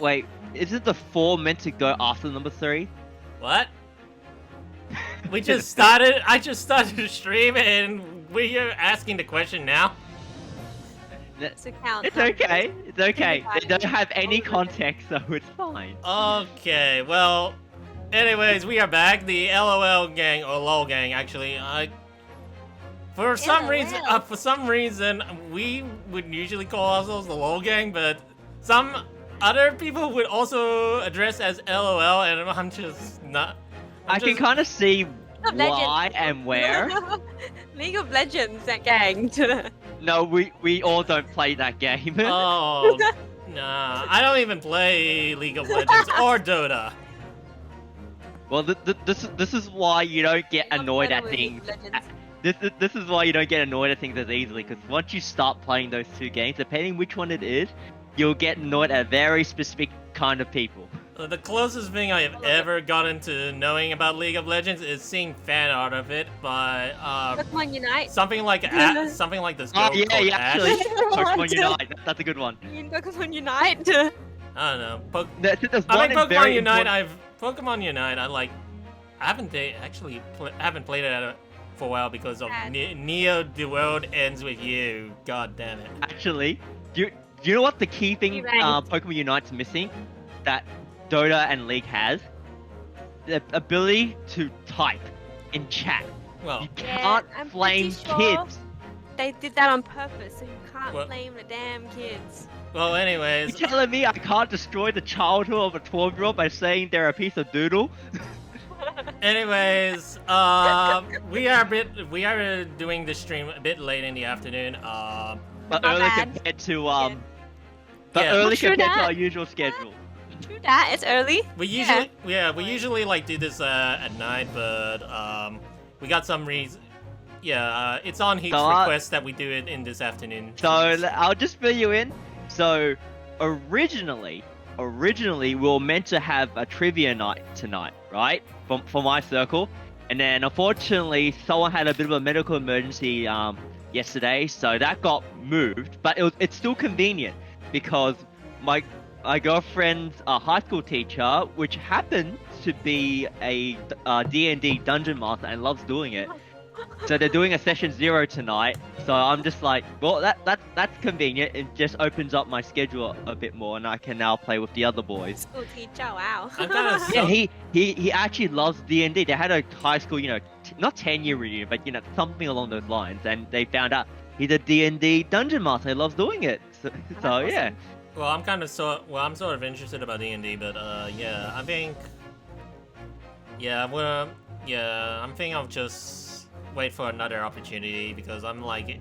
Wait, isn't the 4 meant to go after number 3? What? We just started. I just started the stream, and we're asking the question now. It's okay. It's okay. They don't have any context, so it's fine. Okay, well, anyways, we are back. The LOL gang, or LOL gang, actually. For some reason, we would usually call ourselves the LOL gang, but some other people would also address as LOL, and I'm just not. I can kind of see why and where. League of Legends, that gang. No, we all don't play that game. Oh, nah. I don't even play League of Legends or Dota. Well, this is why you don't get annoyed at things. This is why you don't get annoyed at things as easily, because once you start playing those 2 games, depending which one it is, you'll get annoyed at very specific kind of people. The closest thing I have ever gotten to knowing about League of Legends is seeing fan art of it by Pokemon Unite. something like this girl Oh yeah, called yeah, Ash. actually, Pokemon Unite. That's a good one. Pokemon Unite. I don't know. There's I one mean, Pokemon very Unite. important- Pokemon Unite. I haven't haven't played it for a while because of Neo. The world ends with you. God damn it. Actually, do you know what the key thing Pokemon Unite's missing? That Dota and League has? The ability to type in chat. Well, you can't flame kids. They did that on purpose, so you can't Well- blame the damn kids. well, anyways. You're telling me I can't destroy the childhood of a 12-year-old by saying they're a piece of doodle? Anyways, we are doing the stream a bit late in the afternoon. But My early bad. compared to Yeah. early True compared to that. our usual schedule. True that, it's early. We usually like do this at night, but we got some reason. Yeah, it's on Heip's request that we do it in this afternoon. So I'll just fill you in. So originally we were meant to have a trivia night tonight, right? For my circle, and then unfortunately someone had a bit of a medical emergency yesterday, so that got moved. But it's still convenient because my girlfriend's high school teacher, which happens to be a D&D dungeon master and loves doing it. So they're doing a session 0 tonight. So I'm just like, well, that's convenient. It just opens up my schedule a bit more, and I can now play with the other boys. School teacher, wow. I'm kind of Yeah, he actually loves D&D. They had a high school, not 10-year reunion, but something along those lines, and they found out he's a D&D dungeon master. He loves doing it. So yeah. Well, I'm sort of interested about D&D, but yeah, I think, I'm thinking I'll just wait for another opportunity because I'm like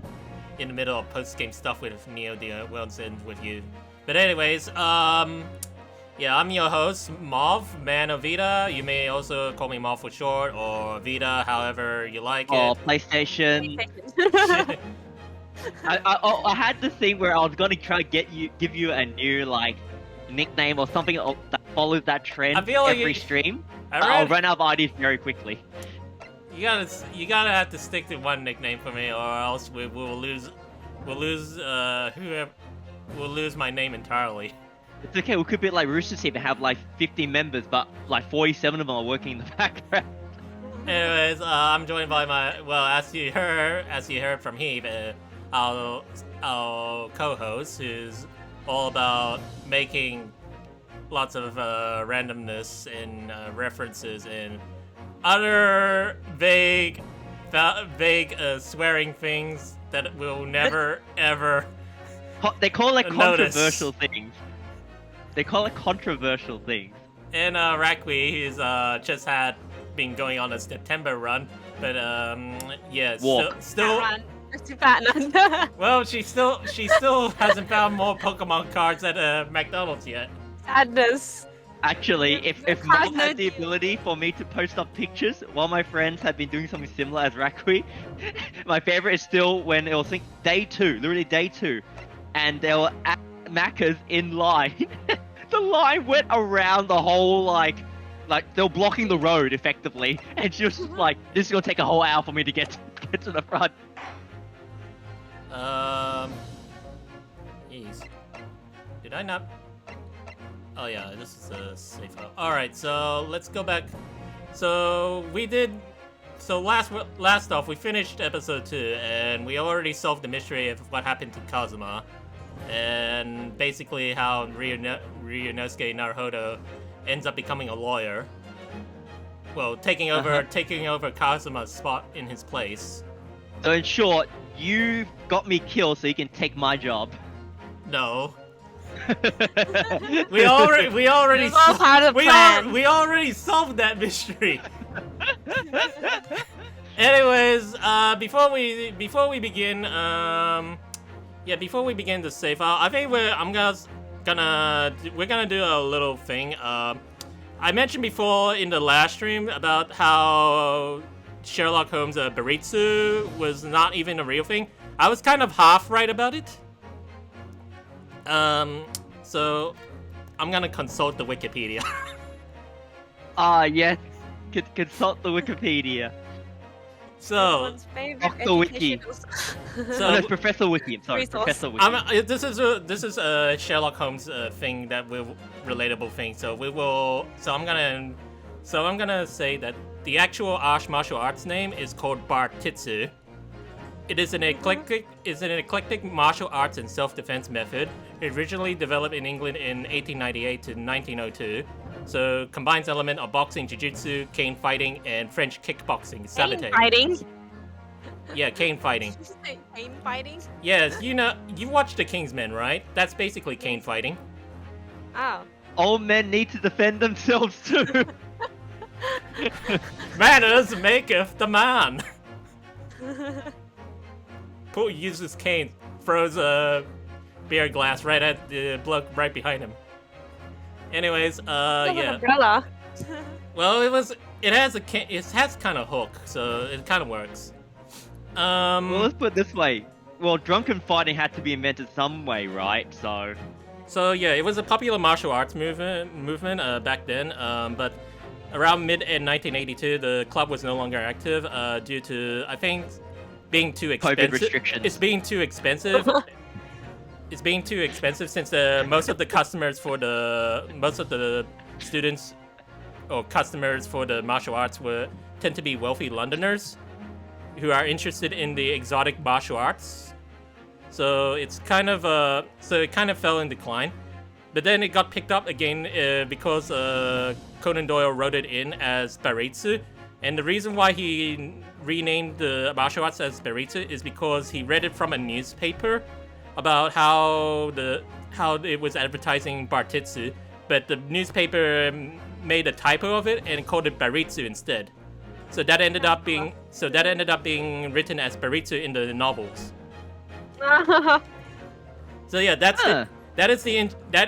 in the middle of post-game stuff with Neo the World's End with you. But anyways, yeah, I'm your host, ManofVita. You may also call me Mov for short, or Vita, however you like it. Or PlayStation. I had this thing where I was gonna try to give you a new nickname or something that follows that trend every stream. I'll run out of ideas very quickly. You gotta have to stick to one nickname for me, or else we'll lose my name entirely. It's okay. We could be like Rooster Teeth and have 50 members, but 47 of them are working in the background. Anyways, I'm joined by as you heard from Heip, our co-host, who's all about making lots of randomness and references and other vague swearing things that will never ever. They call it notice. controversial things. They call it controversial things. And Rakui, he's just been going on a September run, but yeah, still. Well, she still hasn't found more Pokemon cards at McDonald's yet. Sadness. Actually, if Mom had the ability for me to post up pictures, while my friends have been doing something similar as Rakui, my favorite is still when it was day 2, literally day 2, and they were at Macca's in line. The line went around the whole like they were blocking the road effectively, and she was just like, "This is gonna take a whole hour for me to get to the front." Jeez. Did I not? Oh yeah, this is a safe file. Alright, so let's go back. So we did... So last off, we finished episode 2, and we already solved the mystery of what happened to Kazuma. And basically how Ryunosuke Naruhodo ends up becoming a lawyer. Well, taking over Kazuma's spot in his place. So in short, you got me killed so you can take my job. No. we already It's all part of the plan. we already solved that mystery. Anyways, before we begin, before we begin the save file, I think we're gonna do a little thing. I mentioned before in the last stream about how Sherlock Holmes' Baritsu was not even a real thing. I was kind of half right about it. So I'm gonna consult the Wikipedia. Yes. Consult the Wikipedia. So, Everyone's favorite Dr. Wiki. educational- So- No, it's Professor Wiki. I'm sorry, Resource. Professor Wiki. this is a Sherlock Holmes thing that relatable thing. So I'm gonna say that the actual martial arts name is called Bartitsu. It is an eclectic martial arts and self-defense method. Originally developed in England in 1898 to 1902. So combines element of boxing, jiu-jitsu, cane fighting, and French kickboxing. Cane Sabate. fighting. Yeah, cane fighting. Did you say cane fighting? Yes, you watched The Kingsman, right? That's basically cane fighting. Oh. All men need to defend themselves too. Manners maketh the man. Paul uses cane, throws a beer glass right at the bloke right behind him. Anyways, An yeah. umbrella. Well, it has kind of hook, so it kind of works. Well, let's put it this way. Well, drunken fighting had to be invented some way, right? So yeah, it was a popular martial arts movement back then. But around mid 1982, the club was no longer active due to, I think, being too expensive. COVID restrictions. It's being too expensive. It's being too expensive since most of the students or customers for the martial arts tend to be wealthy Londoners who are interested in the exotic martial arts. So it kind of fell in decline. But then it got picked up again because Conan Doyle wrote it in as Baritsu. And the reason why he renamed the martial arts as Baritsu is because he read it from a newspaper about how it was advertising Bartitsu, but the newspaper made a typo of it and called it Baritsu instead. So that ended up being written as Baritsu in the novels. So yeah, that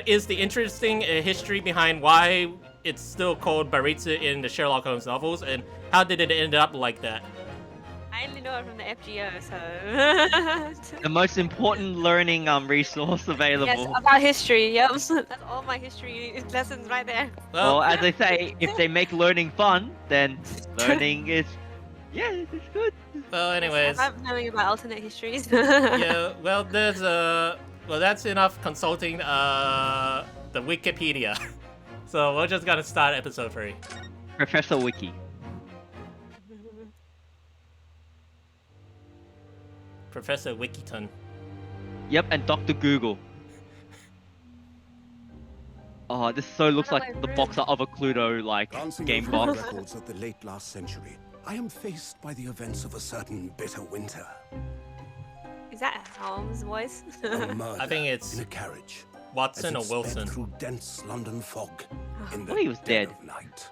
is the interesting history behind why it's still called Baritsu in the Sherlock Holmes novels, and how did it end up like that? I only know it from the FGO, so. the most important learning resource available. Yes, about history. Yep, that's all my history lessons right there. Well, as they say, if they make learning fun, then learning is, it's good. Well, anyways. I'm knowing about alternate histories. Yeah, well, that's enough consulting the Wikipedia. So we're just gonna start episode 3. Professor Wiki. Professor Wikiton. Yep, and Dr. Google. Oh, this so looks What do like I the read? box of a Cluedo Glancing game over box. the records of the late last century, I am faced by the events of a certain bitter winter. Is that Holmes' voice? A murder I think it's in a carriage. Watson or as it sped Wilson. through dense London fog in the thought he was dead dead. of night.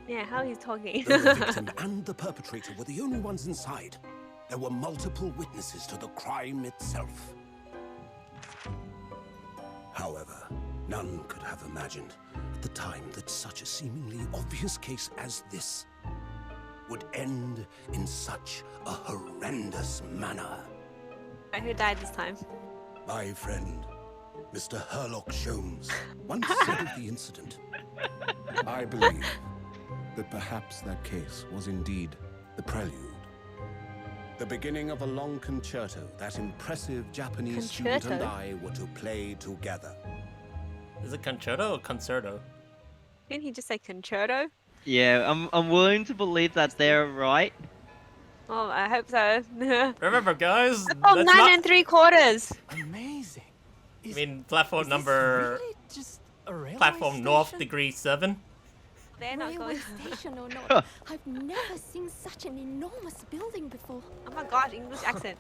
Yeah, how he's talking. Though the victim and the perpetrator were the only ones inside, there were multiple witnesses to the crime itself. However, none could have imagined at the time that such a seemingly obvious case as this would end in such a horrendous manner. Who died this time? My friend, Mr. Herlock Sholmes, once said of the incident. I believe that perhaps that case was indeed The prelude. The beginning of a long concerto that impressive Japanese student and Concerto? I were to play together. Is it concerto or concerto? Didn't he just say concerto? Yeah, I'm willing to believe that they're right. Oh, I hope so. Remember, guys, Oh, that's 9 not. 3/4. Amazing. I mean, platform number. Really just a railway Platform North, station? degree 7. They're not Railway going. station or not, I've never seen such an enormous building before. Oh my god, English accent.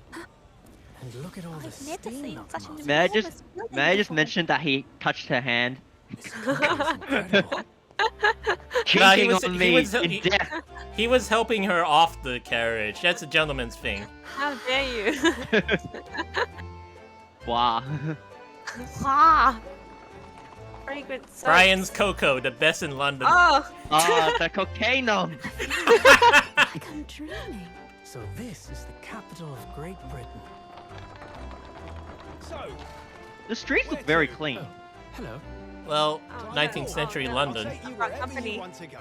And look at all the I've never steam seen that such an must- May I enormous just building may I just before. mention that he touched her hand, This country is incredible. cheating was- on he me was- in he- death. He was helping her off the carriage. That's a gentleman's thing. How dare you? Wow. Ah. Fragrant soap. Brian's Cocoa, the best in London. Oh. Ah, the cocaine. Like I'm dreaming. So this is the capital of Great Britain. So, The streets look very clean. Oh, hello. Well, Oh, 19th no. century Oh, no. London. I'll take you Got wherever company. you want to go.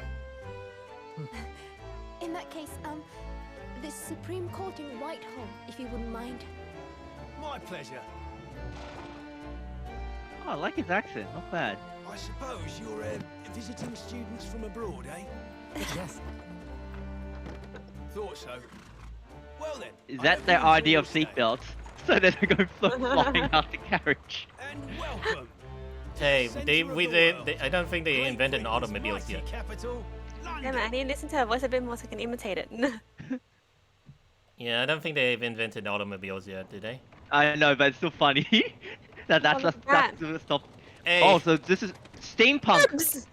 In that case, the Supreme Court in Whitehall, if you wouldn't mind. My pleasure. Oh, I like his accent. Not bad. I suppose you're visiting students from abroad, eh? Yes. Thought so. Well then. Is I that hope their you enjoy idea your of stay. seatbelts? So they don't go flying out the carriage. And welcome. Hey, Centre they, of we the did. world. I don't think they Great invented Britain's automobiles mighty yet. Capital, Yeah, London. man, I need to listen to her voice a bit more so I can imitate it. Yeah, I don't think they've invented automobiles yet, did they? I know, but it's still funny. that's look at the stuff. Hey, Oh, so this is steampunk.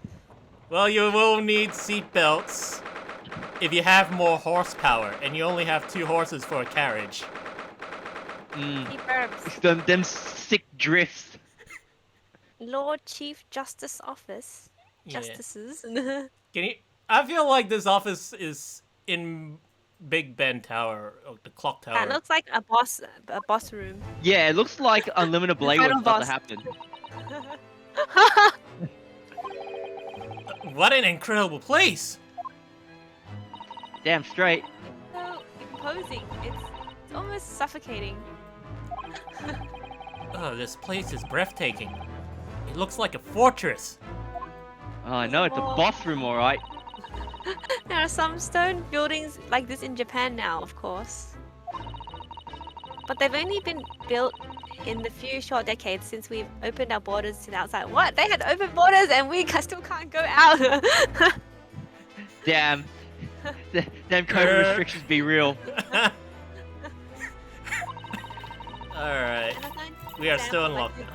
well, you will need seatbelts if you have more horsepower, and you only have 2 horses for a carriage. Keep herbs. Them sick drifts. Lord Chief Justice Office. Yeah. Justices. Can you? I feel like this office is in Big Ben Tower, or the clock tower. That looks like a boss room. Yeah, it looks like Unlimited Blade was final about to boss. happen. What an incredible place! Damn straight. So imposing. It's almost suffocating. Oh, this place is breathtaking. It looks like a fortress. Oh, I know, it's a Oh. boss room, alright. There are some stone buildings like this in Japan now, of course. But they've only been built in the few short decades since we've opened our borders to the outside. What? They had open borders and we still can't go out. Damn. Damn COVID restrictions be real. Alright, we are still in lockdown.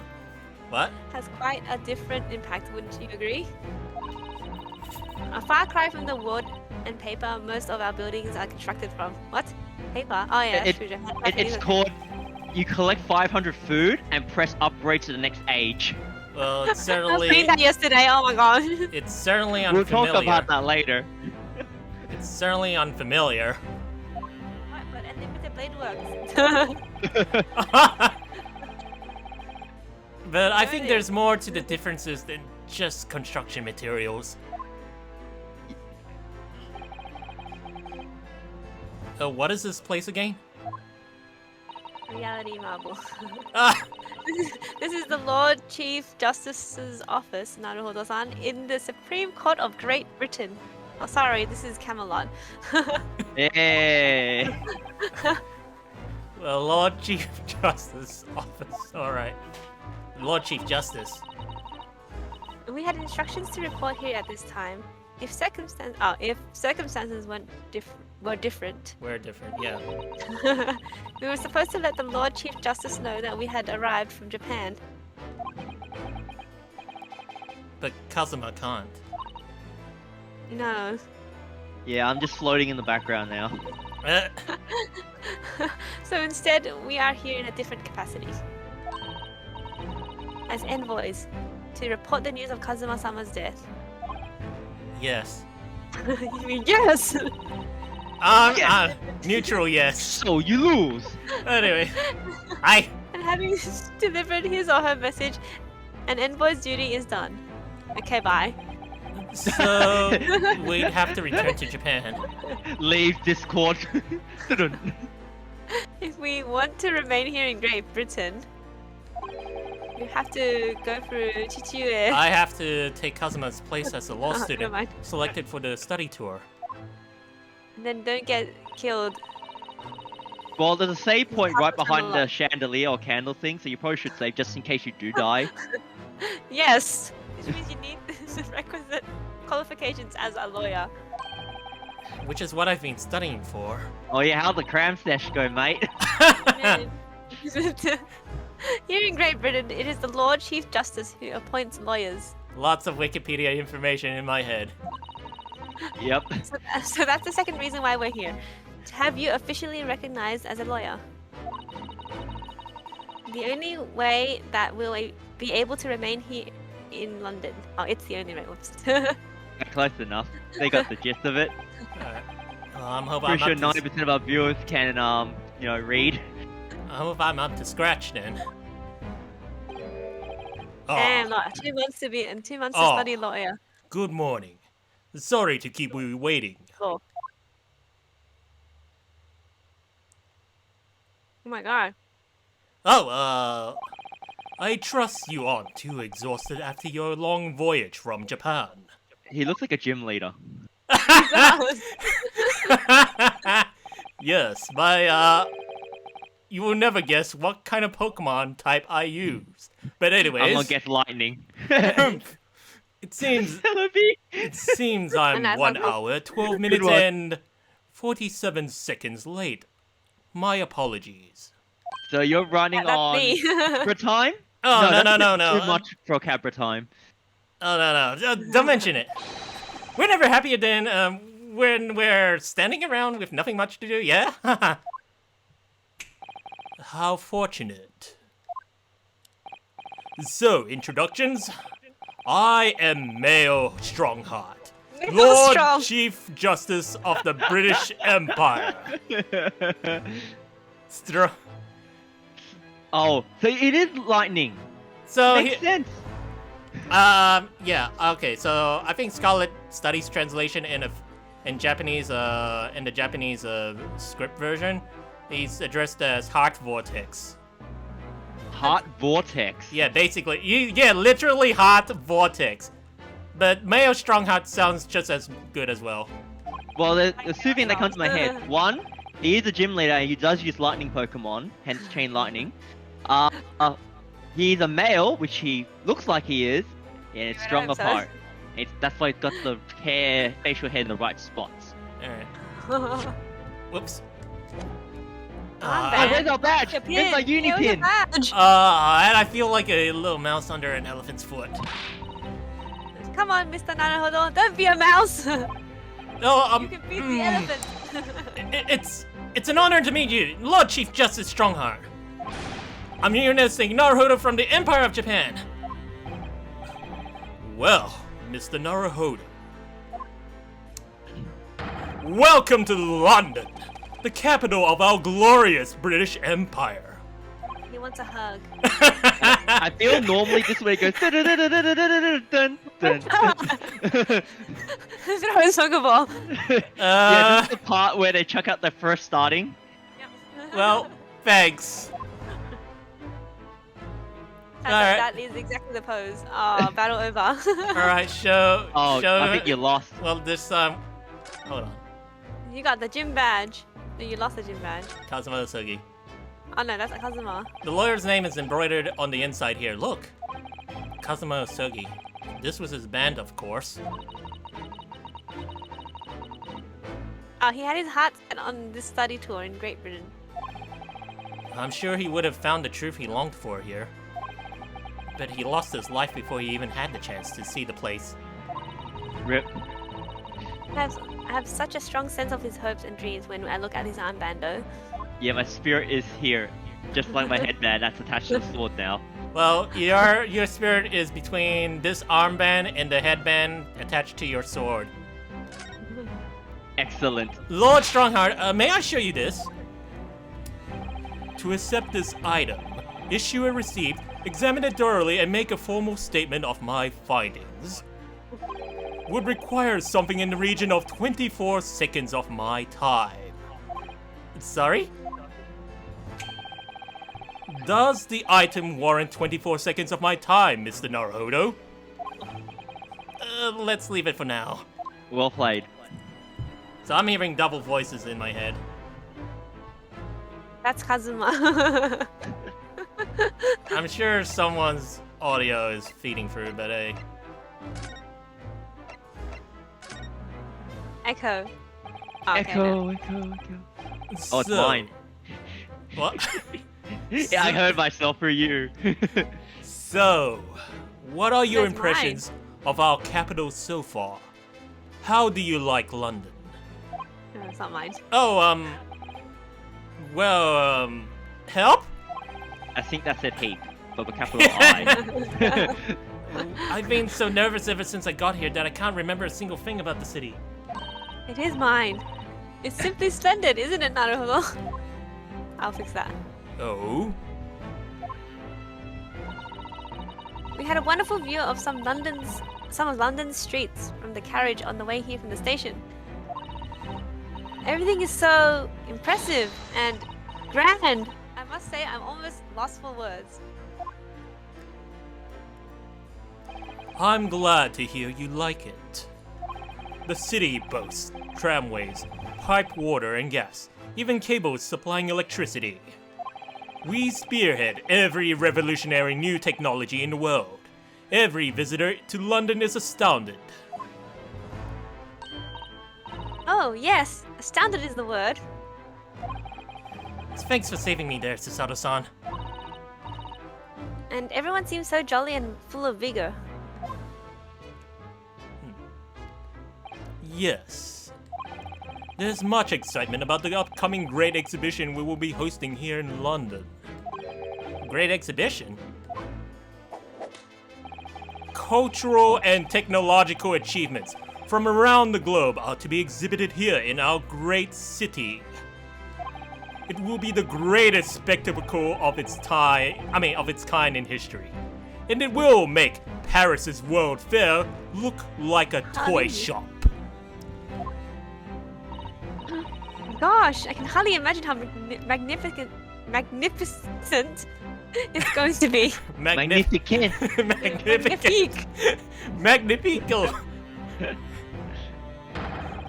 What? Has quite a different impact, wouldn't you agree? A far cry from the wood and paper most of our buildings are constructed from. What? Paper? Oh yeah, It- true. Japan. It's Japanese- called, you collect 500 food and press upgrade to the next age. Well, it's I was reading certainly that yesterday. Oh my god. it's certainly We'll unfamiliar. talk about that later. It's certainly unfamiliar. What? But unlimited blade works. But I think Really? there's more to the differences than just construction materials. What is this place again? Reality marble. Ah, This is the Lord Chief Justice's office, Naruhodo-san, in the Supreme Court of Great Britain. Oh, sorry, this is Camelot. Hey. well, Lord Chief Justice office. All right, Lord Chief Justice. We had instructions to report here at this time. If circumstances were different, We're different, yeah. we were supposed to let the Lord Chief Justice know that we had arrived from Japan. But Kazuma can't. No. Yeah, I'm just floating in the background now. Uh, So instead, we are here in a different capacity. As envoys, to report the news of Kazuma-sama's death. yes. You mean yes? Yes. Neutral, yes. So you lose. Anyway, I. And having delivered his or her message, an envoy's duty is done. Okay, bye. So we have to return to Japan. Leave Discord. If we want to remain here in Great Britain, You have to go through Chichue. I have to take Kazuma's place as a law Never student mind. selected for the study tour. And then don't get killed. Well, there's a save point right behind Candlelight. the chandelier or candle thing, so you probably should save just in case you do die. Yes! Which means you need the requisite qualifications as a lawyer. Which is what I've been studying for. Oh yeah, how'd the cram sesh go, mate? Man. Here in Great Britain, it is the Lord Chief Justice who appoints lawyers. Lots of Wikipedia information in my head. Yep. So that's the second reason why we're here. To have you officially recognized as a lawyer. The only way that we'll be able to remain here in London. Oh, it's the only way. Whoops. Close enough. They got the gist of it. Alright. I'm hoping Pretty sure I'm up to, 90% of our viewers can, read. I hope I'm up to scratch then. Damn, Oh, like 2 months to be and 2 months Oh. to study lawyer. good morning. Sorry to keep you waiting. Oh. Oh my god. Oh, I trust you aren't too exhausted after your long voyage from Japan. He looks like a gym leader. Yes, you will never guess what kind of Pokemon type I used. But I'm anyways, gonna guess lightning. it seems Celebi. I'm And that's 1 okay. hour, 12 minutes, one. and 47 seconds late. My apologies. So you're running That's on me. Cabra time? Oh, that's no, a no, bit no. Too much for Cabra time. Oh, no. Don't mention it. We're never happier than when we're standing around with nothing much to do, yeah? How fortunate. So, introductions. I am Mayo Strongheart, Mayo Lord Strong. Chief Justice of the British Empire. Oh, so it is lightning. So, Makes sense. yeah, okay, so I think Scarlet studies translation in Japanese, in the Japanese script version. He's addressed as Heart Vortex. Heart vortex. Yeah, basically, literally Heart Vortex. But Mayo Strongheart sounds just as good as well. Well, there's two things that come to my head. One, he is a gym leader and he does use lightning Pokemon, hence Chain Lightning. He's a male, which he looks like he is, and it's strong of so. heart. That's why he's got the facial hair in the right spots. Alright, whoops. Oh, Armband. where's our badge? Your Where's my pin. uni Here's your pin? badge. And I feel like a little mouse under an elephant's foot. Come on, Mr. Naruhodo, don't be a mouse. You No, can beat the elephant. It's an honor to meet you, Lord Chief Justice Strongheart. I'm here nursing Naruhodo from the Empire of Japan. Well, Mr. Naruhodo. Welcome to London, the capital of our glorious British Empire. He wants a hug. I feel normally this way goes dun dun dun dun dun dun dun. Throw his Pokeball. Yeah, this is the part where they chuck out the first starting. Well, thanks. That alright. is exactly the pose. Oh, battle over. Alright, show. Oh, I think you lost. Well, this time. Hold on. You got the gym badge. No, you lost the gym badge. Kazuma Osugi. Oh no, that's Kazuma. The lawyer's name is embroidered on the inside here. Look. Kazuma Osugi. This was his band, of course. Oh, he had his heart set on this study tour in Great Britain. I'm sure he would have found the truth he longed for here. But he lost his life before he even had the chance to see the place. Rip. I have such a strong sense of his hopes and dreams when I look at his armband though. Yeah, my spirit is here. Just like my headband that's attached to the sword now. Well, your spirit is between this armband and the headband attached to your sword. Excellent. Lord Strongheart, may I show you this? To accept this item, issue a receipt, examine it thoroughly, and make a formal statement of my findings. Would require something in the region of 24 seconds of my time. Sorry? Does the item warrant 24 seconds of my time, Mr. Naruhodo? Let's leave it for now. Well played. So I'm hearing double voices in my head. That's Kazuma. I'm sure someone's audio is feeding through, but hey. Echo. Oh, okay, no. Echo. Oh, it's So- mine. What? Yeah, I heard myself for you. So, what are your That's impressions of our capital so far? How do you like London? No, it's not mine. Oh, help? I think that said Heip, but with capital I. I've been so nervous ever since I got here that I can't remember a single thing about the city. It is mine. It's simply splendid, isn't it, Naruhodo? I'll fix that. Oh? We had a wonderful view of some of London's streets from the carriage on the way here from the station. Everything is so impressive and grand. I must say, I'm almost lost for words. I'm glad to hear you like it. The city boasts tramways, piped water and gas, even cables supplying electricity. We spearhead every revolutionary new technology in the world. Every visitor to London is astounded. Oh, yes, astounded is the word. Thanks for saving me there, Susato-san. And everyone seems so jolly and full of vigor. Yes. There's much excitement about the upcoming great exhibition we will be hosting here in London. Great exhibition? Cultural and technological achievements from around the globe are to be exhibited here in our great city. It will be the greatest spectacle of its kind in history. And it will make Paris's World Fair look like a toy shop. Gosh, I can hardly imagine how magnificent it's going to be. Magnificent. Magnificent. Magnifico.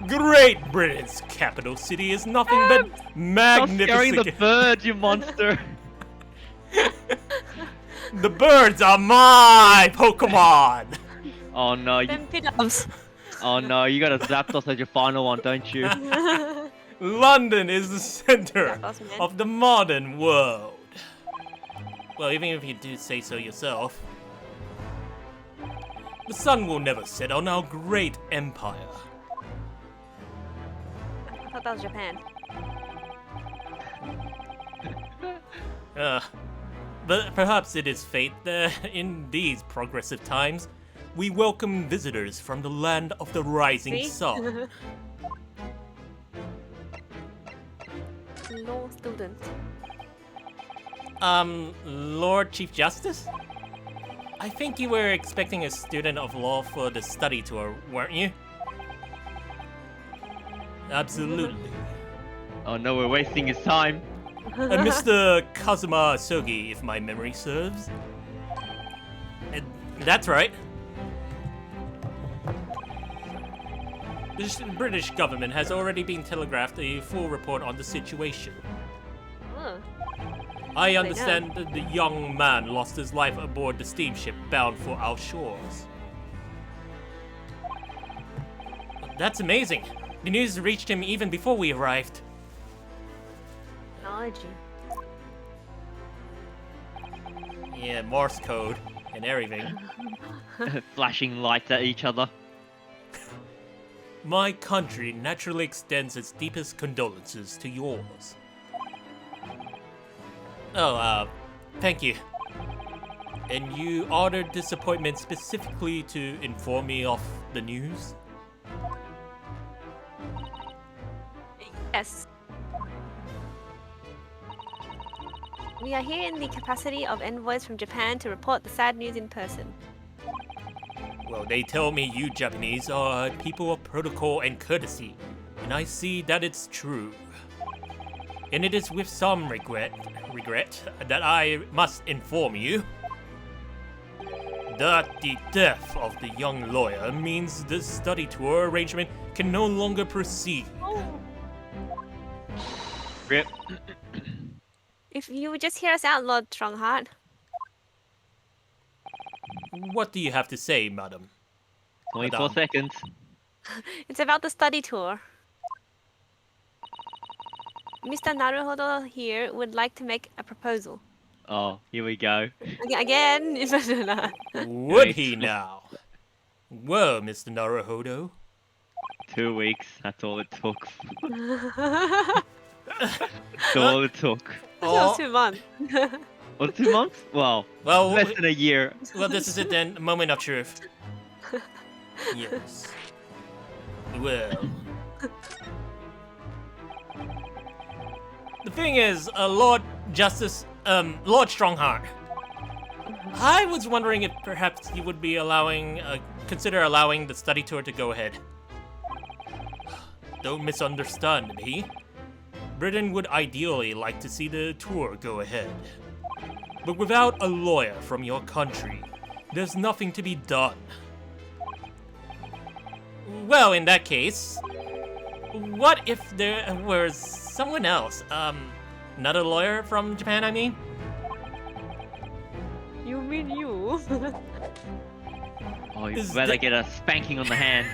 Great Britain's capital city is nothing but Stop magnificent. scaring the birds, you monster. The birds are my Pokemon. Oh no, Them pit-ups. oh no, you got a Zapdos as your final one, don't you? London is the center Zapdos, man. of the modern world. Well, even if you do say so yourself. The sun will never set on our great empire. I thought that was Japan. But perhaps it is fate that in these progressive times, we welcome visitors from the land of the rising See? sun. Law student. Lord Chief Justice? I think you were expecting a student of law for the study tour, weren't you? Absolutely. Oh no, we're wasting his time. Mr. Kazuma Asogi, if my memory serves. That's right. The British government has already been telegraphed a full report on the situation. Oh. I understand that the young man lost his life aboard the steamship bound for our shores. That's amazing. The news reached him even before we arrived. Technology. Yeah, Morse code and everything. Flashing lights at each other. My country naturally extends its deepest condolences to yours. Oh, thank you. And you ordered this appointment specifically to inform me of the news? Yes. We are here in the capacity of envoys from Japan to report the sad news in person. Well, they tell me you Japanese are people of protocol and courtesy, and I see that it's true. And it is with some regret regret that I must inform you that the death of the young lawyer means the study tour arrangement can no longer proceed. Rip. If you would just hear us out, Lord Strongheart. What do you have to say, madam? 24 Madame. seconds. It's about the study tour. Mr. Naruhodo here would like to make a proposal. Oh, here we go. Again? Would he now? Well, Mr. Naruhodo. 2 weeks. That's all it took. That's all it took. That 2 months. Or 2 months? Well, Well, less than a year. well, this is it then. Moment of truth. Yes. Well. The thing is, Lord Strongheart. I was wondering if perhaps you would be consider allowing the study tour to go ahead. Don't misunderstand me. Britain would ideally like to see the tour go ahead. But without a lawyer from your country, there's nothing to be done. Well, in that case, what if there was someone else? Another lawyer from Japan, I mean? You mean you? Oh, you Is better the- get a spanking on the hand.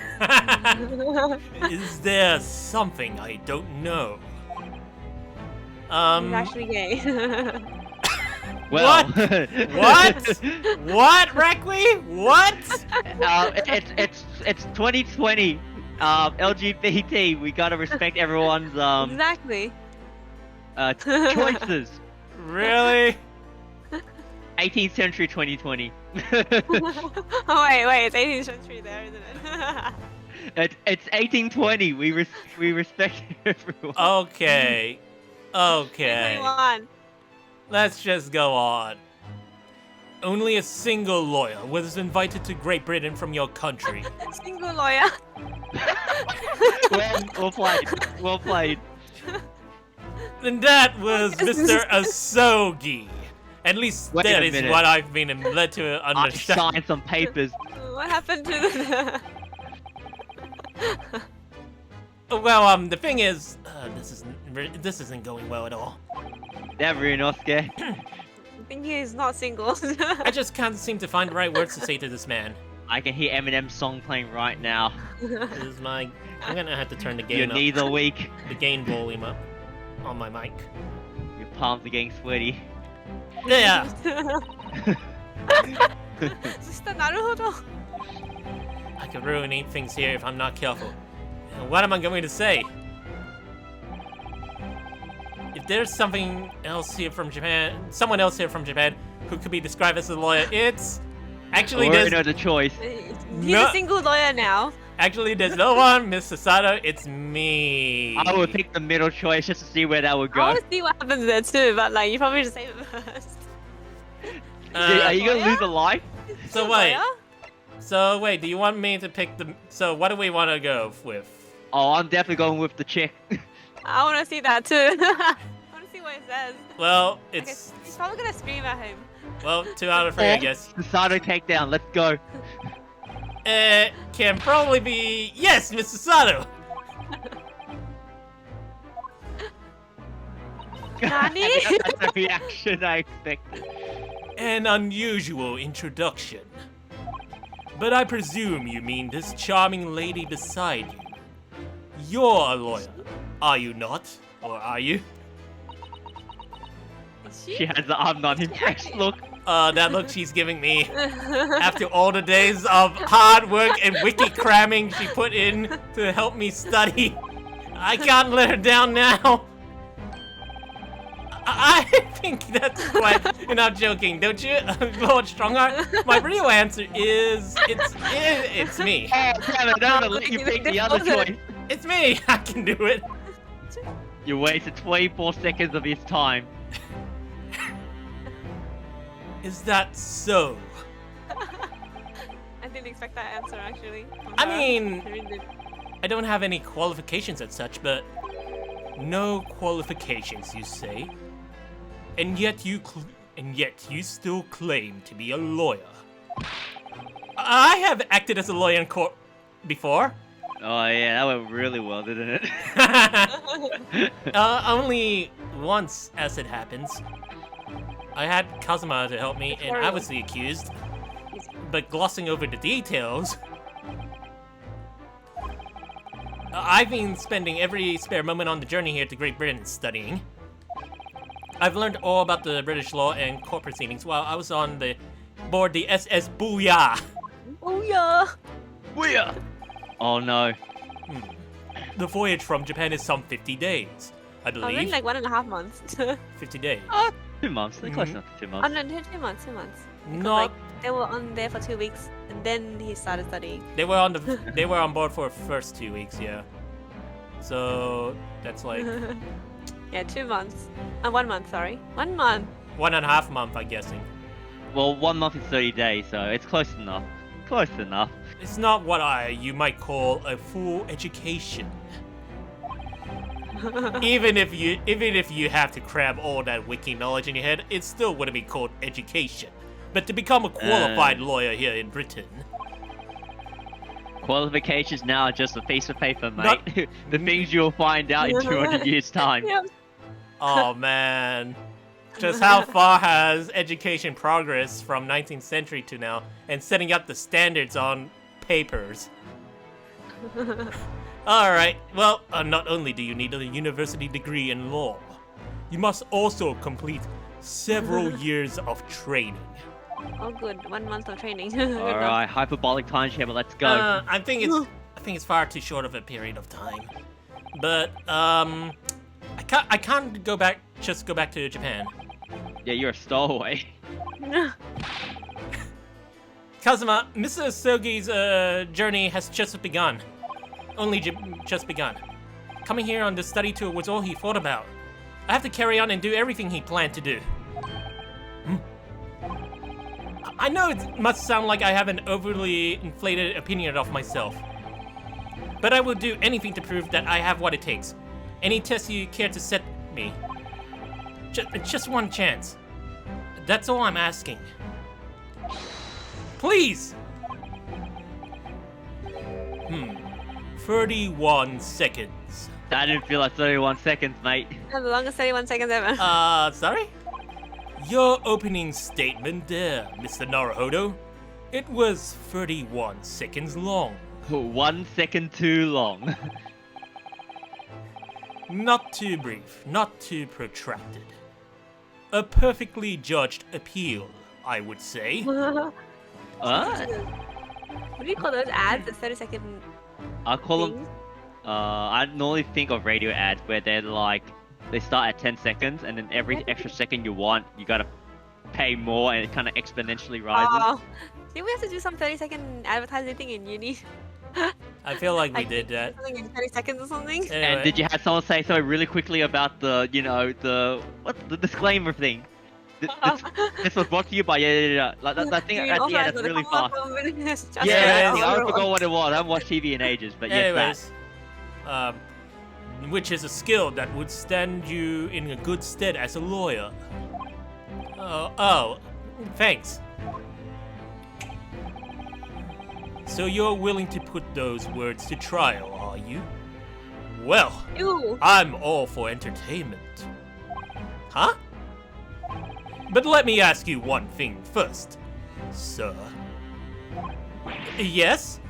Is there something I don't know? He's actually gay. Well, What? What, Rakui? What? it's 2020. LGBT. We gotta respect everyone's Exactly. choices. Really? 18th century 2020. Oh wait, it's 18th century there, isn't it? It's 1820. We respect everyone. Okay. Okay. 21. Let's just go on. Only a single lawyer was invited to Great Britain from your country. Single lawyer. Well played. Well played. And that was Mr. Asogi. At least Wait that a is minute. what I've been led to I understand. signed some papers. What happened to the... Well, the thing is, this isn't going well at all. Never in Oscar. I think he's not single. I just can't seem to find the right words to say to this man. I can hear Eminem's song playing right now. This is I'm gonna have to turn the Your gain knees are weak. the gain volume up on my mic. Your palms are getting sweaty. Yeah. Mr. Naruhodo. I could ruin 8 things here if I'm not careful. What am I going to say? If there's something else here from Japan, someone else here from Japan who could be described as a lawyer, it's actually I already there's know the choice. He's a single lawyer now. actually there's no one, Miss Sasato. It's me. I would pick the middle choice just to see where that would I go. want to see what happens there too, but like you probably just say it first. Are you gonna lawyer? lose a life? So wait, do you want me to pick the? So what do we want to go with? Oh, I'm definitely going with the chick. I want to see that too. I want to see what it says. Well, Okay, it's he's probably gonna scream at him. well 2 out of 3, I guess. The Sato takedown. Let's go. Can probably be yes, Mr. Sato. Nani? That's the reaction I expected. An unusual introduction. But I presume you mean this charming lady beside you. You're a lawyer, are you not? Or are you? Is She has the I'm not impressed look. That look she's giving me after all the days of hard work and wiki cramming she put in to help me study. I can't let her down now. I think that's quite. You're not joking, don't you, Lord Strongheart? My real answer is it's me. Oh, damn it, I'm gonna let you pick the other choice. It's me. I can do it. You wasted 24 seconds of his time. Is that so? I didn't expect that answer actually. from I her. mean- I really didn't. I don't have any qualifications as such, but no qualifications, you say? And yet you still claim to be a lawyer. I have acted as a lawyer in court before. Oh yeah, that went really well, didn't it? Only once, as it happens. I had Kazuma to help me, and I was the accused. But glossing over the details, I've been spending every spare moment on the journey here to Great Britain studying. I've learned all about the British law and court proceedings while I was on board the SS Booyah. Oh yeah. Booyah! Oh no. The voyage from Japan is some 50 days, I believe. Only like 1.5 months. 50 days. 2 months. They're close enough to 2 months. Oh no, 2 months. 2 months. Because, Not. like, they were on there for 2 weeks, and then he started studying. They were on board for the first 2 weeks, yeah. So that's like Yeah, 2 months. 1 month, sorry. 1 month. 1.5 months, I'm guessing. Well, 1 month is 30 days, so it's close enough. Close enough. It's not what you might call a full education. Even if you have to cram all that wiki knowledge in your head, it still wouldn't be called education. But to become a qualified lawyer here in Britain, Qualifications now are just a piece of paper, mate. The things you'll find out in 200 years' time. Yep. oh man, just how far has education progressed from 19th century to now, and setting up the standards on papers. Alright, well, not only do you need a university degree in law, you must also complete several years of training. Oh good, 1 month of training. Alright, hyperbolic time chamber, let's go. I think it's far too short of a period of time. But I can't go back to Japan. Yeah, you're a stowaway. Kazuma, Mr. Sogi's journey has just begun. Just begun. Coming here on this study tour was all he thought about. I have to carry on and do everything he planned to do. I know it must sound like I have an overly inflated opinion of myself, but I will do anything to prove that I have what it takes. Any test you care to set me. Just one chance. That's all I'm asking. Please! 31 seconds. That didn't feel like 31 seconds, mate. The longest 31 seconds ever. Sorry? Your opening statement there, Mr. Naruhodo. It was 31 seconds long. 1 second too long. Not too brief, not too protracted. A perfectly judged appeal, I would say. What What? do you call those ads? The 30-second I call them. things? I normally think of radio ads where they're like, they start at 10 seconds, and then every extra second you want, you gotta pay more, and it kind of exponentially rises. Oh, did we have to do some 30-second advertising thing in uni? I feel like we Like, did that. Something in 30 seconds or something? And Anyway, did you have someone say something really quickly about the disclaimer thing? This was brought to you by like that thing at the end, that's really fast. Yeah, I forgot what it was. I haven't watched TV in ages, but yes, anyways, which is a skill that would stand you in a good stead as a lawyer. Oh, thanks. So you're willing to put those words to trial, are you? Well, Ew. I'm all for entertainment. Huh? But let me ask you one thing first, sir. Yes?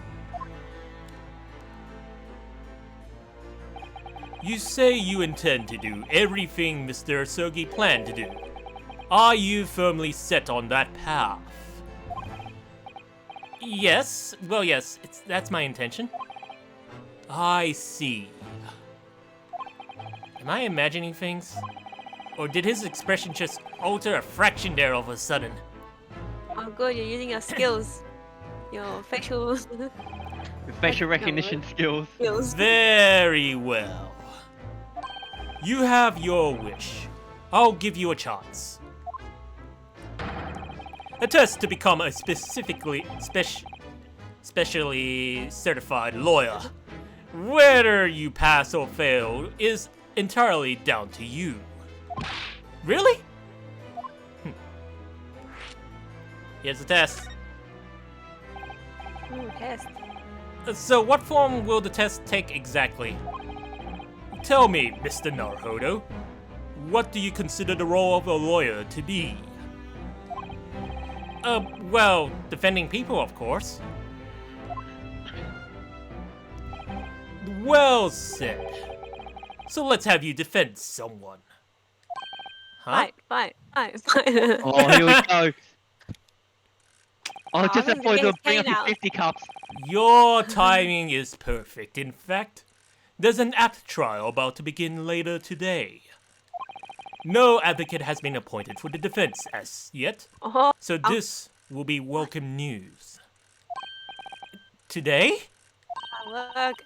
You say you intend to do everything Mr. Sogi planned to do. Are you firmly set on that path? Yes. Well, yes. That's my intention. I see. Am I imagining things? Or did his expression just alter a fraction there all of a sudden? Oh good, you're using your skills. Your facial facial recognition skills. skills. Very well. You have your wish. I'll give you a chance. A test to become a specially certified lawyer. Whether you pass or fail is entirely down to you. Really? Here's the test. Ooh, test. So, what form will the test take exactly? Tell me, Mr. Naruhodo, what do you consider the role of a lawyer to be? Well, defending people, of course. Well said. So let's have you defend someone. Huh? Fight. Oh, here we go. Oh, just I'm a gonna point get to his bring up cane his out. 50 cups. Your timing is perfect. In fact, there's an apt trial about to begin later today. No advocate has been appointed for the defense as yet, Oh, so this will be welcome news. Today? work.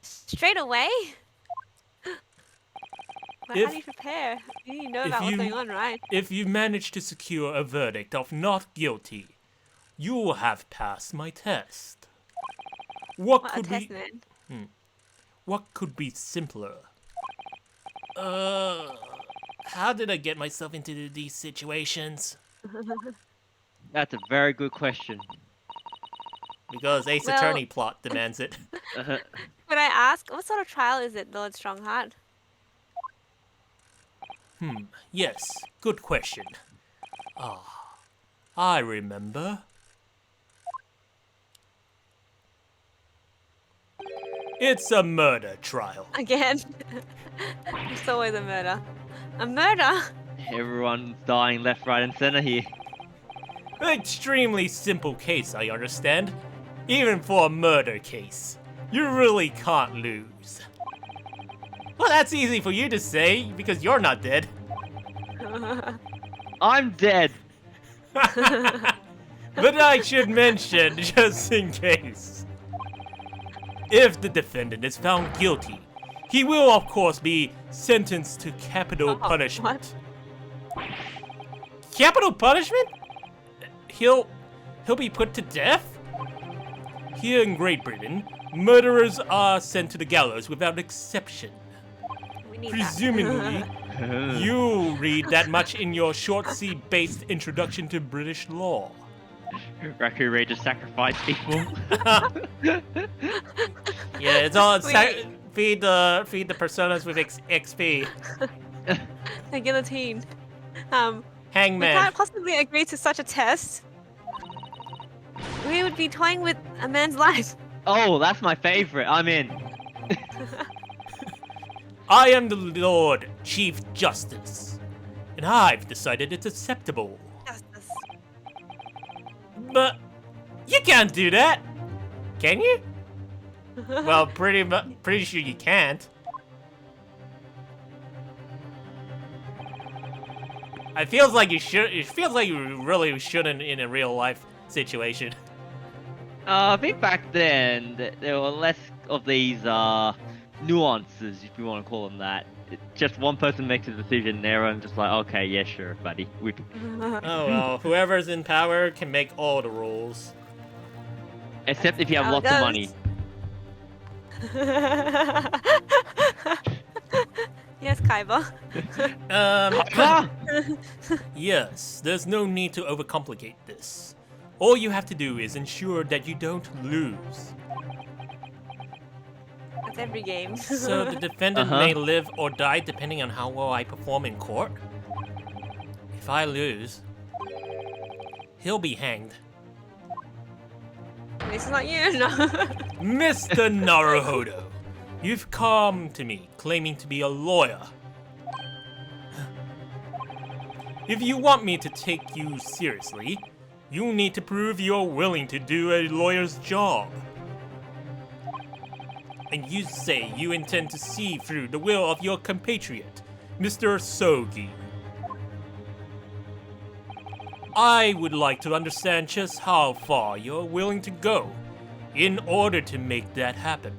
Straight away? How do you prepare? You know about what's going on, right? If you manage to secure a verdict of not guilty, you will have passed my test. What What a could test, be man. What could be simpler? How did I get myself into these situations? That's a very good question. Because Ace Well- Attorney plot demands it. Uh-huh. Could I ask, what sort of trial is it, Lord Strongheart? Yes, good question. I remember. It's a murder trial. Again? It's always a murder. A murder? Everyone's dying left, right, and center here. Extremely simple case, I understand. Even for a murder case, you really can't lose. Well, that's easy for you to say, because you're not dead. I'm dead. But I should mention, just in case, if the defendant is found guilty, he will of course be sentenced to capital punishment. Capital punishment? He'll be put to death? Here in Great Britain, murderers are sent to the gallows without exception. We need Presumably, you read that much in your short C-based introduction to British law. Rakui Ray just sacrificed people. Yeah, it's all Wait. feed the personas with XP. The guillotine. We Hangman. can't possibly agree to such a test. We would be toying with a man's life. Oh, that's my favorite. I'm in. I am the Lord Chief Justice, and I've decided it's acceptable. Justice. But you can't do that, can you? Well, pretty sure you can't. It feels like you should. It feels like you really shouldn't in a real life situation. I think back then there were less of these nuances, if you want to call them that. Just one person makes a decision, and everyone's just like, okay, yeah, sure, buddy. Oh well, whoever's in power can make all the rules. Except if you have How it lots of goes. money. Yes, Kaiba. Ah! Yes, there's no need to overcomplicate this. All you have to do is ensure that you don't lose. That's every game. So the defendant may live or die depending on how well I perform in court. If I lose, he'll be hanged. This is not you, no. Mr. Naruhodo, you've come to me claiming to be a lawyer. If you want me to take you seriously, you need to prove you're willing to do a lawyer's job. And you say you intend to see through the will of your compatriot, Mr. Sogi. I would like to understand just how far you're willing to go in order to make that happen.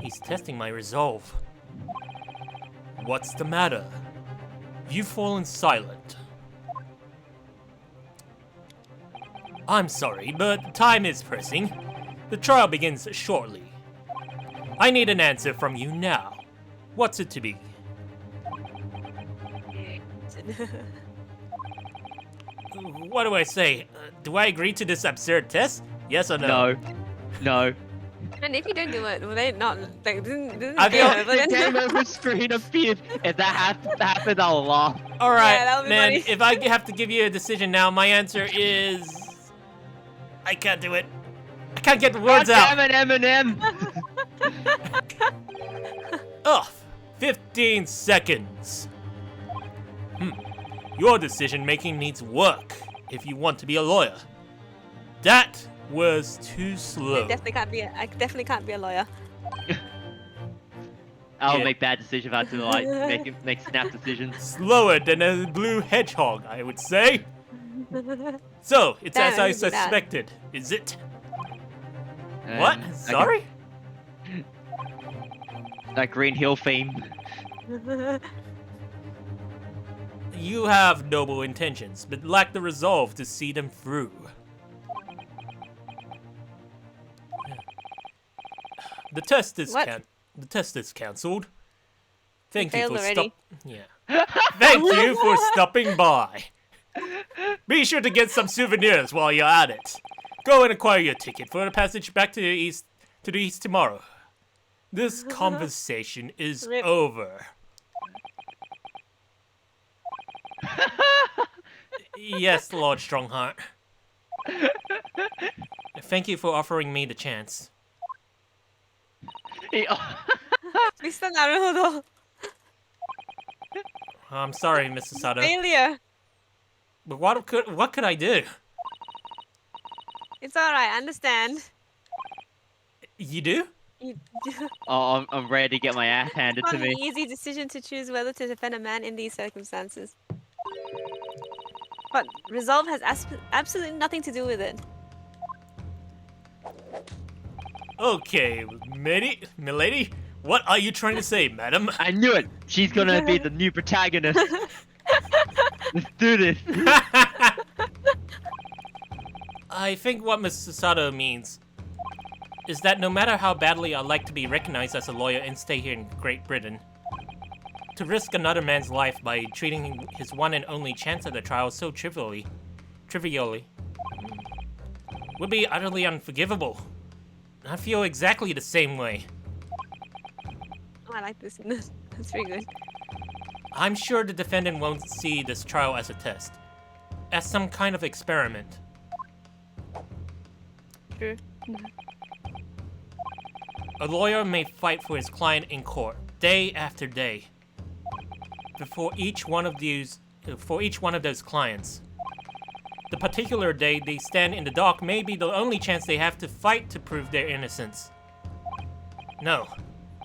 He's testing my resolve. What's the matter? You've fallen silent. I'm sorry, but time is pressing. The trial begins shortly. I need an answer from you now. What do I say? Do I agree to this absurd test? Yes or no? No. And if you don't do it, will they not like? Didn't I it feel- game over The then? game over screen appeared. If that happened, I'll laugh. All right, Yeah, that'll be then. funny. If I have to give you a decision now, my answer is I can't do it. I can't get the words out. Damn it, Eminem. Ugh, 15 seconds. Your decision making needs work if you want to be a lawyer. That was too slow. I definitely can't be a lawyer. I'll Yeah. make bad decisions if I have to like make snap decisions. Slower than a blue hedgehog, I would say. So, it's Damn, as I you can do that. suspected, is it? What? Okay. Sorry? That Green Hill theme. You have noble intentions, but lack the resolve to see them through. The test is What? the test is cancelled. Thank You you failed for already. Yeah. Thank you for stopping by. Be sure to get some souvenirs while you're at it. Go and acquire your ticket for the passage back to the east tomorrow. This conversation is Rip. over. Yes, Lord Strongheart. Thank you for offering me the chance. Mr. Naruhodo, I'm sorry, Mr. Sato, failure. but what could I do? It's alright, I understand. You do? You, Oh, I'm ready to get my ass handed it's to not an me. easy decision to choose whether to defend a man in these circumstances. But resolve has absolutely nothing to do with it. Okay, milady, what are you trying to say, madam? I knew it. She's gonna be the new protagonist. Let's do this. I think what Mr. Sato means is that no matter how badly I'd like to be recognized as a lawyer and stay here in Great Britain, to risk another man's life by treating his one and only chance at a trial so trivially, would be utterly unforgivable. I feel exactly the same way. Oh, I like this. That's pretty good. I'm sure the defendant won't see this trial as a test, as some kind of experiment. True. A lawyer may fight for his client in court, day after day. For each one of those clients, the particular day they stand in the dock may be the only chance they have to fight to prove their innocence. No,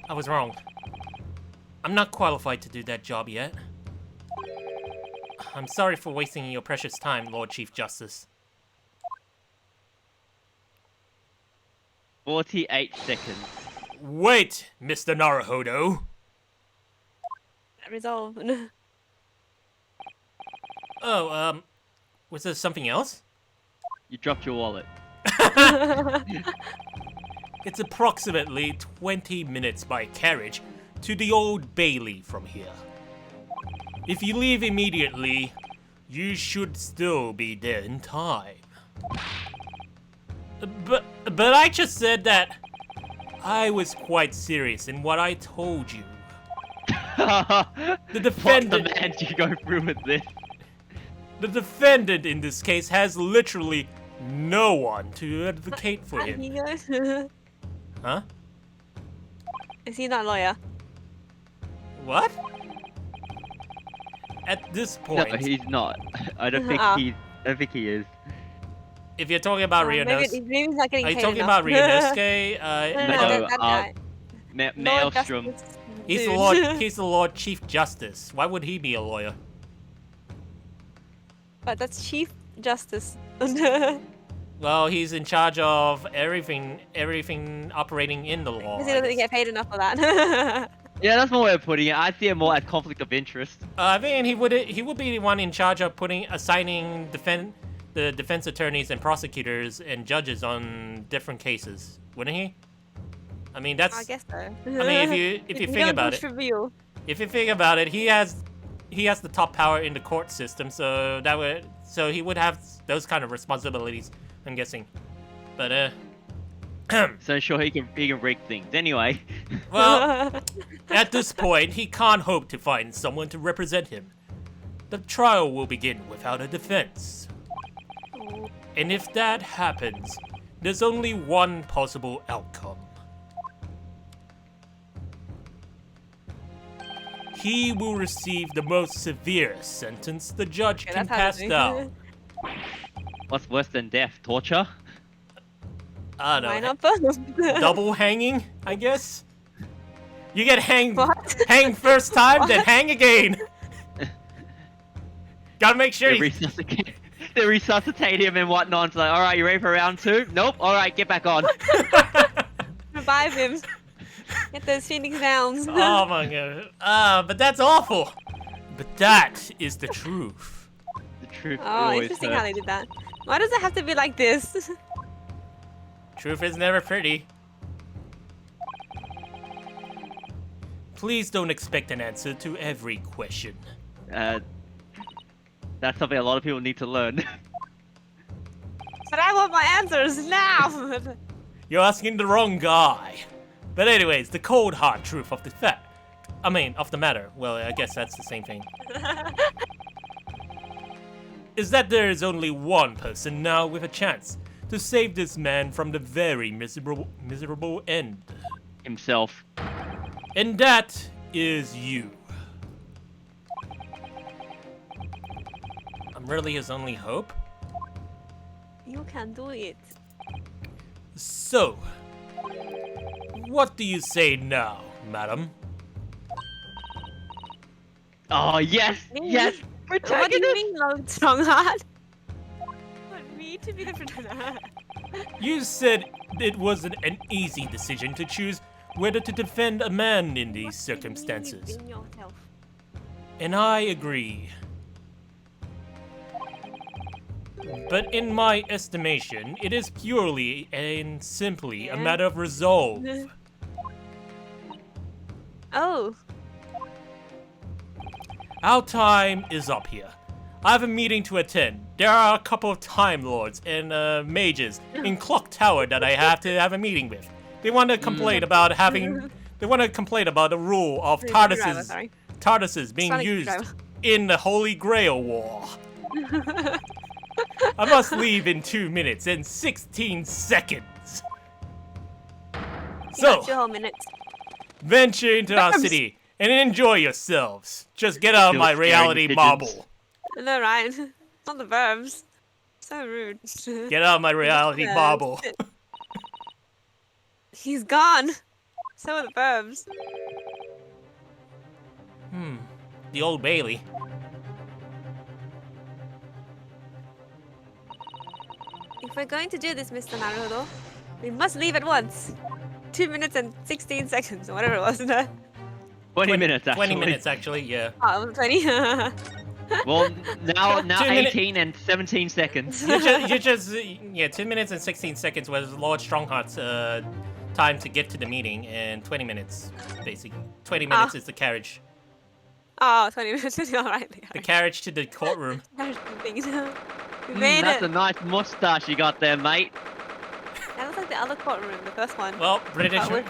I was wrong. I'm not qualified to do that job yet. I'm sorry for wasting your precious time, Lord Chief Justice. 48 seconds. Wait, Mr. Naruhodo. Resolve. Oh, was there something else? You dropped your wallet. It's approximately 20 minutes by carriage to the Old Bailey from here. If you leave immediately, you should still be there in time. But I just said that I was quite serious in what I told you. The What defendant, demand do you go through with this? the defendant in this case has literally no one to advocate for him. He goes. Huh? Is he not a lawyer? What? At this No, point, he's not. I don't think Ah. I don't think he is. if you're talking about Maybe Ryunosuke, he's not getting are you paid talking enough. about Ryunosuke? No, No, that guy. Lord Maelstrom. Justice He's the dude. Lord. He's the Lord Chief Justice. Why would he be a lawyer? But that's Chief Justice. Well, he's in charge of everything operating in the law. Because he I doesn't guess. get paid enough for that. Yeah, that's one way of putting it. I see it more as conflict of interest. I mean, he would be the one in charge of assigning the defense attorneys and prosecutors and judges on different cases, wouldn't he? I mean, that's. I guess so. I mean, if you think about it, Trivial. if you think about it, he has he has the top power in the court system, so he would have those kind of responsibilities, I'm guessing. But So sure he can rig things. Anyway. well, at this point, he can't hope to find someone to represent him. The trial will begin without a defense. And if that happens, there's only one possible outcome. He will receive the most severe sentence the judge Okay, can that's pass happening. down. What's worse than death? Torture? I don't Why know. not both? Double hanging, I guess? You get hanged first time, What? then hang again. Gotta make sure They resuscitate him and whatnot. It's like, alright, you ready for round 2? Nope. Alright, get back on. Revive him. Get those Phoenix Downs. Oh my god. But that's awful. But that is the truth. The truth Oh, always interesting how hurts. they did that. Why does it have to be like this? Truth is never pretty. Please don't expect an answer to every question. That's something a lot of people need to learn. But I want my answers now! You're asking the wrong guy. But anyways, the cold hard truth of the of the matter. Well, I guess that's the same thing. Is that there is only one person now with a chance to save this man from the very miserable end. Himself. And that is you. I'm really his only hope? You can do it. So, what do you say now, madam? Oh, yes! Me? Yes! What do Protagonist! you mean, Lord Strongheart? Want me to be the protagonist? You said it wasn't an easy decision to choose whether to defend a man in these circumstances. In yourself. And I agree. But in my estimation, it is purely and simply a matter of resolve. Oh. Our time is up here. I have a meeting to attend. There are a couple of Time Lords and mages in Clock Tower that I have to have a meeting with. They want to complain about having. They want to complain about the rule of TARDISes being Sonic used screwdriver. in the Holy Grail War. I must leave in 2 minutes and 16 seconds. You got 2 So, whole minutes. venture into our Verbs. city and enjoy yourselves. Just get out of Still my staring reality pigeons. marble. No, Ryan. Not the verbs. So rude. Get out of my reality Yeah, marble. shit. He's gone. So are the verbs. The Old Bailey. If we're going to do this, Mr. Naruto, we must leave at once. 2 minutes and 16 seconds, or whatever it was. 20 minutes, actually. 20 minutes, actually, yeah. Oh, it was 20. Well, now 2 18 minutes. and 17 seconds. Yeah, 2 minutes and 16 seconds was Lord Strongheart's time to get to the meeting, and 20 minutes, basically. 20 minutes is the carriage. Oh, 20 minutes. Alright. The carriage to the courtroom. We made That's it. a nice mustache you got there, mate. That looks like the other courtroom, the first one. Well, British. But with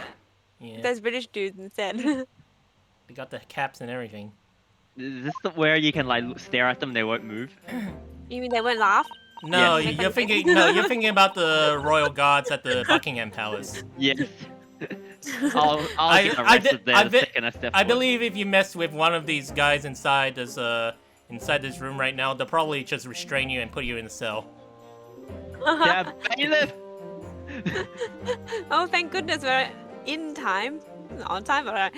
Yeah, those British dudes instead. they got the caps and everything. Is this where you can like stare at them, they won't move? You mean they won't laugh? No, Yes. you're thinking about the royal guards at the Buckingham Palace. Yes. I'll get arrested there the second I step I forward. believe if you mess with one of these guys inside this room right now, they'll probably just restrain you and put you in a cell. Yeah, bailiff! Oh, thank goodness we're in time. On time, alright.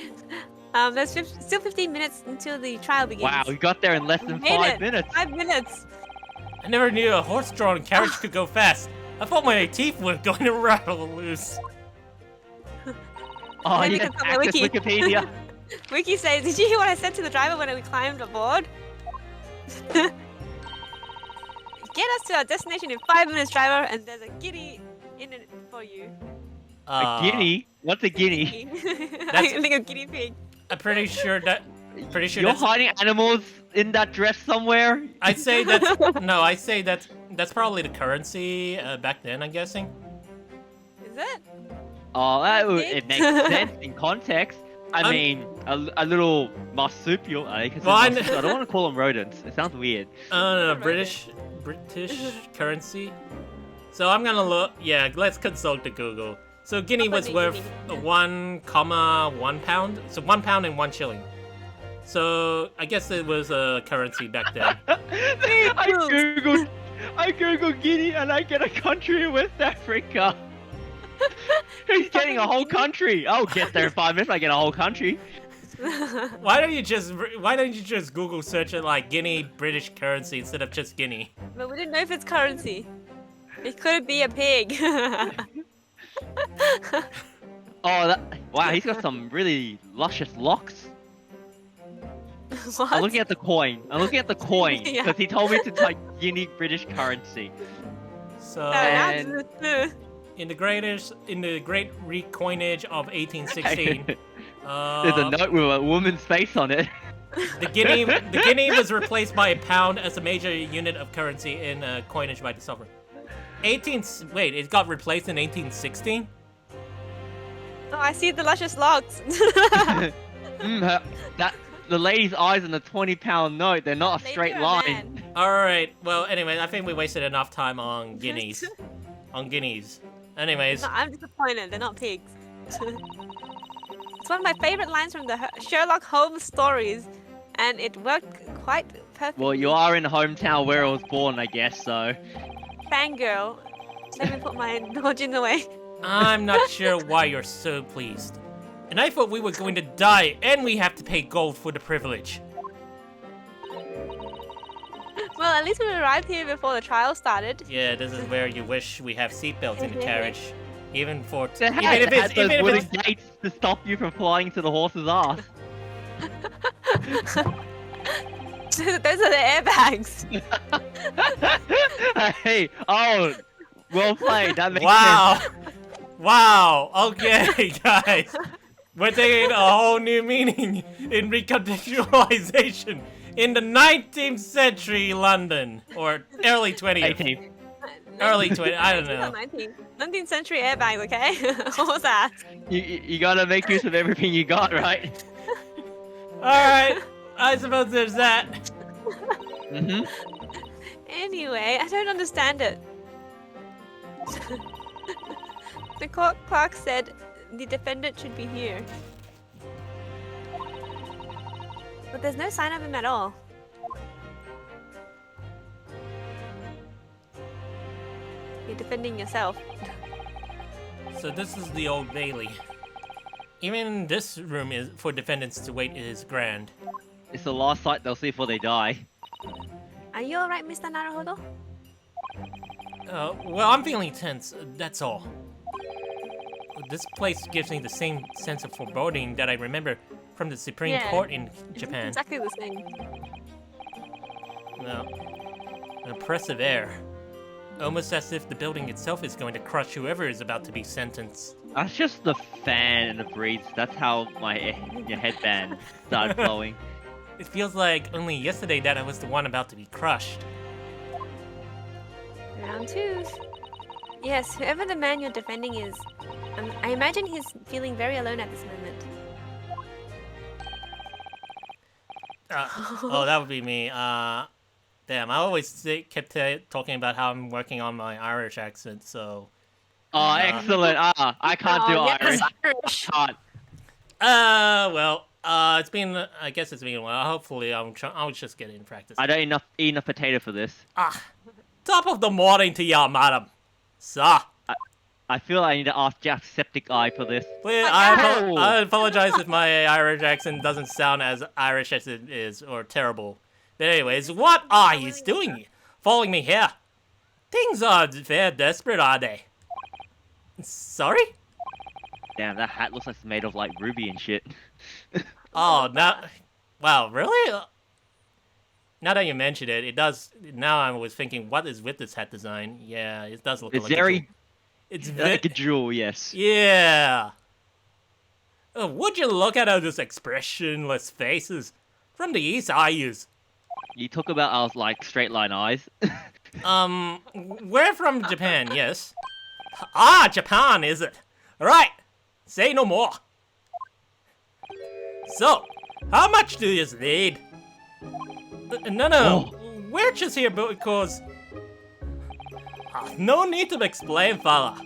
There's still 15 minutes until the trial begins. Wow, we got there in less than We made 5 it. minutes. 5 minutes. I never knew a horse-drawn carriage could go fast. I thought my teeth were going to rattle loose. Oh, Maybe yeah, consult my access wiki. Wikipedia. Wiki says, did you hear what I said to the driver when we climbed aboard? Get us to our destination in 5 minutes, driver, and there's a guinea in it for you. A guinea? What's a guinea? I think a guinea pig. I'm pretty sure that Pretty sure You're that's... hiding animals in that dress somewhere? I'd say that's... No, I'd say that's probably the currency back then, I'm guessing. Is it? Oh, Okay. it makes sense in context. I mean, a little marsupial. I Well, I don't want to call them rodents. It sounds weird. British currency. So I'm gonna look. Yeah, let's consult the Google. So guinea was worth 1,1 pound. So 1 pound and 1 shilling. So I guess it was a currency back then. I googled Guinea and I get a country in West Africa. He's getting a whole country. I'll get there in 5 minutes. I get a whole country. Why don't you just Google search it like Guinea British currency instead of just Guinea? But we didn't know if it's currency. It could be a pig. Oh, wow, he's got some really luscious locks. What? I'm looking at the coin. Because Yeah. he told me to type Guinea British currency. So No, And- that's- in the great recoinage of 1816, There's a note with a woman's face on it. the guinea was replaced by a pound as a major unit of currency in coinage by the sovereign. Wait, it got replaced in 1816? Oh, I see the luscious locks. The lady's eyes on the 20-pound note, they're not a Lady straight or line. man? Alright, well, anyway, I think we wasted enough time on guineas. Anyways, No, I'm disappointed. They're not pigs. It's one of my favorite lines from the Sherlock Holmes stories, and it worked quite perfectly. Well, you are in the hometown where I was born, I guess, so... Fangirl. Let me put my Dojin away. I'm not sure why you're so pleased. And I thought we were going to die, and we have to pay gold for the privilege. Well, at least we arrived here before the trial started. Yeah, this is where you wish we have seatbelts in the carriage. Even for... They even had, if it's... those Even if wooden it's... gates to stop you from flying to the horse's ass. Those are the airbags. Hey, oh, well played, that makes Wow! sense. Wow! Okay, guys. We're taking a whole new meaning in recontextualization in the 19th century London. Or early 20th. 18. Early 20th, I don't know. 19th century airbags, okay? What was that? You gotta make use of everything you got, right? Alright, I suppose there's that. Mm-hmm. Anyway, I don't understand it. The court clerk said the defendant should be here. But there's no sign of him at all. You're defending yourself. So this is the Old Bailey. Even this room is for defendants to wait is grand. It's the last sight they'll see before they die. Are you alright, Mr. Naruhodo? Well, I'm feeling tense, that's all. This place gives me the same sense of foreboding that I remember from the Supreme Court in Japan. Exactly the same. Well, an oppressive air. Almost as if the building itself is going to crush whoever is about to be sentenced. That's just the fan and the breeze. That's how my headband started flowing. It feels like only yesterday that I was the one about to be crushed. Round 2. Yes, whoever the man you're defending is, I imagine he's feeling very alone at this moment. Oh, that would be me. Damn, I always kept talking about how I'm working on my Irish accent, so... Oh, excellent. I can't do Irish. Irish. I can't. Well, it's been, I guess it's been a while. Hopefully, I'll just get in practice. I don't eat enough potato for this. Top of the morning to ya, madam. Sir. I feel I need to ask Jacksepticeye for this. Please, God. I apologize if my Irish accent doesn't sound as Irish as it is, or terrible. But anyways, what are you doing? Following me here? Things are very desperate, are they? Sorry? Damn, that hat looks like it's made of like ruby and shit. Oh, now... Wow, really? Now that you mention it, it does... Now I was thinking, what is with this hat design? Yeah, it does look It's like very... a jewel. It's like a jewel, yes. Yeah. Would you look at those expressionless faces? From the east, I use. You talk about our like straight line eyes. We're from Japan, yes. Ah, Japan, is it? Right. Say no more. So, how much do you need? No. We're just here because... no need to explain, fella.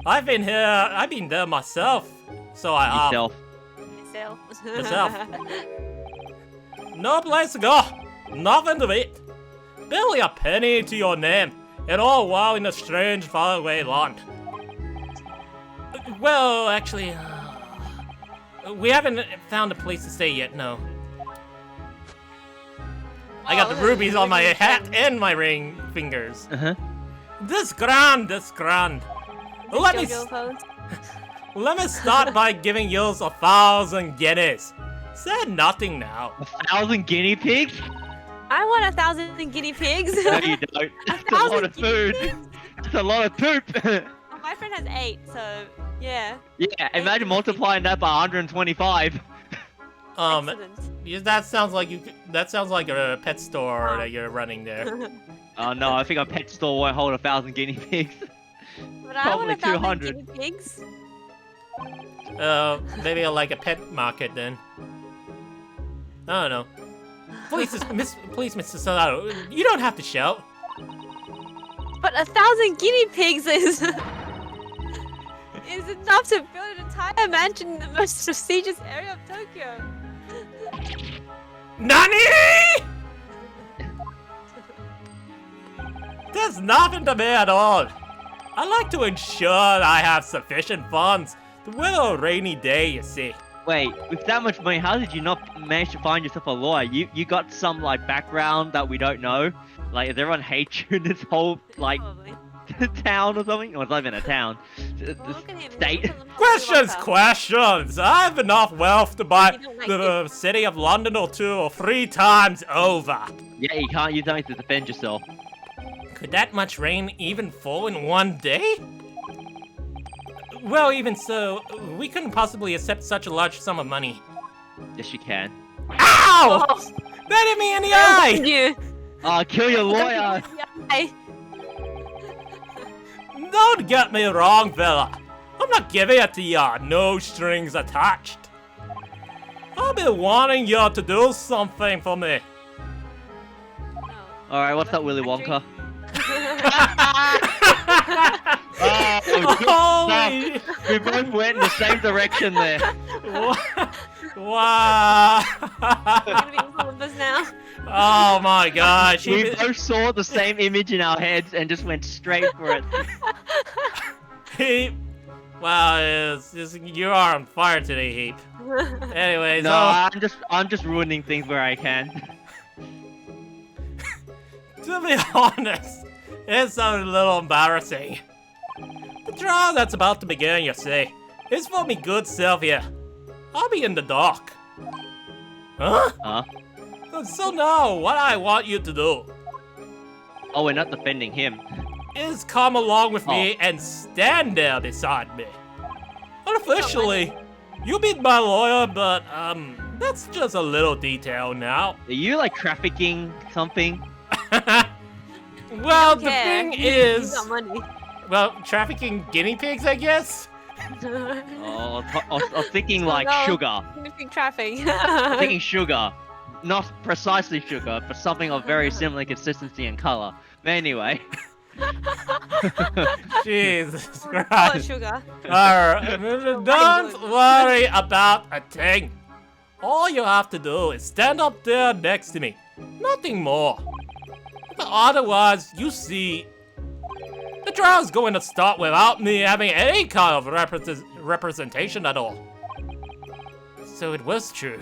I've been there myself. So I Yourself. Myself. No place to go. Nothing to eat. Barely a penny to your name. And all while in a strange, faraway land. Well, actually, we haven't found a place to stay yet, no. I got the rubies on my hat and my ring fingers. This grand. Let me start by giving you 1,000 guineas. Say nothing now. 1,000 guinea pigs? I want 1,000 guinea pigs. No, you don't. That's a lot of food. That's a lot of poop. My friend has 8, so yeah. Yeah, imagine multiplying that by 125. Excellent. That sounds like a pet store that you're running there. Oh no, I think a pet store won't hold 1,000 guinea pigs. But I want Probably 1,000 200. guinea pigs. Maybe like a pet market then. I don't know. Please, Mr. Solano, you don't have to shout. But 1,000 guinea pigs is enough to build an entire mansion in the most prestigious area of Tokyo. NANI?! There's nothing to me at all. I like to ensure I have sufficient funds to weather a rainy day, you see. Wait, with that much money, how did you not manage to find yourself a lawyer? You got some like background that we don't know. Like, does everyone hate you in this whole like Probably. town or something? Or it's not even a town. Well, look at him. State. Questions! I have enough wealth to buy You don't like the city of London or 2 or 3 times over. Yeah, you can't use that to defend yourself. Could that much rain even fall in one day? Well, even so, we couldn't possibly accept such a large sum of money. Yes, you can. Ow! Oh. That hit me in the eye! You. Kill your lawyer. Hey. Don't get me wrong, fella. I'm not giving it to ya, no strings attached. I've been wanting ya to do something for me. Alright, what's up, Willy Wonka? Holy! We both went in the same direction there. Wow! We're gonna be in Columbus now. Oh my gosh! We both saw the same image in our heads and just went straight for it. Wow, you are on fire today, Heip. Anyways, No, I'm just ruining things where I can. to be honest, it's a little embarrassing. The trial that's about to begin, you see, is for me good self here. I'll be in the dock. Huh? Huh? So now, what I want you to do Oh, we're not defending him. is come along with me and stand there beside me. Unofficially, you be my lawyer, but that's just a little detail now. Are you like trafficking something? Well, Don't the care. thing You is, got money. well, trafficking guinea pigs, I guess. Oh, I was thinking So like no. sugar. Guinea traffic. I'm thinking sugar. Not precisely sugar, but something of very similar consistency and color. But anyway. Jesus Oh, Christ. sugar. Alright, don't worry about a thing. All you have to do is stand up there next to me. Nothing more. But otherwise, you see, the trial's going to start without me having any kind of representation at all. So it was true.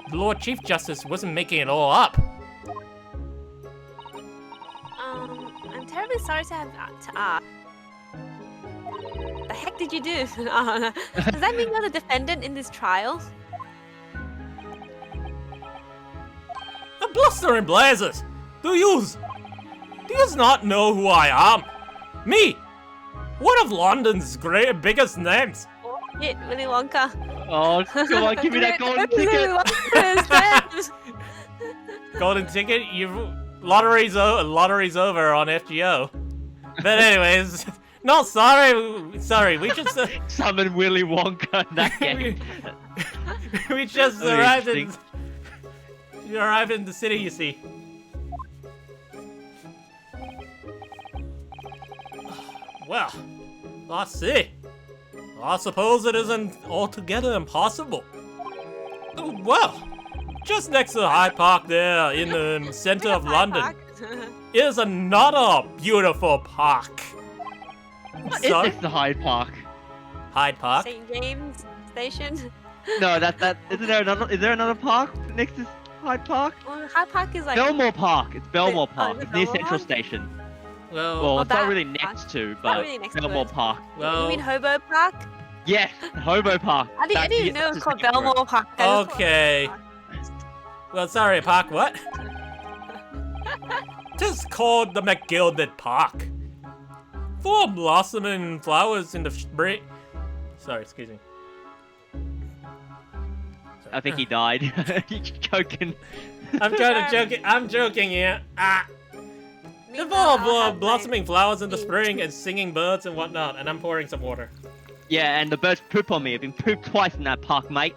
The Lord Chief Justice wasn't making it all up. I'm terribly sorry to have to ask. The heck did you do? Oh, no. Does that mean you're the defendant in this trial? The blustering blazes! Do yous not know who I am? Me! One of London's biggest names! Shit, Willy Wonka. Oh, come on, give me that golden Willy ticket. Wonka is dead. golden ticket. Lottery's over on FGO. But anyways, no, sorry. We just Summon Willy Wonka in that game. we just That'd be arrived interesting. You arrived in the city, you see. Well, I see. I suppose it isn't altogether impossible. Well, just next to the Hyde Park there in the center of London is another beautiful park. What is this, the Hyde Park? Hyde Park? St. James Station. No, isn't there another? Is there another park next to Hyde Park? Well, Hyde Park is like. Belmore Park. It's Belmore Oh, Park. is it It's near Belmore Central Park? Station. Well, Well, it's not that really park. next to, Not but really next to Belmore it. Park. well. You mean Hobo Park? Yes, Hobo Park. I didn't even know it was called Belmore Park. I just called it Okay. Hobo Park. Well, sorry, Park. What? Just called the McGilded Park. Full of blossoming flowers in the spring. Sorry, excuse me. I think he died. He's choking. I'm kind of joking. I'm joking here. They're full of Meanwhile, I'll have my- blossoming flowers in the spring and singing birds and whatnot. And I'm pouring some water. Yeah, and the birds poop on me. I've been pooped twice in that park, mate.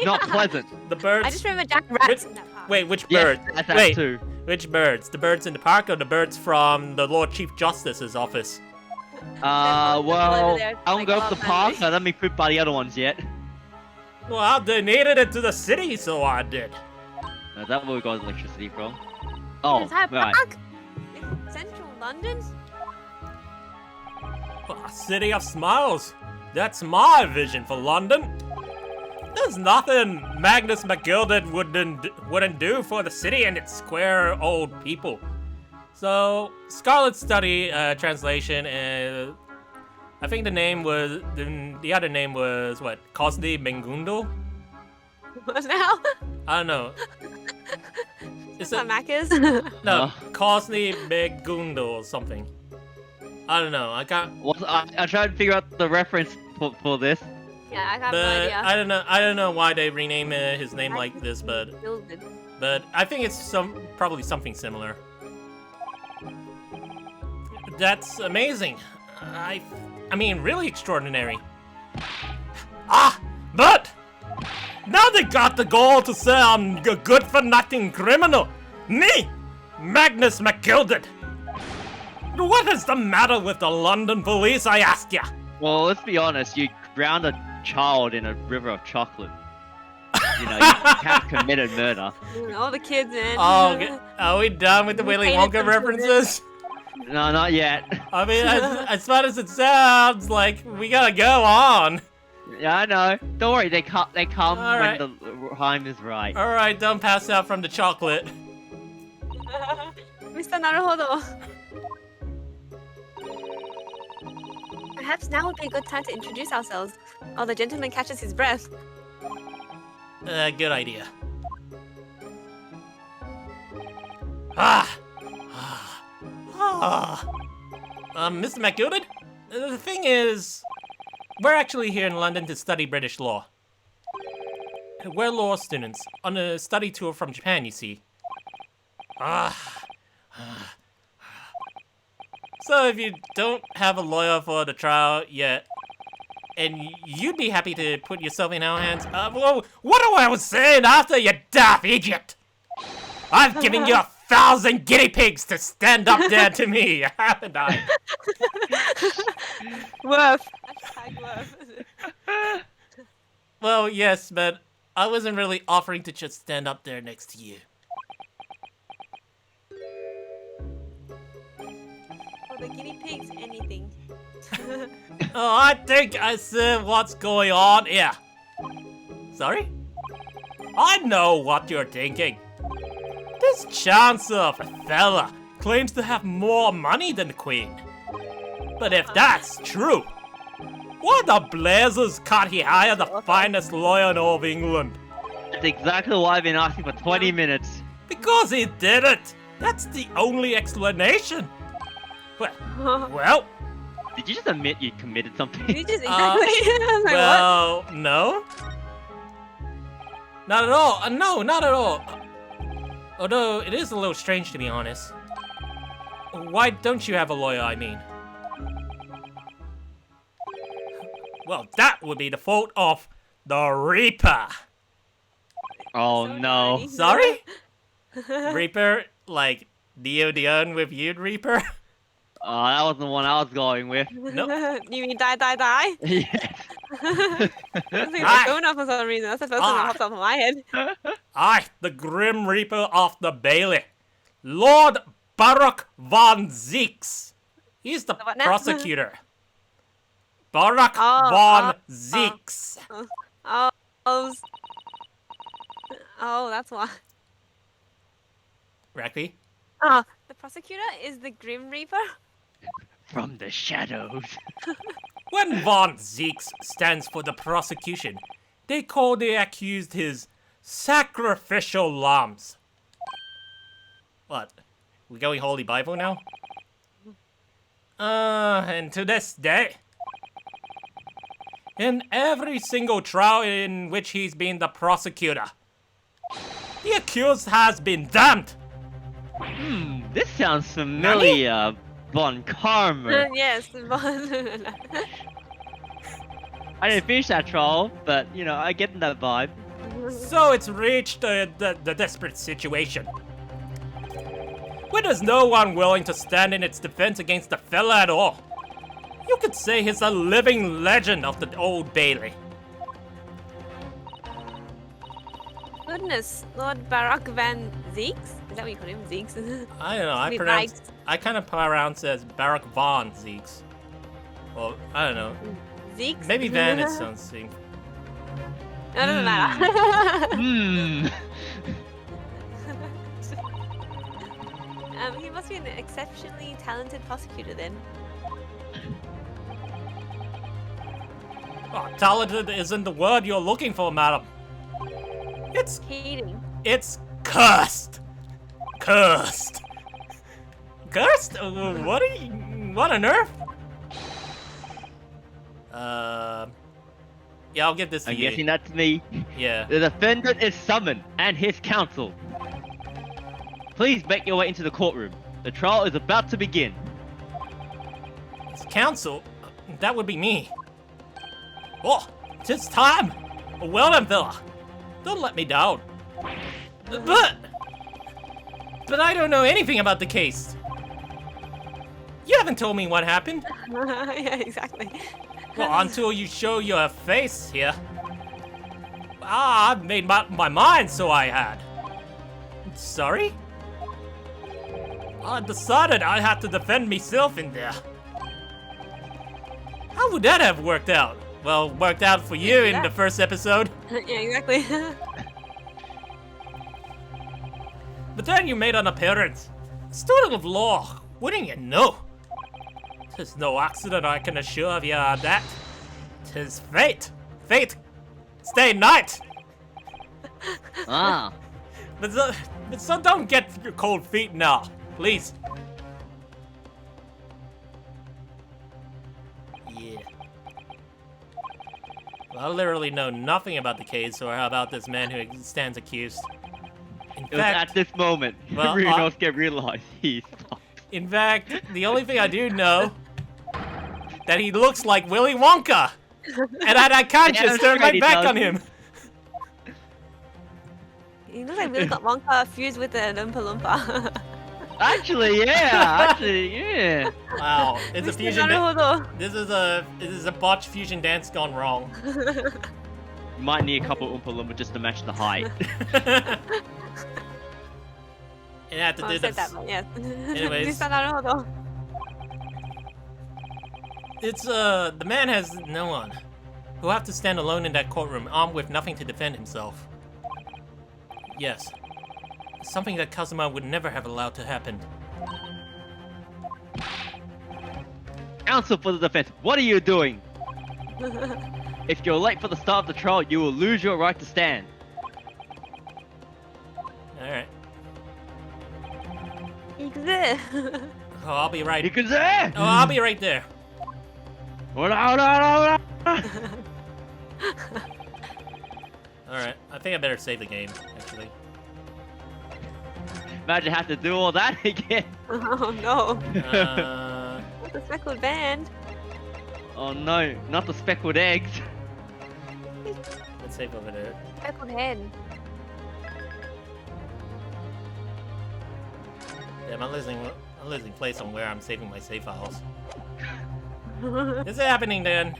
Not pleasant. The birds. I just remember Jack Rats in that park. Wait, which Yes, bird? that's that Wait, too. which birds? The birds in the park or the birds from the Lord Chief Justice's office? Well, there, I don't like, go all up the the park. time. I let me poop by the other ones yet. Well, they needed it to the city, so I did. Is that where we got electricity from? Oh, Is Hyde right. Park? In Central London? A city of smiles. That's my vision for London. There's nothing Magnus McGilded wouldn't do for the city and its square old people. So, Scarlet Study translation, I think the name was the other name was what? Cosni Mengundo? What now? I don't know. Is Is that it Macca's? no Cosni Mengundo or something? I don't know. I can't. I tried to figure out the reference for this. Yeah, I have no But idea. I don't know why they rename his name like this, but I think it's probably something similar. That's amazing. I mean, really extraordinary. But now they got the goal to say I'm a good-for-nothing criminal. Me, Magnus McGilded. What is the matter with the London police, I ask ya? Well, let's be honest. You drowned a child in a river of chocolate. You know, you have committed murder. All the kids in. Oh, okay. Are we done with the We Willy painted Wonka them references? No, not yet. I mean, as far as it sounds, like, we gotta go on. Yeah, I know. Don't worry. They come All right. when the time is right. Alright, don't pass out from the chocolate. Mr. Naruhodo. Perhaps now would be a good time to introduce ourselves. Oh, the gentleman catches his breath. Good idea. Mr. McGilded? The thing is, we're actually here in London to study British law. We're law students on a study tour from Japan, you see. So if you don't have a lawyer for the trial yet, and you'd be happy to put yourself in our hands, well, what do I was saying after, you daft idiot? I've given you 1,000 guinea pigs to stand up there to me, haven't I? Worth. Hashtag worth. Well, yes, but I wasn't really offering to just stand up there next to you. For the guinea pigs, anything. Oh, I think I said what's going on here. Sorry? I know what you're thinking. This Chancellor fella claims to have more money than the Queen. But if that's true, why the blazers can't he hire the finest lawyer in all of England? That's exactly why I've been asking for 20 minutes. Because he did it! That's the only explanation! Well, Did you just admit you committed something? You just exactly. I was like, what? well, no. Not at all. No, not at all. Although, it is a little strange to be honest. Why don't you have a lawyer, I mean? Well, that would be the fault of the Reaper. Oh So no. naughty. Sorry? Reaper, like, Dio Dion with you, Reaper? Oh, that wasn't the one I was going with. Nope. You mean die? Yes. I was thinking Aye. Persona for some reason. That's the first thing that popped up in my head. I, the Grim Reaper of the Bailey, Lord Baruch von Zeeks. He's the What now? prosecutor. Baruch Oh, von oh, Zeeks. Oh, oh, that's why. Rakui? Oh, the prosecutor is the Grim Reaper? From the shadows. When von Zeeks stands for the prosecution, they call the accused his sacrificial lambs. What? We going Holy Bible now? And to this day, in every single trial in which he's been the prosecutor, the accused has been damned. This sounds familiar. Von Karma. Yes. I didn't finish that trial, but you know, I get that vibe. So it's reached the desperate situation. When there's no one willing to stand in its defense against the fella at all. You could say he's a living legend of the Old Bailey. Goodness, Lord Baruch van Zeeks? Is that what you call him? Zeeks? I don't know, With I kind of pronounce it as Baruch von Zeeks. Well, I don't know. Zeeks? Maybe Van it sounds sing. It doesn't matter. Hmm. He must be an exceptionally talented prosecutor then. Oh, talented isn't the word you're looking for, madam. Cheating. It's cursed. Cursed. Cursed? What on earth? Yeah, I'll give this to I'm you. guessing that's me. Yeah. The defendant is summoned and his counsel. Please make your way into the courtroom. The trial is about to begin. It's counsel? That would be me. Oh, it's time! Well done, fella. Don't let me down. But I don't know anything about the case. You haven't told me what happened. Yeah, exactly. Well, until you show your face here. I've made my mind, so I had. Sorry? I decided I had to defend myself in there. How would that have worked out? Well, worked out for you in the first episode. Yeah, exactly. But then you made an appearance. Student of law, wouldn't you know? 'Tis no accident, I can assure you of that. 'Tis fate. Fate. Stay night. Ah. But so don't get your cold feet now, please. Yeah. Well, I literally know nothing about the case or about this man who stands accused. In It was fact, at this moment Well, Ryunosuke realized he's fucked. in fact, the only thing I do know that he looks like Willy Wonka, and I can't Yeah, just I'm turn sure my he back does. on him. He looks like Willy Wonka fused with an Oompa Loompa. Actually, yeah. Yeah. Wow, it's a Mr. fusion. Naruhodo. This is a botched fusion dance gone wrong. You might need a couple Oompa Loompa just to match the height. And I have to Well, do I said this. that, but yes. Anyways. Mr. Naruhodo. It's the man has no one. Who'll have to stand alone in that courtroom, armed with nothing to defend himself. Yes. Something that Kazuma would never have allowed to happen. Counsel for the defense, what are you doing? If you're late for the start of the trial, you will lose your right to stand. Alright. Exist. Oh, I'll be right. Because Oh, I'll be right there. Alright. Alright, I think I better save the game, actually. Imagine have to do all that again. Oh no. Uh, The speckled band. Oh no, not the speckled eggs. let's save over there. Speckled hen. Damn, I'm losing place on where I'm saving my save files. This is happening then.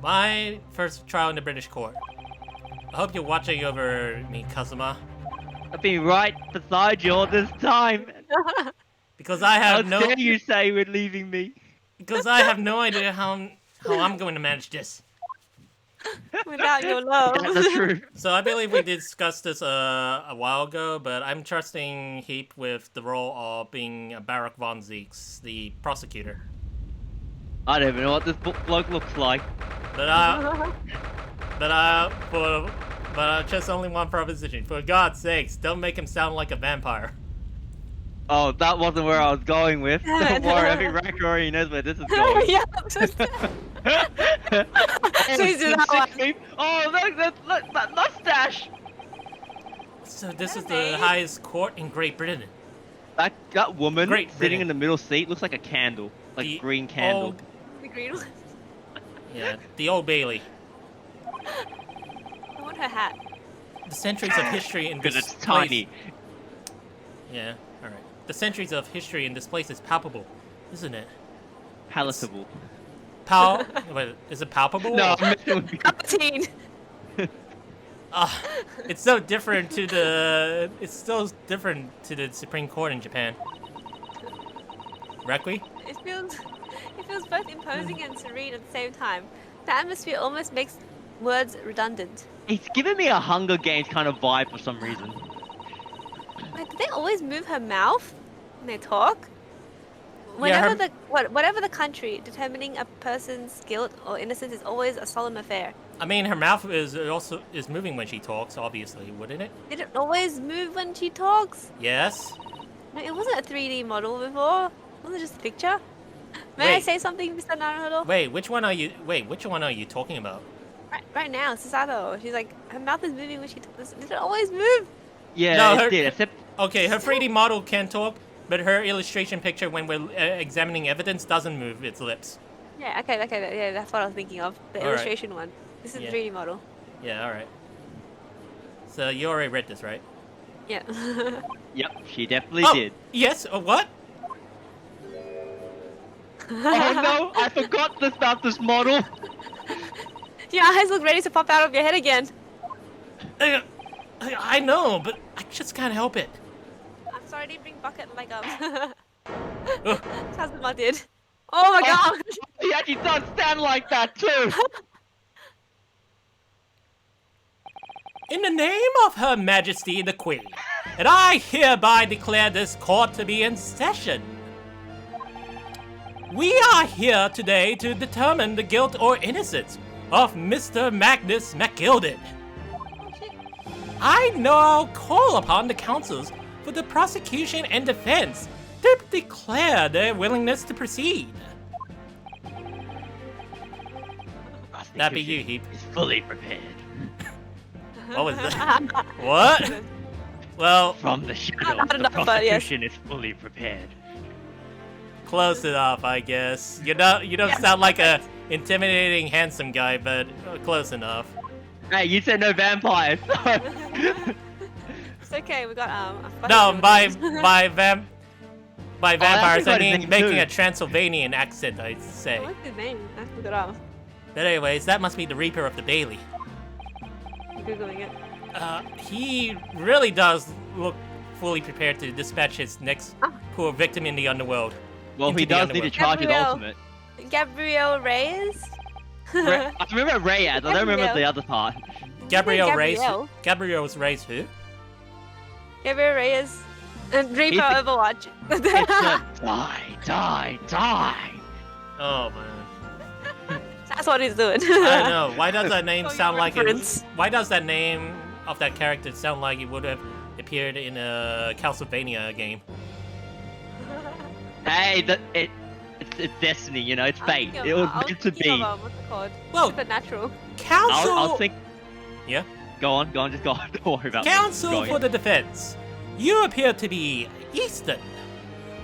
My first trial in the British court. I hope you're watching over me, Kazuma. I've been right beside you all this time. Because I How have no dare you say you're leaving me? idea how I'm going to manage this. Without your love. That's the truth. So I believe we discussed this a while ago, but I'm trusting Heip with the role of being Barak von Zeeks, the prosecutor. I don't even know what this bloke looks like. But just only one proposition. For God's sakes, don't make him sound like a vampire. Oh, that wasn't where I was going with. Don't worry, I think Rack already knows where this is going. Yeah. Please do that one. Oh, look, that mustache! So this is Okay. the highest court in Great Britain. That woman Great sitting Britain. in the middle seat looks like a candle. Like The a green candle. old- The green one. Yeah, the Old Bailey. I want her hat. The centuries of history in this Because it's place. tiny. Yeah, alright. The centuries of history in this place is palpable, isn't it? Palatable. Wait, is it palpable? No, I'm messing with you. Teen. It's so different to the. It's so different to the Supreme Court in Japan. Rakui? It feels both imposing and serene at the same time. The atmosphere almost makes words redundant. It's giving me a Hunger Games kind of vibe for some reason. Like, do they always move her mouth when they talk? Yeah, Whatever the country, determining a person's guilt or innocence is always a solemn affair. I mean, her mouth is moving when she talks, obviously, wouldn't it? Did it always move when she talks? Yes. No, it wasn't a 3D model before. Wasn't it just a picture? May I Wait. say something, Mr. Naruto? Which one are you talking about? Right now, Susato. She's like, her mouth is moving when she talks. Did it always move? Yeah, No, it her- did, except Okay, her 3D model can talk, but her illustration picture when we're examining evidence doesn't move its lips. Yeah, okay, yeah, that's what I was thinking of. The Alright. illustration one. This is Yeah. the 3D model. Yeah, alright. So you already read this, right? Yeah. yep, she definitely Oh, did. yes, what? Oh no, I forgot about this model. Your eyes look ready to pop out of your head again. I know, but I just can't help it. I'm sorry, I didn't bring bucket like Ugh. Kazuma did. Oh my god! He actually does stand like that too. In the name of Her Majesty the Queen, and I hereby declare this court to be in session. We are here today to determine the guilt or innocence of Mr. Magnus MacGilden. I now call upon the counsels for the prosecution and defense to declare their willingness to proceed. That be you, Heip. Is fully prepared. What was that? What? Well, From the shadows, Not the enough, but yes. prosecution is fully prepared. close enough, I guess. You don't Yeah, sound like a intimidating, handsome guy, but close enough. Hey, you said no vampires. It's okay, we got a No, fucking by vampires, that's I mean his making name a too. Transylvanian accent, I'd say. What's his name? I forgot. But anyways, that must be the Reaper of the Bailey. I'm googling it. He really does look fully prepared to dispatch his next poor victim in the underworld. well, Into he the does need to underworld. charge his Gabriel. ultimate. Gabriel Reyes. I remember Reyes, I don't remember Gabriel. the other part. Gabriel Reyes. Gabriel. Gabriel's Reyes who? Gabriel Reyes. And Reaper He's the- Overwatch. It's a die. Oh man. That's what he's doing. I don't know. Why does that name For your sound like it? reference. Why does that name of that character sound like it would have appeared in a Castlevania game? Hey, it's destiny, you know, it's fate. It was meant to be. What's it called? Well, Supernatural. counsel. I'll think. Yeah. Go on, just go on. Don't worry about Counsel going for the defense. You appear to be Eastern.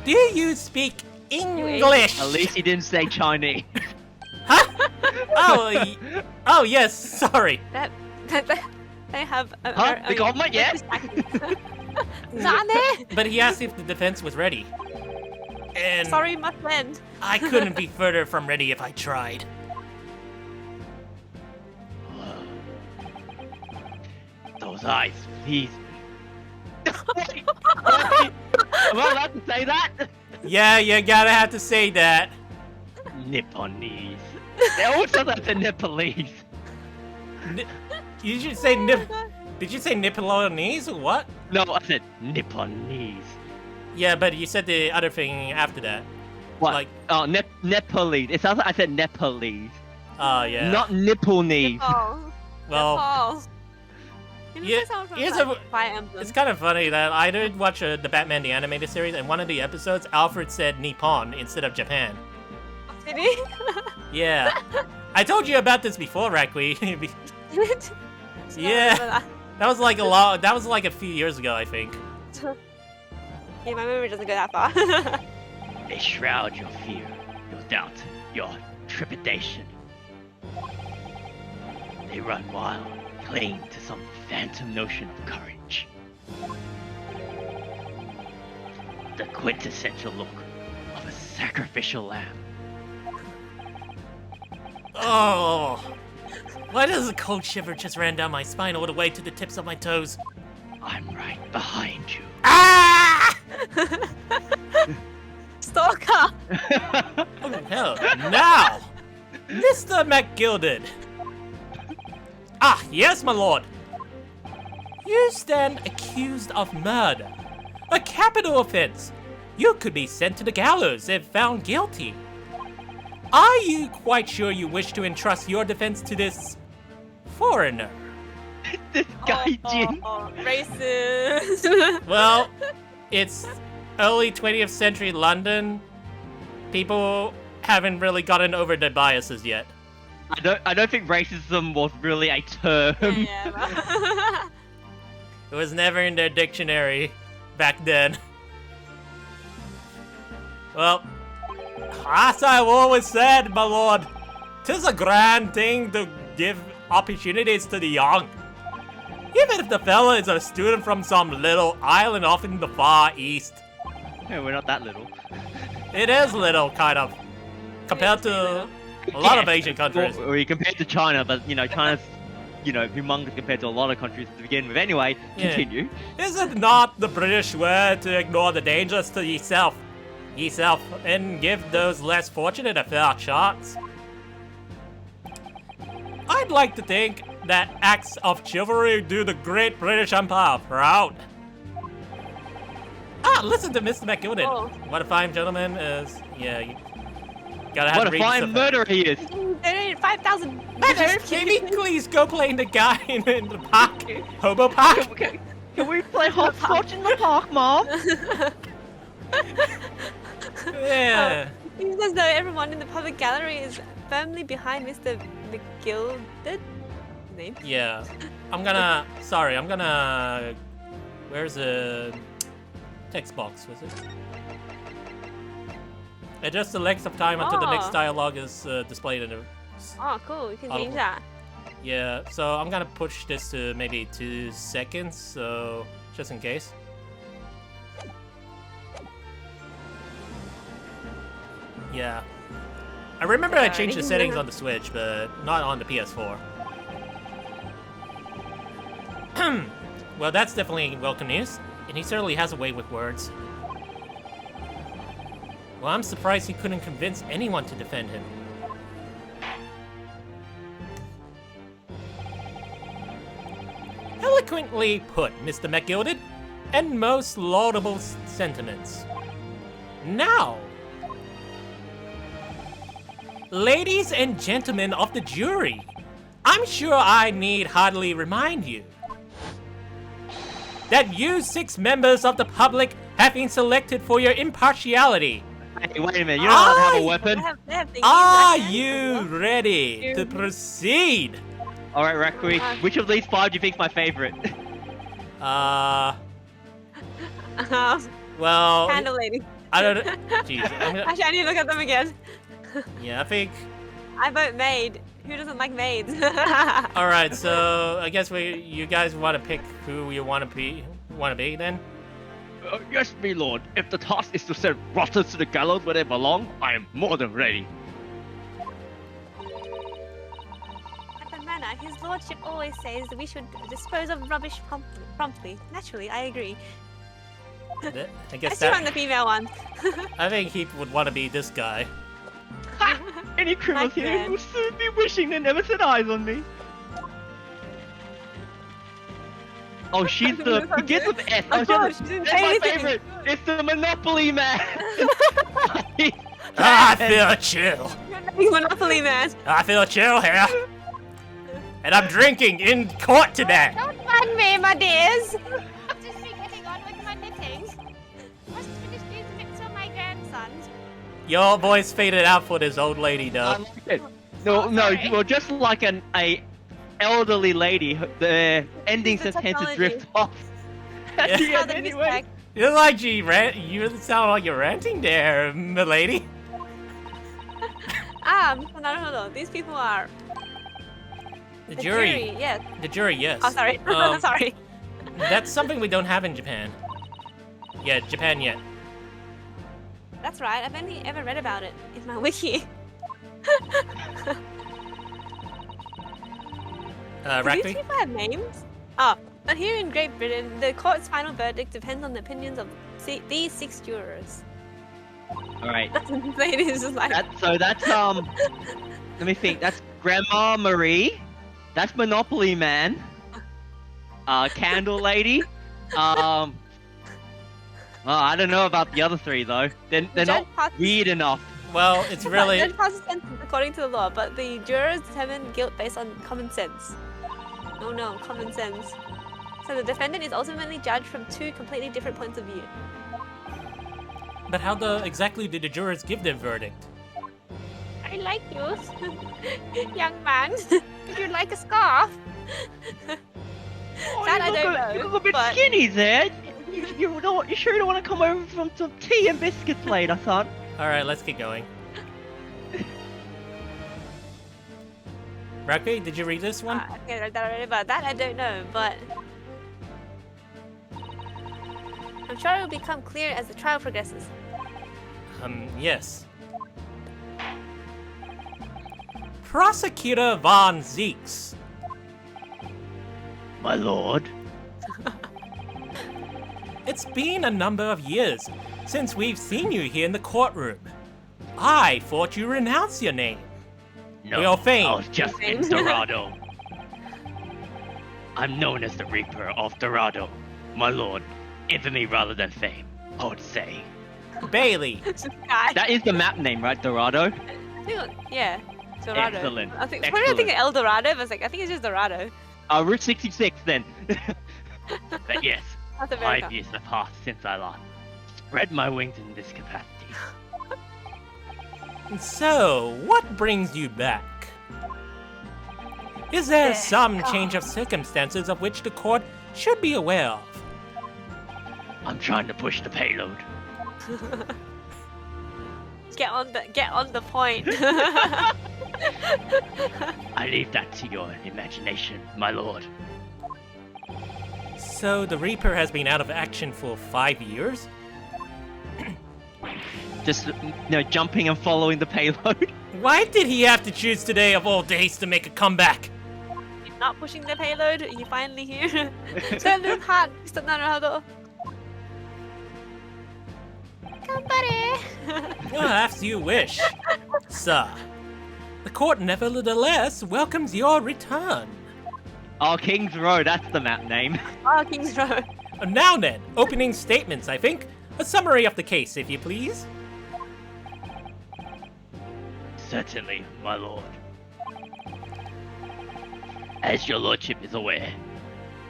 Do you speak English? At least he didn't say Chinese. Huh? Oh, yes, sorry. They have a, Huh? The government, yeah? Zane! But he asked if the defense was ready. And Sorry, my friend. I couldn't be further from ready if I tried. Those eyes feast me. Am I allowed to say that? Yeah, you gotta have to say that. Nipponese. They always sound like the Nepalese. You should say Did you say Nipponese or what? No, I said Nipponese. Yeah, but you said the other thing after that. What? Like, Oh, Nepalese. It sounds like I said Nepalese. yeah. Not Nipponese. Oh, Well, yeah, here's a- Fire Emblem. it's kind of funny that I did watch the Batman the Animated Series, and one of the episodes, Alfred said Nippon instead of Japan. Did he? Yeah. I told you about this before, Rakui. Yeah. That was like a few years ago, I think. Yeah, my memory doesn't go that far. They shroud your fear, your doubt, your trepidation. They run wild, cling to some phantom notion of courage. The quintessential look of a sacrificial lamb. Oh. Why does a cold shiver just ran down my spine all the way to the tips of my toes? I'm right behind you. Ah! Stalker! Oh, hell. Now! Mr. McGilded. Ah, yes, my lord. You stand accused of murder. A capital offense. You could be sent to the gallows if found guilty. Are you quite sure you wish to entrust your defense to this foreigner? This guy, Jin. Racist. Well, it's early 20th century London. People haven't really gotten over their biases yet. I don't think racism was really a term. Yeah. It was never in their dictionary back then. Well, as I've always said, my lord, 'tis a grand thing to give opportunities to the young. Even if the fella is a student from some little island off in the far east. Yeah, we're not that little. It is little, kind of, compared to a lot of Asian countries. Well, we compared to China, but China's humongous compared to a lot of countries to begin with. Anyway, Yeah. continue. Is it not the British way to ignore the dangers to yourself, and give those less fortunate a fair chance? I'd like to think that acts of chivalry do the great British Empire proud. Ah, listen to Mr. McGilded. Oh. What a fine gentleman is. Yeah, you gotta have What to a read fine stuff. murderer he is. Donated 5,000. Maybe please go play in the guy in the park, hobo park. Can we play hopscotch in the park, Mom? Yeah. Seems as though everyone in the public gallery is firmly behind Mr. McGilded. Name? Yeah. Where's the text box, was it? Adjust the length of time until the next Oh. dialogue is displayed in the... Oh, cool. You can Audible. change that. Yeah, so I'm gonna push this to maybe 2 seconds, so just in case. Yeah. I remember I Yeah, changed the they can settings do- on the Switch, but not on the PS4. Well, that's definitely welcome news, and he certainly has a way with words. Well, I'm surprised he couldn't convince anyone to defend him. Eloquently put, Mr. McGilded, and most laudable sentiments. Now, ladies and gentlemen of the jury, I'm sure I need hardly remind you that you 6 members of the public have been selected for your impartiality. Hey, wait a minute. You don't have to have a weapon. They have thingies Are like that. you ready to proceed? All right, Rakui. Which of these 5 do you think is my favorite? Well, Well, Candle lady. I don't. Jeez, I'm gonna, Actually, I need to look at them again. yeah, I think. I vote maid. Who doesn't like maids? All right, so I guess you guys want to pick who you want to be then. Yes, my lord. If the task is to send rotters to the gallows where they belong, I am more than ready. At the manor, his lordship always says that we should dispose of rubbish promptly. Naturally, I agree. I I guess still am that. the female one. I think he would want to be this guy. Ha! Any criminals Like here that. will soon be wishing they never set eyes on me. Oh, she's the begins with S. Oh, God, she didn't That's say my anything. favorite. It's the Monopoly man. I feel a chill. He's Monopoly man. I feel a chill here. And I'm drinking in court today. Don't mind me, my dears. Just be getting on with my knitting. Must finish these bits for my grandson. Your voice faded out for this old lady, though. No, no, sorry. you're just like a elderly lady. The ending It's the tend to technology. drift off. At Yeah. the How end the anyway. mistake. You're like you sound like you're ranting there, milady. Hold on. These people are The the jury. Yes. The jury, yes. Oh, sorry. Um, sorry. That's something we don't have in Japan. Yeah, Japan yet. That's right. I've only ever read about it in my wiki. Do these Rakui? people have names? Oh, but here in Great Britain, the court's final verdict depends on the opinions of these 6 jurors. All right. That's insane. It's just like That's let me think. That's Grandma Marie. That's Monopoly Man. Candle Lady. Well, I don't know about the other 3 though. They're the not judge passes- weird enough. Well, it's the really. judge passes sentence according to the law, but the jurors determine guilt based on common sense. Oh no, common sense. So the defendant is ultimately judged from 2 completely different points of view. But how exactly did the jurors give their verdict? I like you, young man. Would you like a scarf? Oh, That I you don't look know, You look a bit but- skinny there. You sure you don't want to come over from some tea and biscuits later, son? All right, let's get going. Rakui, did you read this one? Okay, about that I don't know, but I'm sure it will become clear as the trial progresses. Yes. Prosecutor Von Zeeks. My lord. It's been a number of years since we've seen you here in the courtroom. I thought you renounced your name. No, Your fame. I was just in Dorado. I'm known as the Reaper of Dorado. My lord. Infamy rather than fame, I would say. Bailey. Guy. That is the map name, right? Dorado? Yeah, Dorado. Excellent. I think Excellent. I think El Dorado, but I think it's just Dorado. Route 66 then. But yes, That's America. 5 years have passed since I last spread my wings in this capacity. So, what brings you back? Is there some change of circumstances of which the court should be aware of? I'm trying to push the payload. Get on the point. I leave that to your imagination, my lord. So, the Reaper has been out of action for 5 years? Just, jumping and following the payload. Why did he have to choose today of all days to make a comeback? You're not pushing the payload. You finally here. Don't look hard, Mr. Naruto. Company. As you wish, sir. The court nevertheless welcomes your return. Oh, King's Row, that's the map name. Oh, King's Row. Now then, opening statements, I think. A summary of the case, if you please. Certainly, my lord. As your lordship is aware,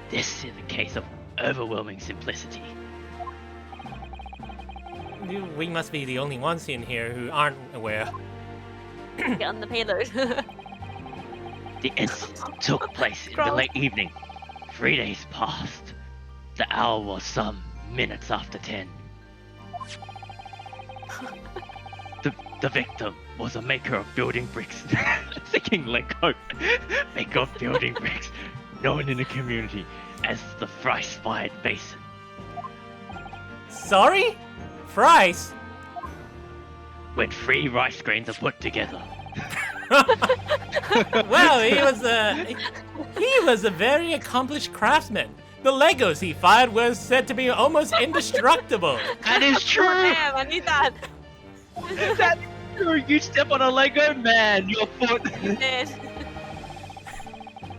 this is a case of overwhelming simplicity. We must be the only ones in here who aren't aware. Get on the payload. The incident took place in the Scroll. late evening. 3 days passed. The hour was some minutes after 10. The victim was a maker of building bricks. Thinking Lego. Maker of building bricks, known in the community as the Fry-Spired Basin. Sorry? Fries? When 3 rice grains are put together. Well, he was a very accomplished craftsman. The Legos he fired were said to be almost indestructible. That is true! Damn, I need that. That's true! You step on a Lego, man, your foot. You did.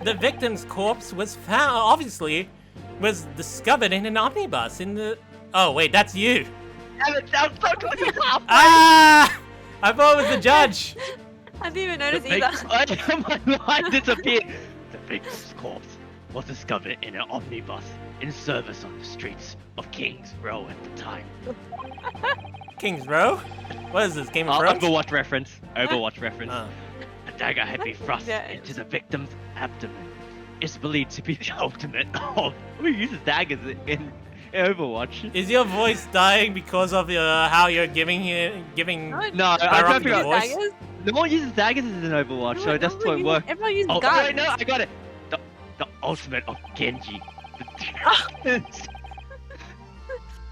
The victim's corpse was found, obviously, was discovered in an omnibus in the... Oh, wait, that's you. Damn it, sounds so close to halfway. Ah! I thought it was the judge. I didn't even notice either. My line disappeared. The victim's corpse was discovered in an omnibus in service on the streets of King's Row at the time. King's Row? What is this, Game of Thrones? Overwatch reference. Overwatch reference. Oh. A dagger had been thrust Yeah, into it's- the victim's abdomen. It's believed to be the ultimate of who uses daggers in Overwatch. Is your voice dying because of how you're giving? No, I Skyrocket don't think voice? Daggers? no one uses daggers in Overwatch, so that's what it works. Everyone uses Oh, guns. wait, no, I got it. The ultimate of Genji.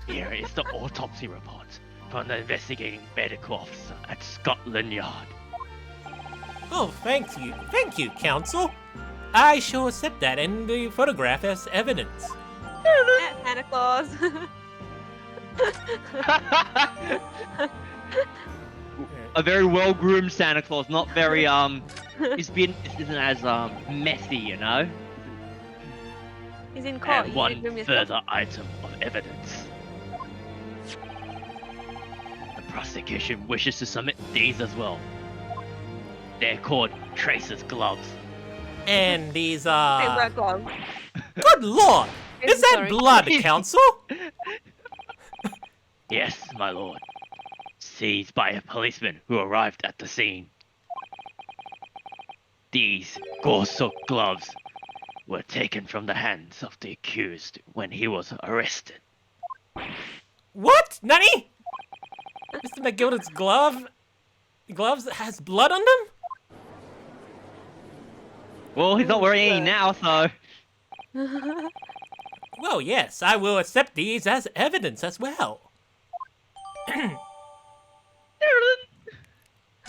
Here is the autopsy report from the investigating medical officer at Scotland Yard. Oh, thank you, Counsel. I shall accept that and the photograph as evidence. Santa Claus. A very well-groomed Santa Claus, not very isn't as messy, you know. He's in court. And You one need to groom yourself. further item of evidence. The prosecution wishes to submit these as well. They're called Tracer's gloves. And these Hey, are... work long. Good lord! Is that Sorry. blood, Counsel? Yes, my lord. Seized by a policeman who arrived at the scene. These gore-soaked gloves were taken from the hands of the accused when he was arrested. What? Nani? Mr. McGilden's gloves has blood on them? Well, he's not wearing any now, so... Well, yes, I will accept these as evidence as well.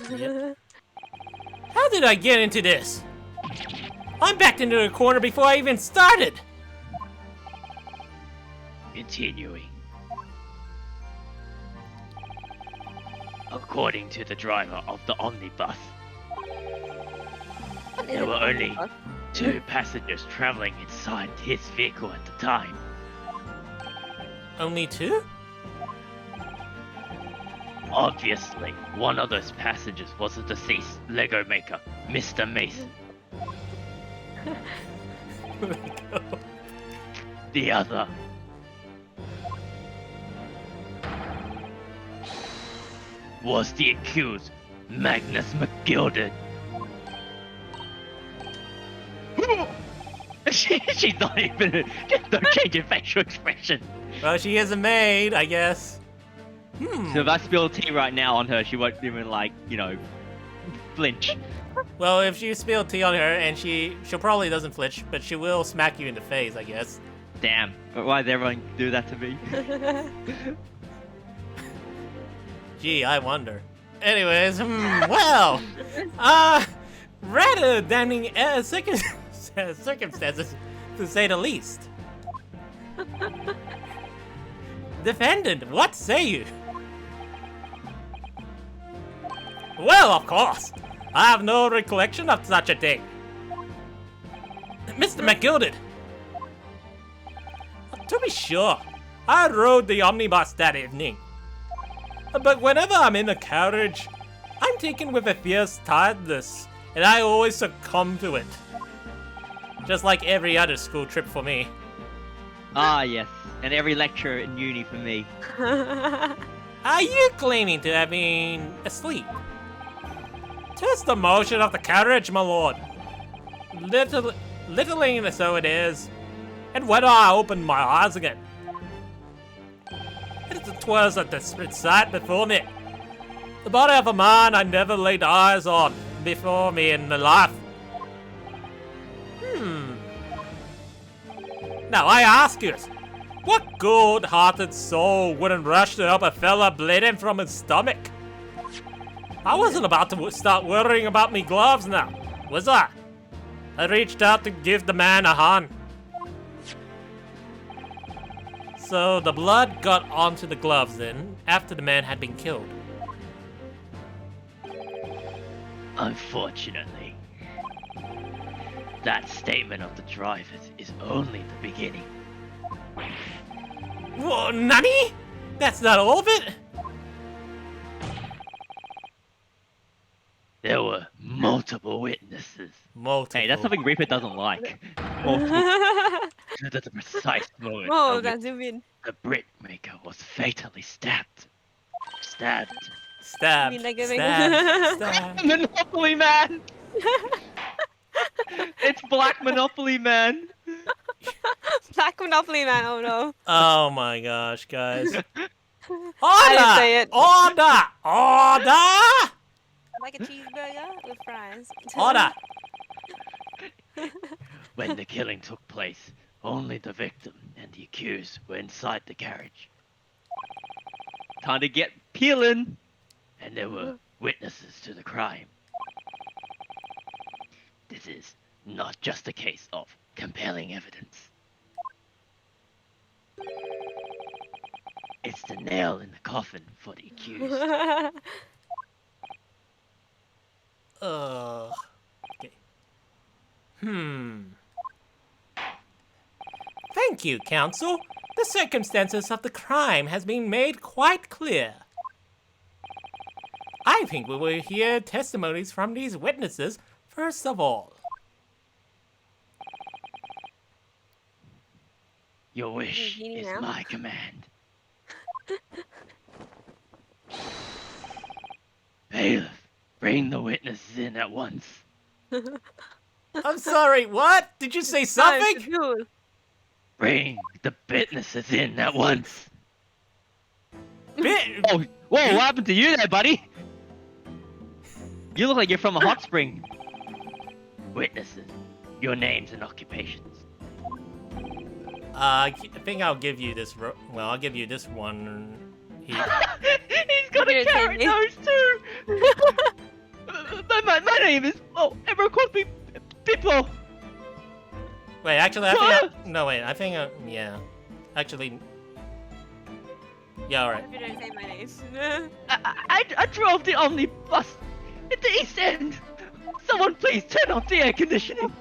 Yep. How did I get into this? I'm backed into the corner before I even started. Continuing. According to the driver of the omnibus, there were only 2 passengers traveling inside his vehicle at the time. Only 2? Obviously, one of those passengers was the deceased Lego maker, Mr. Mason. The other was the accused, Magnus McGilden. She's not even... Don't change your facial expression. Well, she is a maid, I guess. So if I spill tea right now on her, she won't even, like, you know, flinch. Well, if you spill tea on her and she'll probably doesn't flinch, but she will smack you in the face, I guess. Damn, but why does everyone do that to me? Gee, I wonder. Anyways, well, rather damning circumstances, to say the least. Defendant, what say you? Well, of course. I have no recollection of such a thing. Mr. McGilden. To be sure, I rode the omnibus that evening. But whenever I'm in a carriage, I'm taken with a fierce tiredness, and I always succumb to it. Just like every other school trip for me. Ah, yes. And every lecture in uni for me. Are you claiming to have been asleep? 'Tis the motion of the carriage, my lord. Littling so it is. And when I opened my eyes again, 'twas a desperate sight before me. The body of a man I never laid eyes on before me in my life. Now I ask you, what good-hearted soul wouldn't rush to help a fella bleeding from his stomach? I wasn't about to start worrying about me gloves now, was I? I reached out to give the man a hand. So the blood got onto the gloves then, after the man had been killed. Unfortunately, that statement of the drivers is only the beginning. Whoa, nani? That's not all of it? There were multiple witnesses. Multiple. Hey, that's something Reaper doesn't like. Multiple. At the precise moment Whoa, at that's which zoom in. the brickmaker was fatally stabbed. Stabbed. Stabbed. I mean, like a- Stabbed. Stabbed. Monopoly Man! It's Black Monopoly Man! Black Monopoly Man, oh no. Oh my gosh, guys. I Order! didn't say it. Order! Order! Like a cheeseburger with fries. Order! When the killing took place, only the victim and the accused were inside the carriage. Time to get peeling! And there were witnesses to the crime. This is not just a case of compelling evidence. It's the nail in the coffin for the accused. Okay. Thank you, counsel. The circumstances of the crime has been made quite clear. I think we will hear testimonies from these witnesses first of all. Your wish Genie is now? my command. Bailiff, bring the witnesses in at once. I'm sorry, what? Did you say something? Dude. Bring the witnesses in at once. Bi- Oh, whoa, what happened to you there, buddy? You look like you're from a hot spring. Witnesses, your names and occupations. I think I'll give you this. Well, I'll give you this one. He's got a carrot nose too. my name is everyone calls me Pippo. Wait, actually, I think. No, wait. I think. Yeah. Actually. Yeah. All right. If you don't say my name. I drove the omnibus at the East End. Someone please turn off the air conditioning.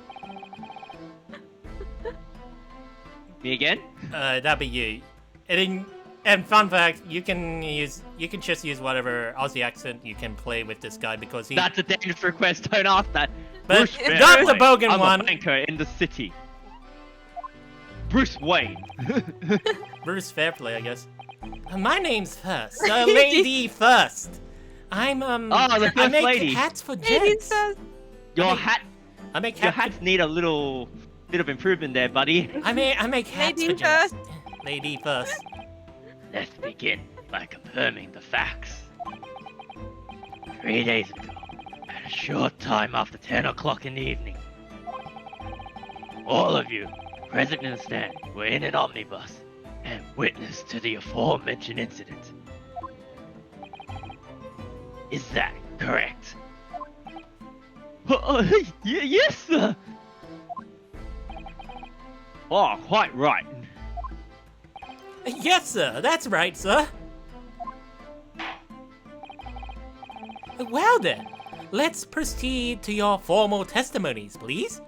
Me again? That'd be you. And fun fact, you can just use whatever Aussie accent you can play with this guy because he. That's a dangerous request. Don't ask that. But Bruce not the Fairplay. bogan I'm one. a banker in the city. Bruce Wayne. Bruce Fairplay, I guess. My name's first. So lady first. I'm the I first make lady. hats for Ladies gents. first. Your I make your hats. hats need a little bit of improvement there, buddy. I make hats Lady for gents. Lady first. Let's begin by confirming the facts. 3 days ago, at a short time after 10 o'clock in the evening, all of you present in the stand were in an omnibus and witness to the aforementioned incident. Is that correct? Yes, sir. Oh, quite right. Yes, sir. That's right, sir. Well then, let's proceed to your formal testimonies, please.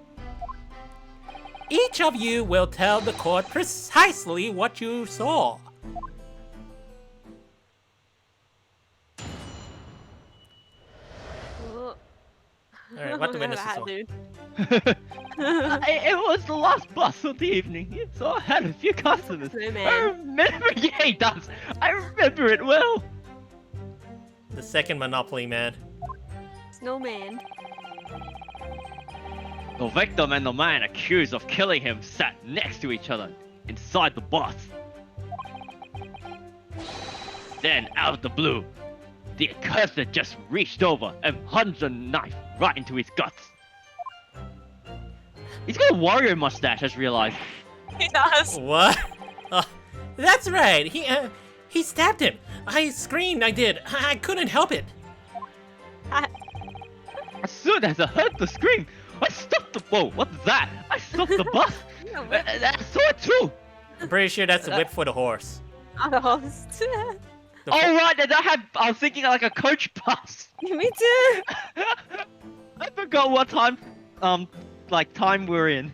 Each of you will tell the court precisely what you saw. Alright, what the witnesses saw. It was the last bus of the evening, so I had a few customers. Snowman. I remember, yeah, he does. I remember it well. The second Monopoly man. Snowman. The victim and the man accused of killing him sat next to each other inside the bus. Then, out of the blue, The accursed just reached over and plunged a knife right into his guts. He's got a warrior mustache, I just realized. He does. What? That's right. He stabbed him. I screamed. I did. I couldn't help it. As soon as I heard the scream, I stopped the— whoa, what's that? I stopped the bus. I saw it too. I'm pretty sure that's the whip for the horse. The host. The Oh right, and I was thinking like a coach bus. Me too. I forgot what time we're in.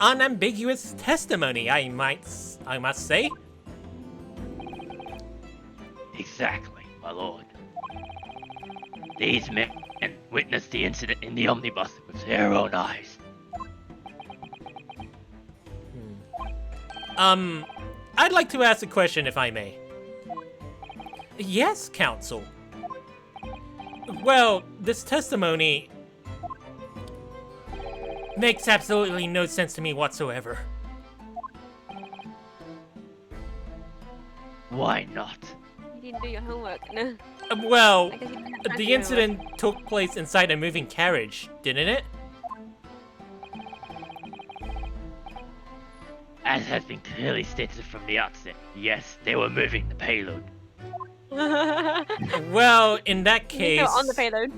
Unambiguous testimony, I must say. Exactly, my lord. These men witnessed the incident in the omnibus with their own eyes. I'd like to ask a question if I may. Yes, counsel. Well, this testimony makes absolutely no sense to me whatsoever. Why not? You didn't do your homework. No. Well, I guess you didn't have time to do the your incident took place inside a moving carriage, didn't it? As has been clearly stated from the outset, yes, they were moving the payload. homework. Well, in that You case, go on the payload.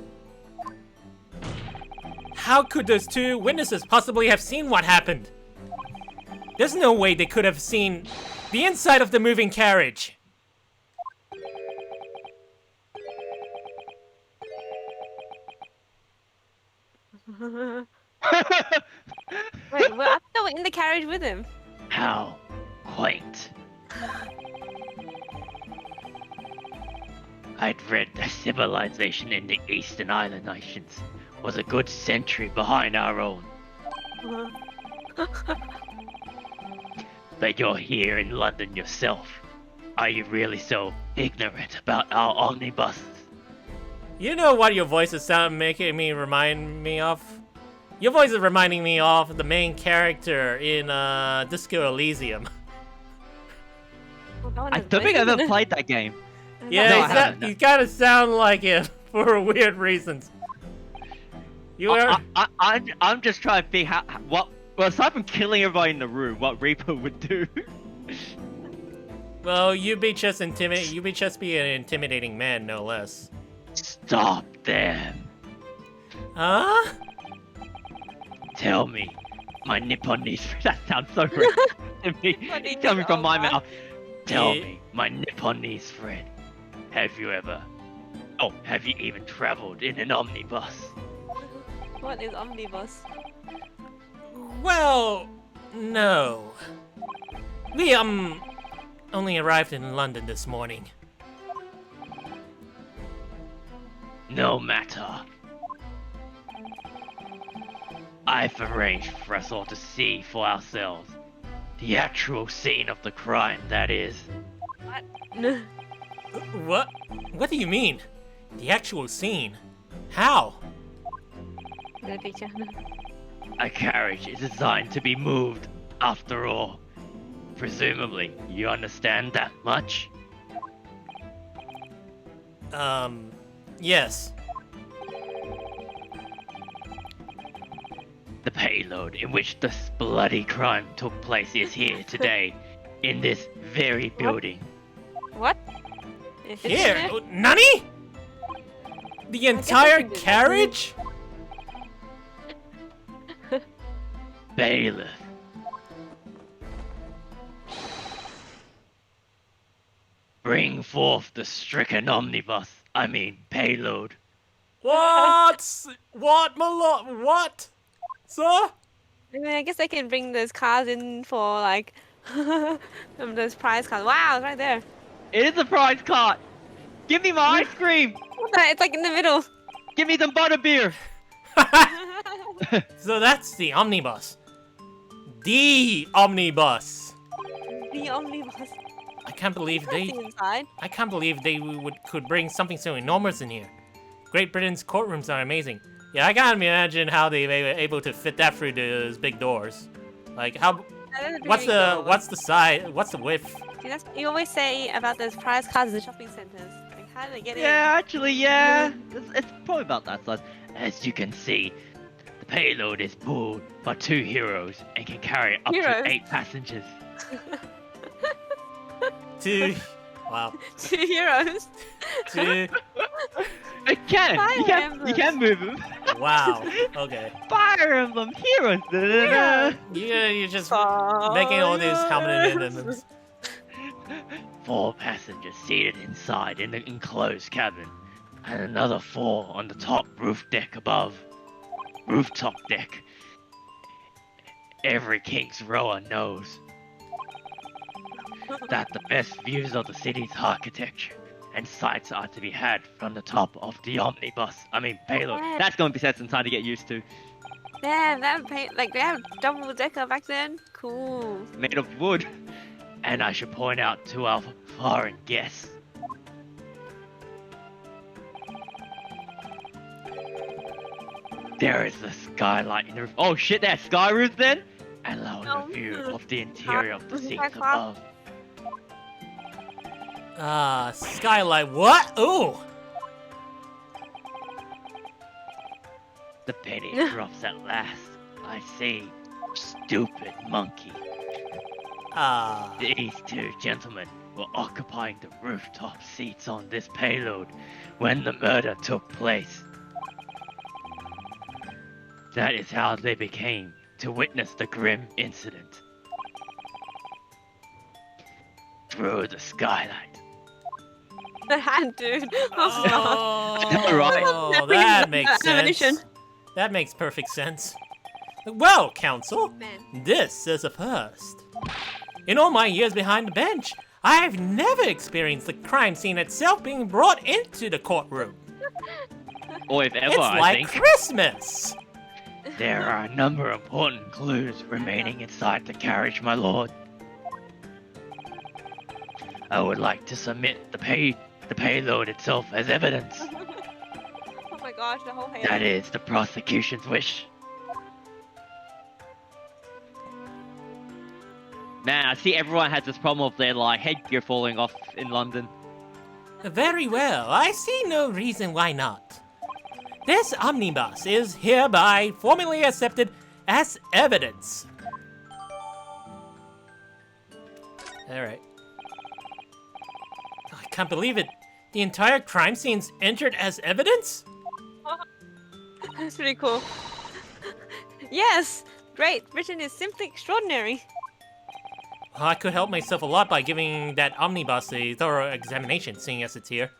how could those two witnesses possibly have seen what happened? There's no way they could have seen the inside of the moving carriage. Wait, well, I thought we're in the carriage with him. How quaint. I'd read the civilization in the Eastern Island nations was a good century behind our own. But you're here in London yourself. Are you really so ignorant about our omnibuses? You know what your voice is making me remind me of? Your voice is reminding me of the main character in Disco Elysium. I don't think I've ever played that game. No, I Yeah, haven't. you kind of sound like him for weird reasons. You are. I'm just trying to figure out well, aside from killing everybody in the room, what Reaper would do. Well, you be just be an intimidating man, no less. Stop them. Huh? Tell me, my Nipponese friend. That sounds so great to me. Coming from my mouth. Tell me, my Nipponese friend. Have you even traveled in an omnibus? What is omnibus? Well, no. We only arrived in London this morning. No matter. I've arranged for us all to see for ourselves. The actual scene of the crime, that is. No. What? What do you mean? The actual scene? How? No picture. A carriage is designed to be moved, after all. Presumably, you understand that much? Yes. The payload in which this bloody crime took place is here today, in this very building. What? If it's Here? there- Nani? The guess I entire can do that. carriage? Bailiff. Bring forth the stricken omnibus, payload. What? What, my lord? What? Sir? I mean, I guess I can bring those cars in for like those prize cars. Wow, it's right there. It is a prize cart! Give me my ice cream! What the? It's like in the middle. Give me some butterbeer! So that's the omnibus. The omnibus. The omnibus. I can't believe What's they. inside? I can't believe they could bring something so enormous in here. Great Britain's courtrooms are amazing. Yeah, I can't imagine how they were able to fit that through those big doors. Like how? What's the size? What's the width? See, that's you always say about those prize cars in the shopping centers. How did they get Yeah, actually, yeah. It's probably about that size. As you can see, the payload is pulled by 2 heroes and can carry up Heroes? to 8 passengers. Two. Wow. in? 2 heroes. Two. It can! You Fire can move them. Wow. Okay. Fire Emblem heroes! Da-da-da-da. You're just making all these helmet emblems. 4 passengers seated inside in the enclosed cabin, and another 4 on the top roof deck above. Rooftop deck. Every King's Rower knows that the best views of the city's architecture and sights are to be had from the top of the omnibus. I mean, payload. Yeah. That's going to be some time to get used to. Damn, they have double decker back then. Cool. Made of wood. And I should point out to our foreign guests. There is the skylight in the roof. Oh shit, there's sky roof then? Allowing a view of the interior of the seats above. Skylight. What? Ooh. The penny drops at last. I see. Stupid monkey. These 2 gentlemen were occupying the rooftop seats on this payload when the murder took place. That is how they became to witness the grim incident. Through the skylight. The hand, dude. Oh, Oh, Right. that makes Animation. sense. That makes perfect sense. Well, Council, man. this is a first. In all my years behind the bench, I've never experienced the crime scene itself being brought into the courtroom. Or if ever, It's I like think. Christmas. There are a number of important clues remaining inside the carriage, my lord. I would like to submit the payload itself as evidence. Oh my gosh, the whole hair. That is the prosecution's wish. Man, I see everyone has this problem of their like headgear falling off in London. Very well, I see no reason why not. This omnibus is hereby formally accepted as evidence. Alright. I can't believe it. The entire crime scene's entered as evidence? That's pretty cool. Yes! Great Britain is simply extraordinary. Well, I could help myself a lot by giving that omnibus a thorough examination, seeing as it's here.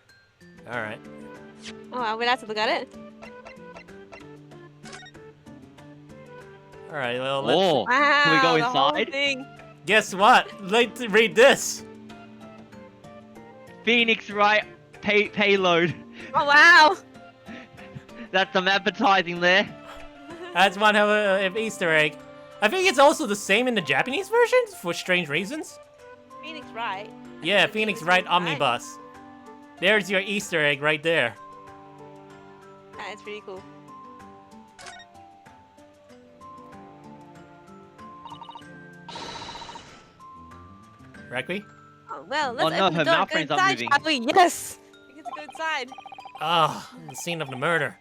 Alright. Oh, I would have to look at it. Alright, well, let's... Oh, Wow, can we go the whole inside? thing. Guess what? Let's read this! Phoenix Wright payload. Oh wow! That's some advertising there. That's one hell of an Easter egg. I think it's also the same in the Japanese version, for strange reasons. Phoenix Wright. Yeah, Phoenix Wright Omnibus. There's your Easter egg right there. That's pretty cool. Rakui? Oh well, let's no, open her the door mouth and go frames aren't inside, moving. shall we? Yes! We get to go inside. Ah, the scene of the murder.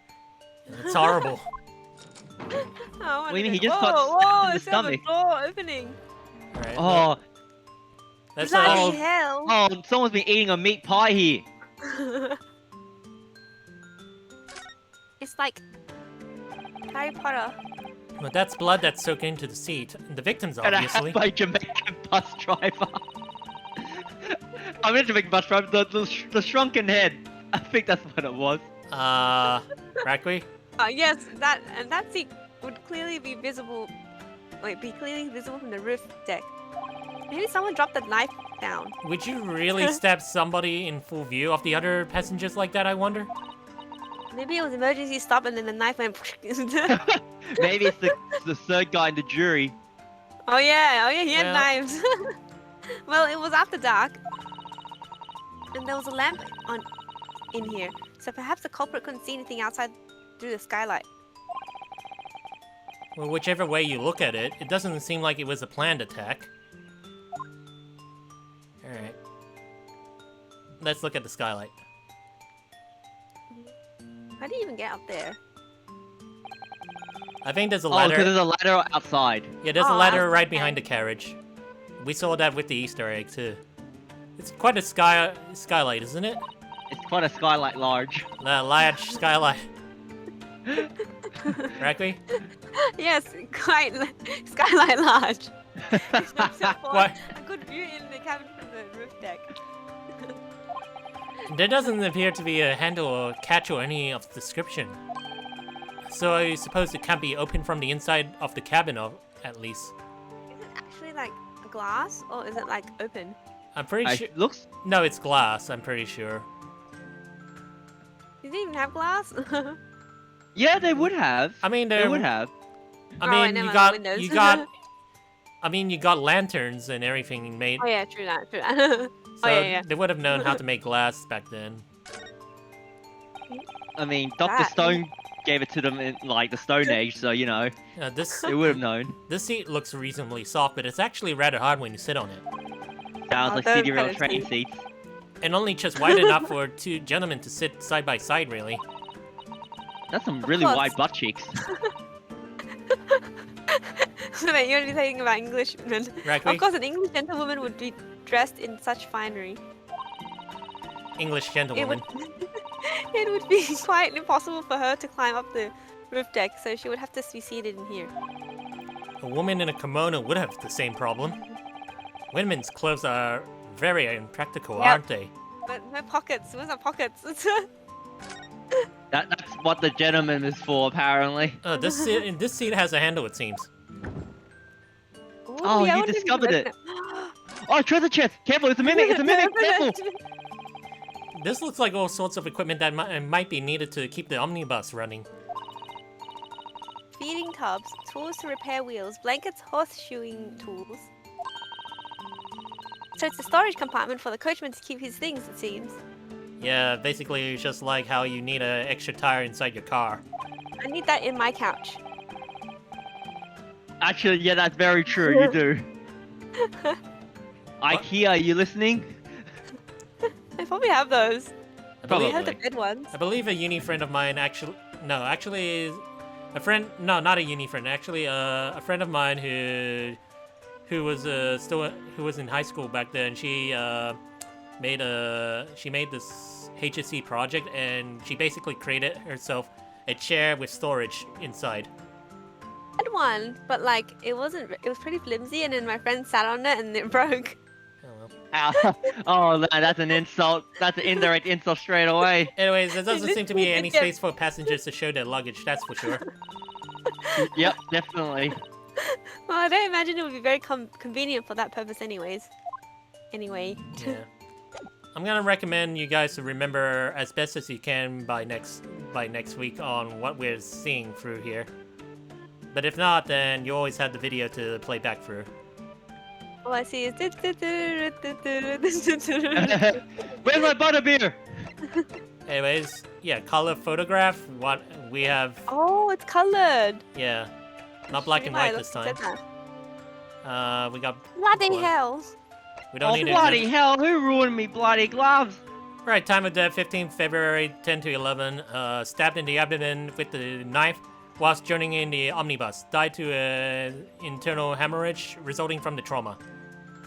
It's horrible. Oh, What do you mean, he just got whoa, stabbed whoa, in the it's got the stomach? door opening. Alright, Oh, let's Bloody hell. oh, someone's been eating a meat pie here. It's like Harry Potter. But that's blood that's soaked into the seat. The victims, And I obviously. have my Jamaican bus driver. I'm a Jamaican bus driver, the shrunken head. I think that's what it was. Rakui? Yes, that seat would clearly be visible. Wait, be clearly visible from the roof deck. Maybe someone dropped the knife down. Would you really stab somebody in full view of the other passengers like that, I wonder? Maybe it was emergency stop and then the knife went. Maybe it's the third guy in the jury. Oh yeah, he had Well- knives. Well, it was after dark, and there was a lamp on in here, so perhaps the culprit couldn't see anything outside through the skylight. Well, whichever way you look at it, it doesn't seem like it was a planned attack. Alright. Let's look at the skylight. How do you even get up there? I think there's a Oh, ladder. because there's a ladder outside. Yeah, there's a Oh, ladder right okay. behind the carriage. We saw that with the Easter egg too. It's quite a skylight, isn't it? It's quite a skylight large. Large skylight. Rakui? Yes, quite skylight large. Except for What? a good view in the cabin from the roof deck. There doesn't appear to be a handle or catch or any of the description. So I suppose it can't be opened from the inside of the cabin, or at least. Is it actually like a glass or is it like open? I'm pretty sure. Looks. No, it's glass. I'm pretty sure. Does it even have glass? Yeah, they would have. I mean, They would have. I Oh, mean, I know you my got, windows. you got. I mean, you got lanterns and everything made. Oh yeah, true that, true that. So yeah. they would have known how to make glass back then. I mean, Dr. That- Stone gave it to them in like the Stone Age, so you know This they would have known. this seat looks reasonably soft, but it's actually rather hard when you sit on it, Sounds Oh, like those CD rail kind of train seats. seats. and only just wide enough for two gentlemen to sit side by side. Really, That's some really course. wide butt cheeks. So wait, you're only saying about Englishmen. Rakui? Of course, an English gentlewoman would be dressed in such finery. English It gentlewoman. would, it would be quite impossible for her to climb up the roof deck, so she would have to be seated in here. A woman in a kimono would have the same problem. Women's clothes are very impractical, Yep. aren't they? But no pockets. Where's the pockets? That's what the gentleman is for, apparently. This seat has a handle, it seems. Ooh, Oh, yeah, I you wonder if discovered can it. open Oh, treasure chest! Careful, it's a mimic! It's a mimic! Careful! This looks like all sorts of equipment that might be needed to keep the omnibus running. Feeding tubs, tools to repair wheels, blankets, horseshoeing tools. So it's a storage compartment for the coachman to keep his things, it seems. Yeah, basically it's just like how you need an extra tire inside your car. I need that in my couch. Actually, yeah, that's very true. You do. IKEA, are you listening? I probably have those. I Probably. We have the believe, good ones. I believe a uni friend of mine actually a friend, no, not a uni friend, actually a friend of mine who was in high school back then. She made this HSC project, and she basically created herself a chair with storage inside. I had one, but like it was pretty flimsy, and then my friend sat on it and it broke. Oh well. Ow. Oh, man, that's an insult. That's an indirect insult straight away. Anyways, there doesn't seem to be any Yeah. space for passengers to show their luggage, that's for sure. Yep, definitely. Well, I don't imagine it would be very convenient for that purpose, anyways. Anyway. Yeah. I'm gonna recommend you guys to remember as best as you can by next week on what we're seeing through here. But if not, then you always have the video to play back through. All I see is. Where's my butterbeer? Anyways, yeah, color photograph. What we have, Oh, it's colored. yeah, not black and Why, white this look time. at that. We got. Bloody what? hell. We don't Oh, need bloody it. hell, who ruined me bloody gloves? Right, time of death 15th February 10 to 11. Stabbed in the abdomen with the knife whilst journeying in the omnibus. Died to internal hemorrhage resulting from the trauma.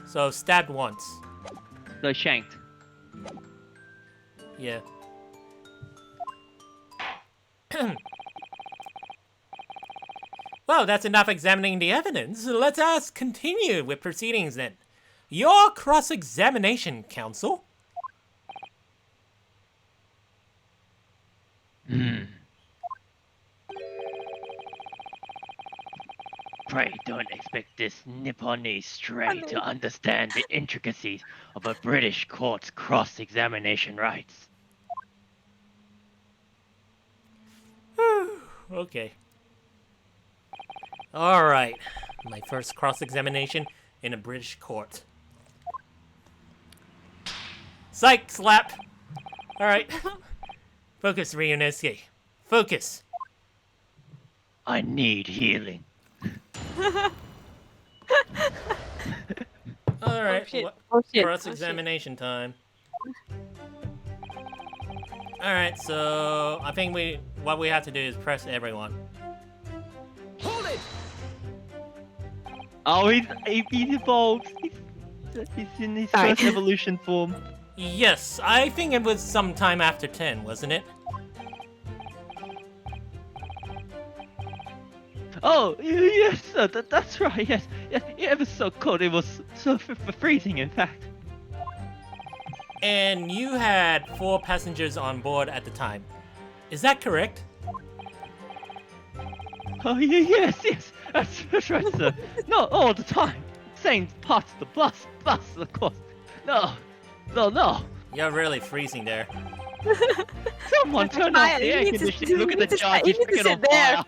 So stabbed once. So shanked. Yeah. Well, that's enough examining the evidence. Let us continue with proceedings then. Your cross-examination, counsel. Pray don't expect this Nipponese stray to understand the intricacies of a British court's cross-examination rights. Okay. Alright. My first cross-examination in a British court. Psych slap! Alright. Focus, Ryunosuke. Focus. I need healing. Alright. shit. Oh shit. Cross-examination time. Alright, so I think what we have to do is press everyone. Hold it! Oh, he's evolved. He's in his Sorry. first evolution form. Yes, I think it was sometime after 10, wasn't it? Oh, yes, sir, that's right, yes. Yes, it was so cold, it was so freezing, in fact. And you had 4 passengers on board at the time. Is that correct? Oh, yes, that's right, sir. Not all the time. Same parts of the bus, of course. No. You're really freezing there. Someone turn off the air conditioning. Look at the charge, it's freaking on fire.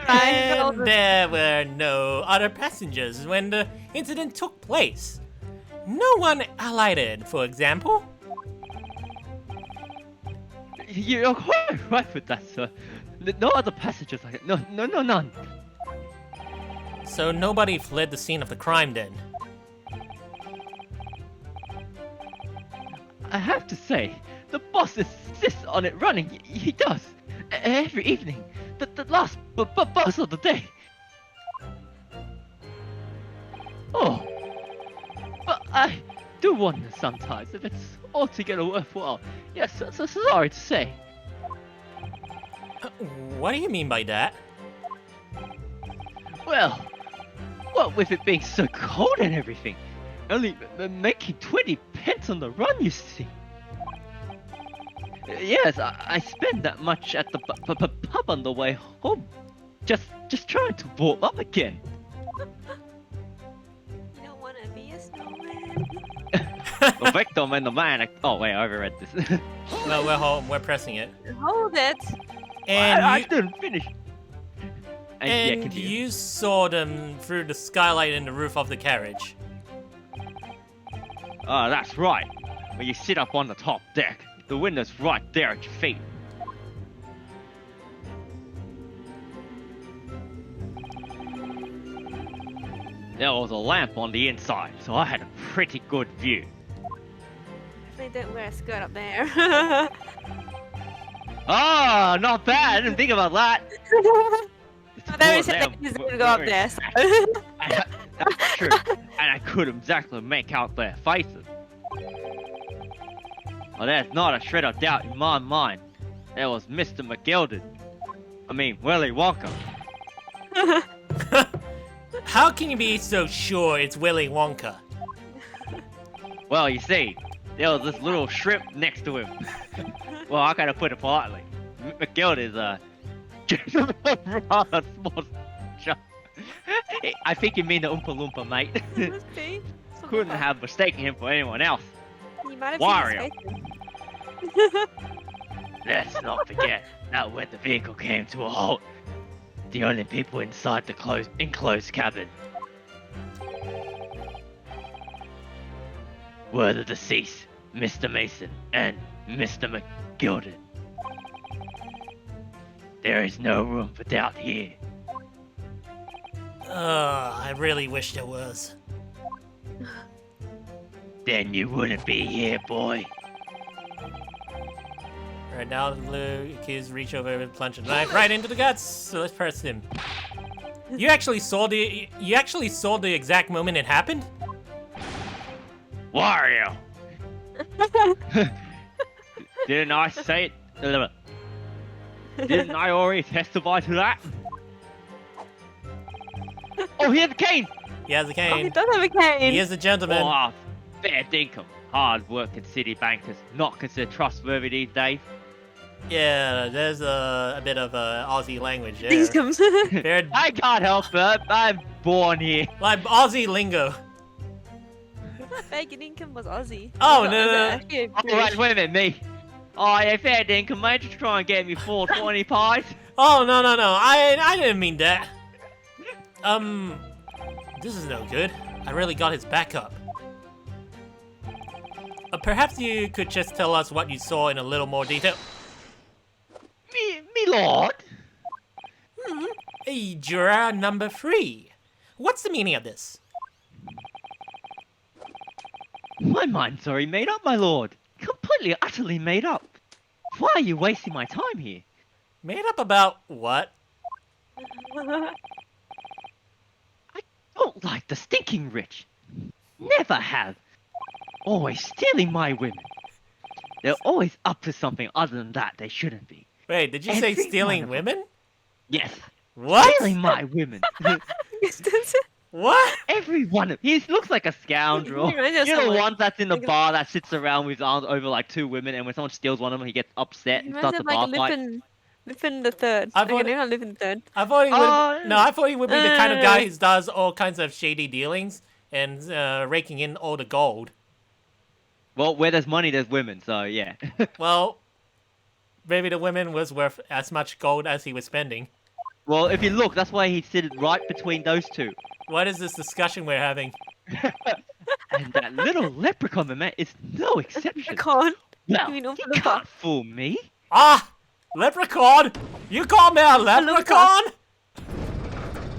And there were no other passengers when the incident took place. No one alighted, for example. You're quite right with that, sir. No other passengers like it. No, none. So nobody fled the scene of the crime then. I have to say, the boss insists on it running. He does. Every evening. The last bus of the day. Oh. But I do wonder sometimes if it's altogether worthwhile. Yes, so sorry to say. What do you mean by that? Well, what with it being so cold and everything. Only making 20 pence on the run, you see. Yes, I spend that much at the pub on the way home. Just trying to warm up again. You don't want to be a snowman. The victim and the man. Oh wait, I overread this. Well, we're home. We're pressing it. Hold it. And I you, didn't finish. Yeah, and continue. you saw them through the skylight in the roof of the carriage. Oh, that's right. When you sit up on the top deck, the window's right there at your feet. There was a lamp on the inside, so I had a pretty good view. Definitely don't wear a skirt up there. Ah, not bad. I didn't think about that. But there is a he's gonna go up there. So. That's true. And I couldn't exactly make out their faces. Well, there's not a shred of doubt in my mind. There was Mr. McGilded. Willy Wonka. How can you be so sure it's Willy Wonka? Well, you see, there was this little shrimp next to him. Well, I gotta put it politely. McGild is just a rather small shop. I think you mean the Oompa Loompa, mate. See? Couldn't have mistaken him for anyone else. You might have Wario. seen his face. Let's not forget that when the vehicle came to a halt, the only people inside the enclosed cabin were the deceased, Mr. Mason and Mr. McGilded. There is no room for doubt here. I really wish there was. Then you wouldn't be here, boy. Alright, now the blue accused reach over and plunge a knife right into the guts. So let's press him. You actually saw the exact moment it happened? Wario! Didn't I say it? Didn't I already testify to that? Oh, he has a cane! He has a Oh, he cane. does have a cane. He is a gentleman. Oh, fair dinkum. Hard working city bankers not considered trustworthy these days. Yeah, there's a bit of Aussie language there. These comes. They're I can't help it. I'm born here. like Aussie lingo. Bacon income was Aussie. Oh, Was no, it no. actually Oh, British? right, wait a minute, me. Oh, yeah, fair dinkum, mate. Just try and get me 420 pies. Oh, no. I didn't mean that. This is no good. I really got his back up. Perhaps you could just tell us what you saw in a little more detail. Me lord. Hey, juror number 3. What's the meaning of this? My mind's already made up, my lord. Completely, utterly made up. Why are you wasting my time here? Made up about what? I don't like the stinking rich. Never have. Always stealing my women. They're always up to something other than that they shouldn't be. Wait, did you say Every stealing one of women? Yes. What? Stealing my women. What? Every one of he looks like a scoundrel. He reminds me of You know the someone. one that's in the Like a- bar that sits around with his arms over like two women, and when someone steals one of them, he gets upset He and reminds starts me a of like bar fight. Lupin the Third. I Okay, thought- maybe not Lupin the Third. I thought he would. Oh, No, I thought he would be the kind of guy no. who does all kinds of shady dealings and raking in all the gold. Well, where there's money, there's women. So yeah. Well, maybe the women was worth as much gold as he was spending. Well, if you look, that's why he's sitting right between those two. What is this discussion we're having? And that little leprechaun man is no exception. Leprechaun. Well, You mean Oompa he Loompa? can't fool me. Ah! Leprechaun! You call me a leprechaun?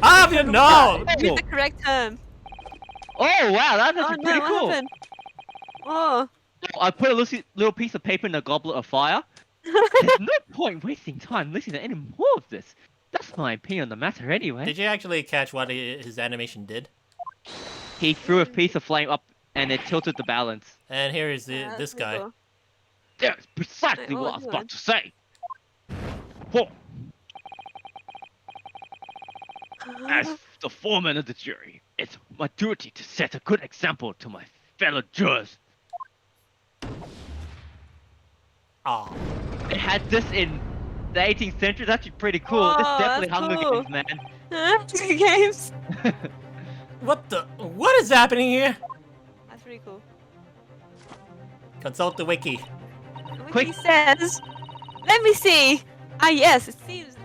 How do you know? Use the correct term. Oh wow, that's Oh actually no, pretty what cool. happened? Oh. I put a little piece of paper in a goblet of fire. There's no point wasting time listening to any more of this. That's my opinion on the matter anyway. Did you actually catch what his animation did? He threw a piece of flame up and it tilted the balance. And here is Yeah, that's this pretty guy. cool. That's precisely Wait, what what I was was about to say. Whoa. As the foreman of the jury, it's my duty to set a good example to my fellow jurors. Ah. They had this in the 18th century. That's actually pretty cool. This is Oh, definitely that's Hunger cool. Games, man. Huh? Games. What the? What is happening here? That's pretty cool. Consult the wiki. Quick. He says, "Let me see." Ah, yes. It seems.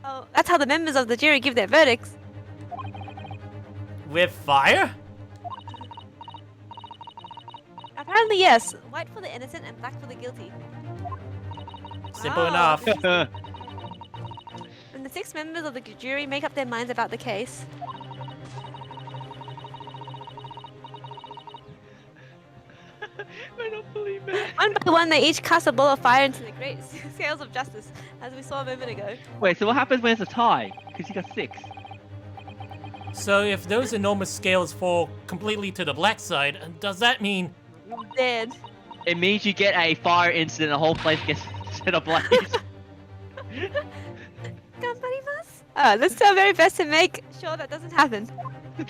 Oh, that's how the members of the jury give their verdicts. With fire? Apparently, yes. White for the innocent and black for the guilty. Simple Wow. enough. And the 6 members of the jury make up their minds about the case. I don't believe it. One by one, they each cast a ball of fire into the great scales of justice, as we saw a moment ago. Wait, so what happens when it's a tie? Because you got 6. So if those enormous scales fall completely to the black side, does that mean... Dead. It means you get a fire incident, the whole place gets set ablaze. Let's do our very best to make sure that doesn't happen.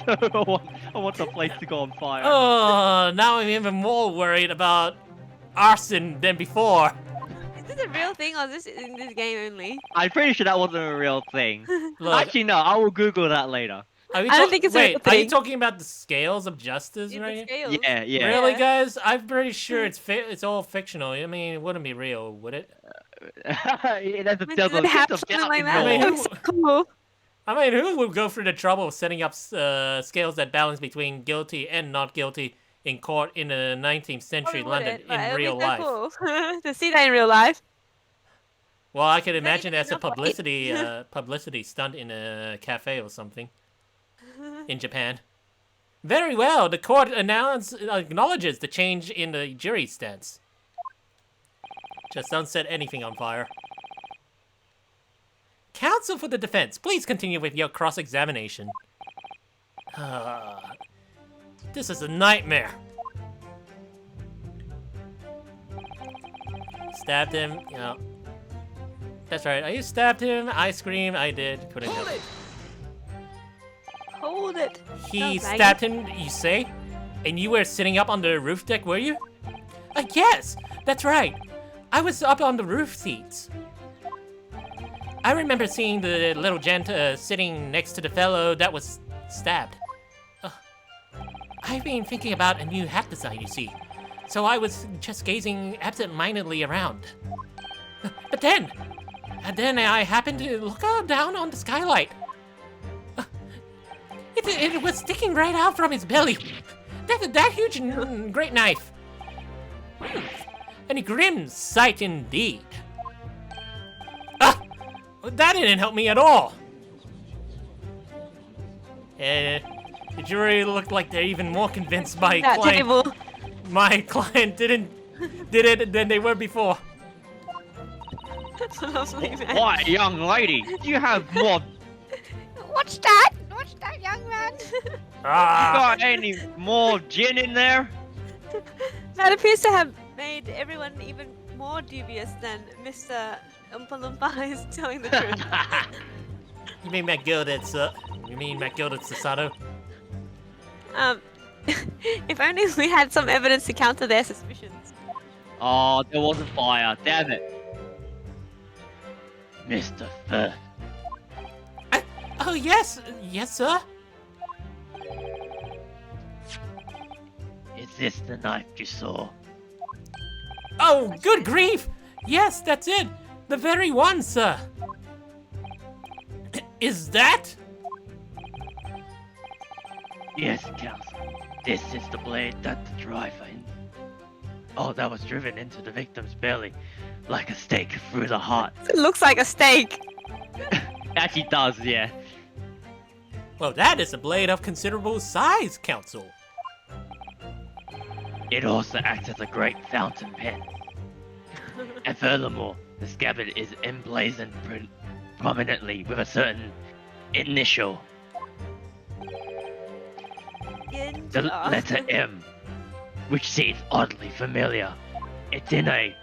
I want the place to go on fire. Oh, now I'm even more worried about arson than before. Is this a real thing or is this in this game only? I'm pretty sure that wasn't a real thing. Look, Actually, no, I will Google that later. are we I don't talk- think it's a Wait, real are you thing. talking about the scales of justice In right the here? scales. Yeah, yeah. Really, Yeah. guys? I'm pretty sure it's all fictional. I mean, it wouldn't be real, would it? There's a, When there's does a it have bit of something doubt like that? I mean, That involved. was so cool. I mean, who would go through the trouble of setting up scales that balance between guilty and not guilty in court in the 19th century Probably London wouldn't, but in it'd be real so life? Cool. To see that in real life. Well, I could Don't imagine even that's a enough light. publicity stunt in a cafe or something in Japan. Very well. The court acknowledges the change in the jury stance. Just don't set anything on fire. Counsel for the defense, please continue with your cross-examination. This is a nightmare. Stabbed him, you know. That's right, I stabbed him, I screamed, I did, couldn't help it. Hold it. He Oh, Maggie. stabbed him, you say? And you were sitting up on the roof deck, were you? Yes, that's right. I was up on the roof seats. I remember seeing the little gent sitting next to the fellow that was stabbed. I've been thinking about a new hat design, you see. So I was just gazing absent-mindedly around. But then I happened to look down on the skylight. It was sticking right out from his belly. That huge great knife. And a grim sight indeed. That didn't help me at all. The jury looked like they're even more convinced my That client. table. My client did it than they were before. Lovely man. Why, young lady, you have more. Watch that! Watch that, young man! Ah! Got any more gin in there? That appears to have made everyone even more dubious than Mr. Oompa Loompa is telling the truth. You mean McGilded, sir? You mean McGilded Sasato? If only we had some evidence to counter their suspicions. Oh, there wasn't fire. Damn it. Mr. Firth. Oh, yes! Yes, sir? Is this the knife you saw? Oh, good grief! Yes, that's it! The very one, sir! Is that? Yes, Counsel. This is the blade that the driver in. Oh, that was driven into the victim's belly, like a stake through the heart. It looks like a steak. Actually does, yeah. Well, that is a blade of considerable size, Counsel. It also acts as a great fountain pen. And furthermore, the scabbard is emblazoned prominently with a certain initial. The letter M, which seems oddly familiar. It's in a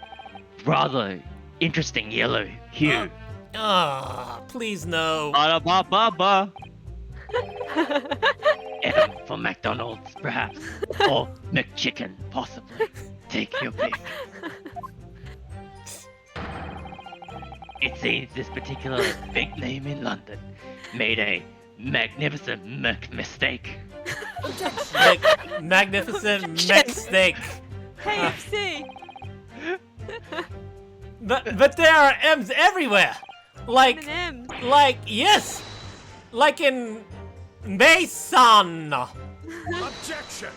rather interesting yellow hue. Ah, please no. Ba-da-ba-ba-ba. M for McDonald's, perhaps. Or McChicken, possibly. Take your pick. It seems this particular big name in London made a magnificent mistake. Magnificent mistake. Hey, see. But there are M's everywhere. Like, M. yes, like in Mason. Objection!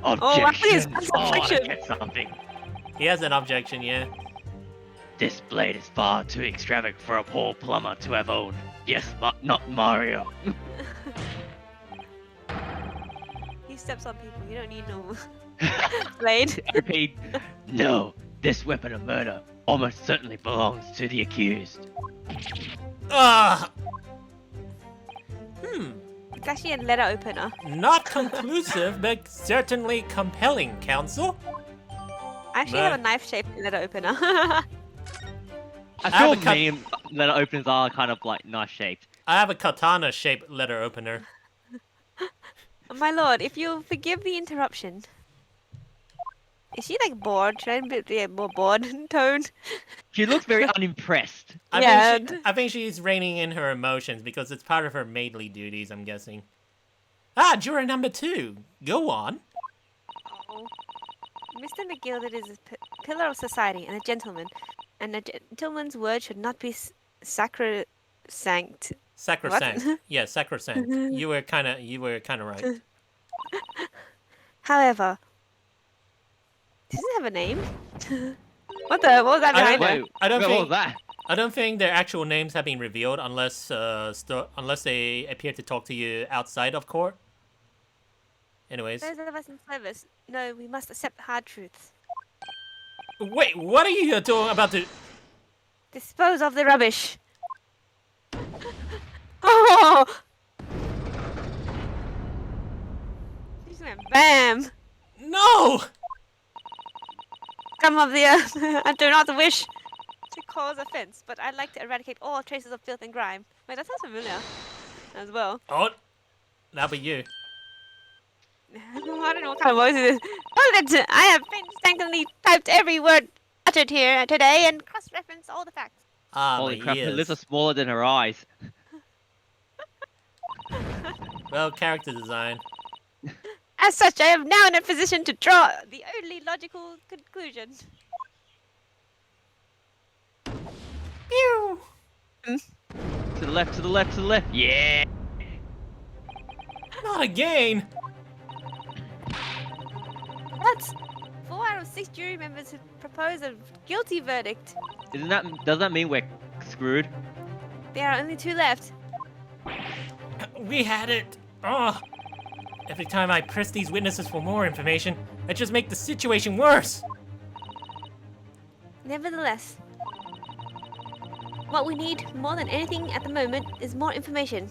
Objection! that's Oh, I objection. get something. He has an objection, yeah. This blade is far too extravagant for a poor plumber to have owned. Yes, but not Mario. He steps on people. You don't need no blade. I repeat, no. This weapon of murder almost certainly belongs to the accused. Ah, It's actually a letter opener. not conclusive, but certainly compelling, Counsel. I actually have a knife-shaped letter opener. I have feel a meme letter openers are kind of like knife shaped. I have a katana-shaped letter opener. My lord, if you'll forgive the interruption. Is she like bored? Should I be more bored tone? She looks very unimpressed. I think she's reining in her emotions because it's part of her maidly duties, I'm guessing. Ah, juror number 2. Go on. Oh. Mr. McGilded is a pillar of society and a gentleman, and a gentleman's word should not be sacrosanct. Sacrosanct. Yeah, sacrosanct. You were kind of right. However, does it have a name? What was that behind her? I don't what think was that? I don't think their actual names have been revealed unless they appear to talk to you outside of court. Anyways. Those of us in service, no, we must accept hard truths. Wait, what are you doing about to... Dispose of the rubbish. Oh! She just went BAM! No! Scum of the earth, I do not wish to cause offense, but I'd like to eradicate all traces of filth and grime. Wait, that sounds familiar as well. Oh, that'll be you. I don't know what kind of voice it is. I have painstakingly typed every word uttered here today and cross-referenced all the facts. Ah, Holy my crap, her ears. lips are smaller than her eyes. Well, character design. As such, I am now in a position to draw the only logical conclusion. Pew! To the left, to the left, to the left. Yeah! Not again! That's 4 out of 6 jury members have proposed a guilty verdict. Does that mean we're screwed? There are only 2 left. We had it! Oh! Every time I press these witnesses for more information, I just make the situation worse! Nevertheless, What we need more than anything at the moment is more information.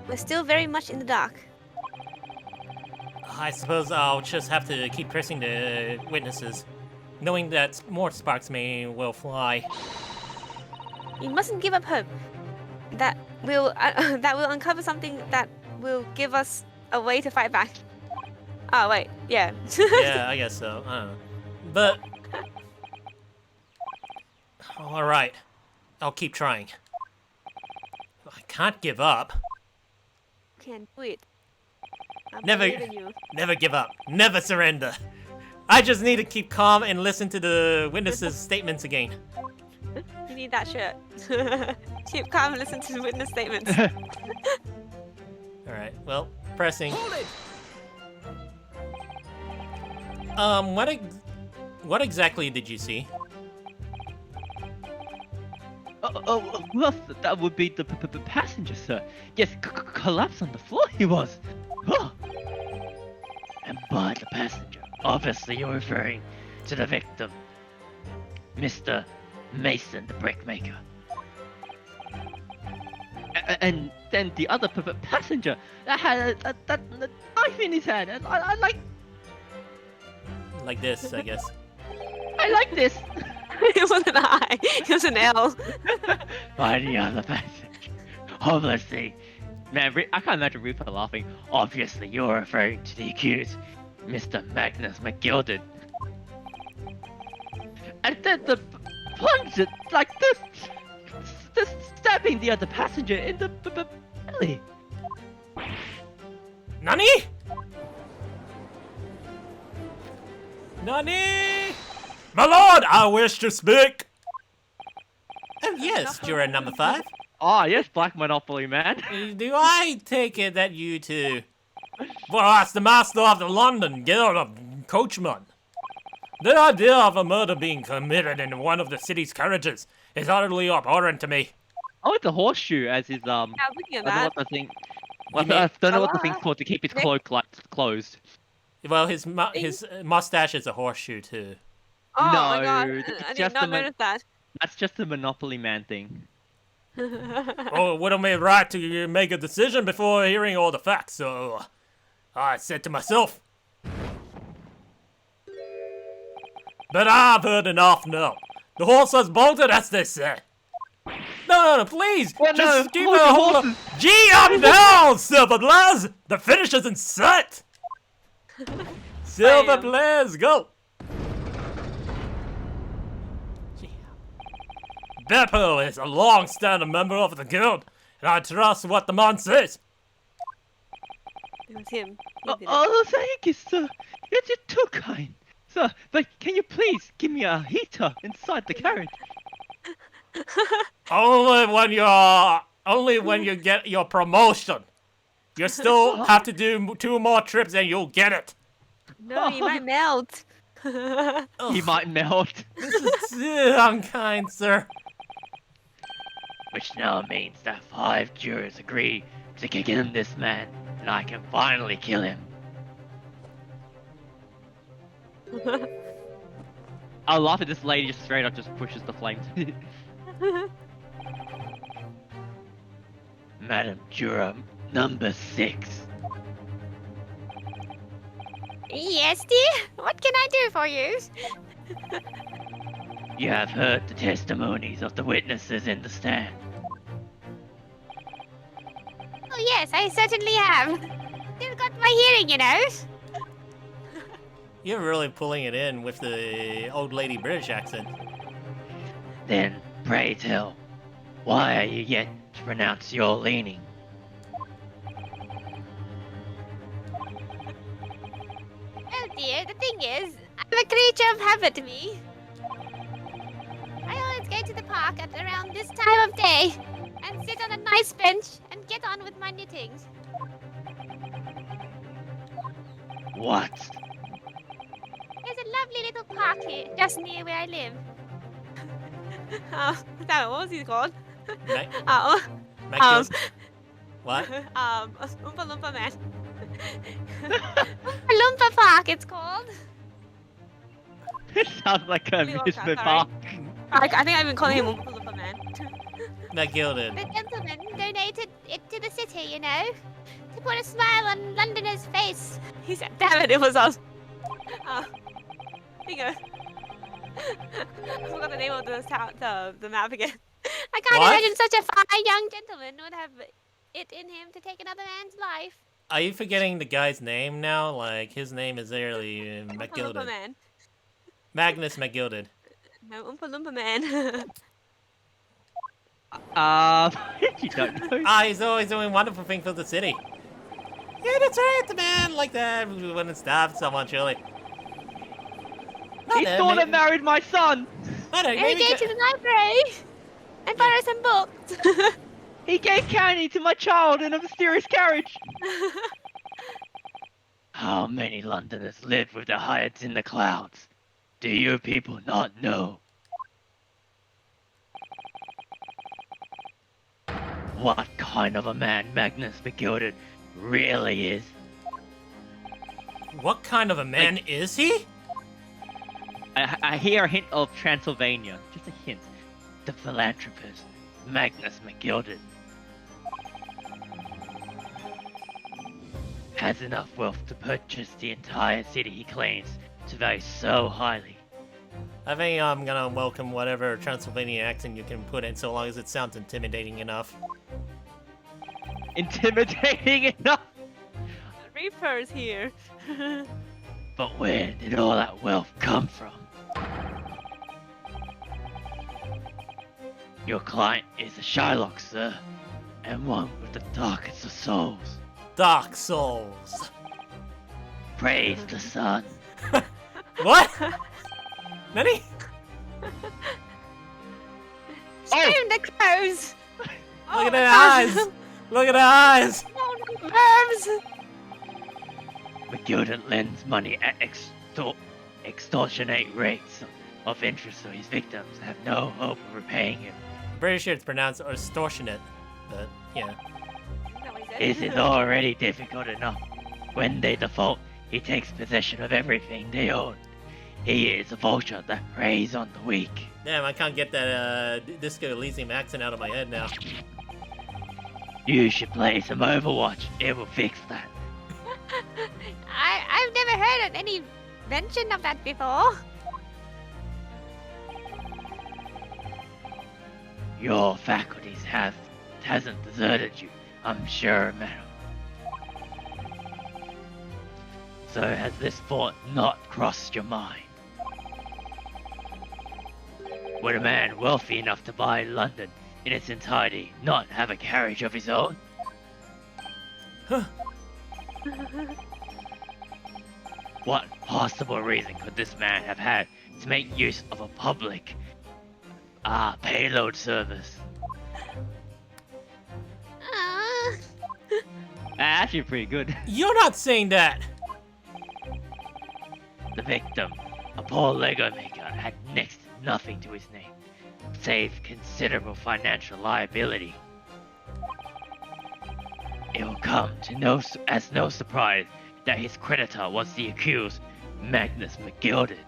We're still very much in the dark. I suppose I'll just have to keep pressing the witnesses, knowing that more sparks may well fly. You mustn't give up hope. That will uncover something that will give us a way to fight back. Oh wait, yeah. Yeah, I guess so. I don't know. But all right, I'll keep trying. I can't give up. Can do it. I Never, believe in you. never give up. Never surrender. I just need to keep calm and listen to the witnesses' statements again. You need that shirt. Keep calm and listen to the witness statements. All right. Well, pressing. Hold it! What exactly did you see? Well, that would be the passenger, sir. Yes, collapsed on the floor he was. Oh. And by the passenger, obviously you're referring to the victim, Mr. Mason, the brickmaker. And then the other passenger that had that knife in his hand, and I Like this, I guess. like this. It wasn't an I, it was an L. By the other passenger, obviously. Man, I can't imagine Reaper laughing. Obviously, you're referring to the accused, Mr. Magnus McGilded. And then the plunge, like the stabbing the other passenger in the belly. Nani? Nani? My lord, I wish to speak. Oh yes, juror number 5. Ah, yes, Black Monopoly man. Do I take it that you two? Well, as the master of the London Guild of Coachmen, the idea of a murder being committed in one of the city's carriages is utterly abhorrent to me. Oh, it's a horseshoe as his Yeah, I was looking at I don't know that. what the thing. mean- I don't know what the thing's called to keep his cloak like closed. Well, his mustache is a horseshoe too. Oh my No, god, it's I did just not a notice that. That's just a Monopoly man thing. Oh, it wouldn't be right to make a decision before hearing all the facts, so I said to myself. But I've heard enough now. The horse has bolted, as they say. No, please! Well, just no, give hold me a the hold horses. of... Gee up now, Silver Blaze! The finish is in sight! Silver Bam. Blaze, go! Beppo is a long-standing member of the guild, and I trust what the man says. It was him. He did it. Oh, thank you, sir. You're too kind. Sir, but can you please give me a heater inside the carriage? Only when you get your promotion. You still have to do 2 more trips and you'll get it. No, you might melt. He might melt. This is unkind, sir. Which now means that 5 jurors agree to kick in this man, and I can finally kill him. I'll laugh at this lady just straight up just pushes the flames. Madam Juror number 6. Yes, dear? What can I do for you? You have heard the testimonies of the witnesses in the stand. Oh, yes, I certainly have. Still got my hearing, you know. You're really pulling it in with the old lady British accent. Then, pray tell, why are you yet to pronounce your leaning? Well, dear, the thing is, I'm a creature of habit, me. I always go to the park at around this time of day and sit on a nice bench and get on with my knitting. What? There's a lovely little park here, just near where I live. What was he called? Mac- Oh, Mac- what? Oompa Loompa Man. Loompa Park, it's called. It sounds like a Willy Wonka, amusement sorry. park. I think I've been calling him Oompa Loompa Man. That gilded. The gentleman donated it to the city, you know, to put a smile on Londoner's face. He said, damn it, it was us. Oh. Here you go. I forgot the name of the map again. I can't What? imagine such a fine young gentleman would have it in him to take another man's life. Are you forgetting the guy's name now? Like, his name is literally Oompa Loompa McGilded. Man. Magnus McGilded. No, Oompa Loompa Man. You don't know. He's always doing wonderful things for the city. Yeah, that's right, the man like that wouldn't stab someone, surely. He's the one that married my son. Maybe go to the library and borrow some books. He gave candy to my child in a mysterious carriage. How many Londoners live with their hides in the clouds? Do you people not know? What kind of a man Magnus McGilded really is? What kind of a man is he? I hear a hint of Transylvania. Just a hint. The philanthropist, Magnus McGilded, has enough wealth to purchase the entire city he claims to value so highly. I think I'm gonna welcome whatever Transylvanian accent you can put in so long as it sounds intimidating enough. Intimidating enough? Reaper's here. But where did all that wealth come from? Your client is a Shylock, sir, and one with the darkest of souls. Dark Souls. Praise the sun. What? Nani? Scream the crows. Look at their eyes! Look at their eyes! Verbs. McGilded lends money at extortionate rates of interest so his victims have no hope of repaying him. I'm pretty sure it's pronounced extortionate, but yeah. This is already difficult enough. When they default, he takes possession of everything they own. He is a vulture that preys on the weak. Damn, I can't get that Disco Elysium accent out of my head now. You should play some Overwatch. It will fix that. I've never heard of any mention of that before. Your faculties hasn't deserted you, I'm sure, madam. So has this thought not crossed your mind? Would a man wealthy enough to buy London in its entirety not have a carriage of his own? Huh. What possible reason could this man have had to make use of a public payload service? Actually pretty good. You're not saying that! The victim, a poor Lego maker, had next to nothing to his name, save considerable financial liability. It will come to as no surprise that his creditor was the accused Magnus McGilded.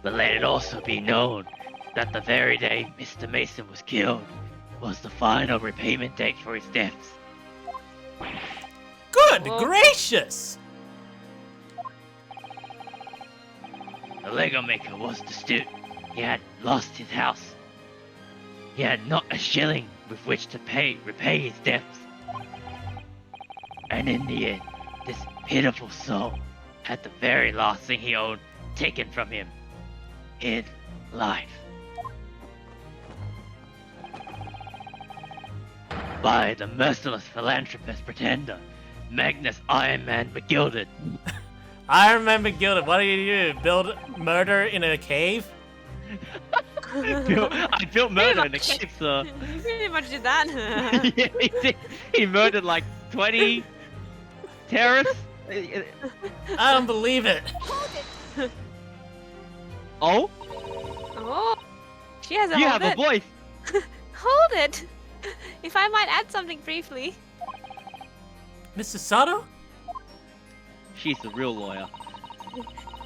But let it also be known that the very day Mr. Mason was killed was the final repayment date for his debts. Good gracious! The Lego maker was distraught. He had lost his house. He had not a shilling with which to repay his debts. And in the end, this pitiful soul had the very last thing he owned taken from him. His life. By the merciless philanthropist pretender, Magnus Iron Man McGilded. I remember Gilded. What do you do? Build murder in a cave? I built murder in the cave, sir. You pretty much did that. Yeah, he did. He murdered like 20 terrorists. I don't believe it. Oh? Oh, she has a You hold have a it. voice. Hold it. If I might add something briefly. Mr. Sato? She's the real lawyer.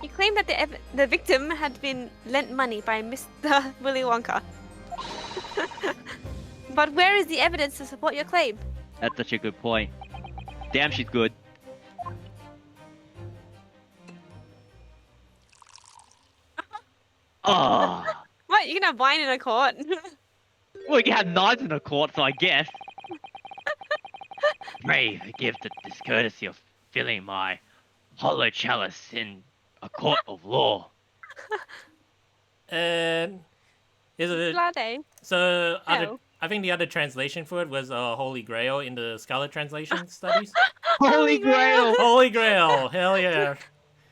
He claimed that the victim had been lent money by Mr. Willy Wonka. But where is the evidence to support your claim? That's such a good point. Damn, she's good. Oh, What? You can have wine in a court? well, you have knives in a court, so I guess. Pray forgive the discourtesy of filling my hollow chalice in a court of law. And is it Bloody. so? No. I think the other translation for it was Holy Grail in the Scarlet translation studies. Holy Grail! Holy Grail, hell yeah!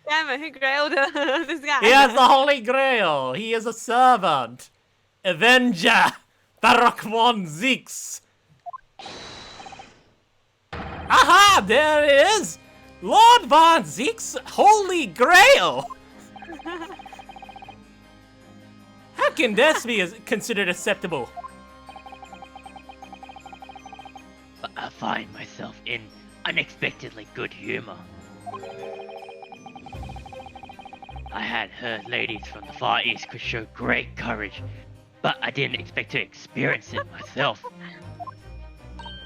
Damn it, who grailed this guy? He has the Holy Grail. He is a servant, Avenger, Barakwan Zix. Aha! There it is, Lord Von Zeke's Holy Grail. How can this be considered acceptable? I find myself in unexpectedly good humor. I had heard ladies from the Far East could show great courage, but I didn't expect to experience it myself.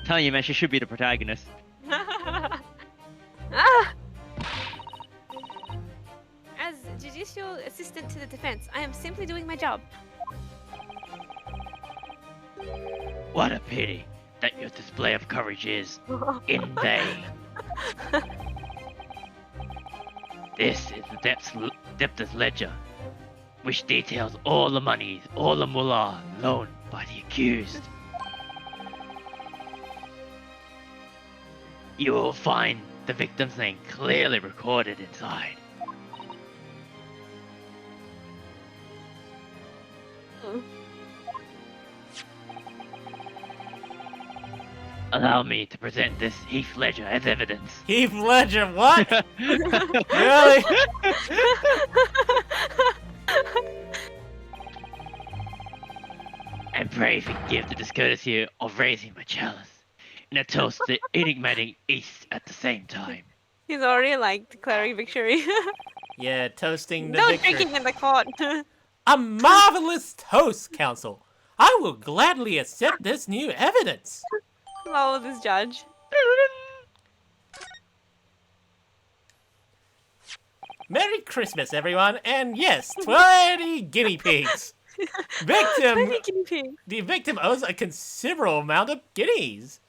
Telling you, man, she should be the protagonist. Ah! As judicial assistant to the defense, I am simply doing my job. What a pity that your display of courage is in vain. This is the debtor's ledger, which details all the monies, all the mullah loaned by the accused. You will find the victim's name clearly recorded inside. Allow me to present this Heath Ledger as evidence. Heath Ledger, what? Really? And pray forgive the discourtesy of raising my chalice in a toast to enigmatic East at the same time. He's already like declaring victory. Yeah, toasting the No victory. drinking in the court. A marvelous toast, Counsel. I will gladly accept this new evidence. Lol, this judge. Merry Christmas, everyone, and yes, 20 guinea pigs. Victim, Tiny guinea pig. the victim owes a considerable amount of guineas.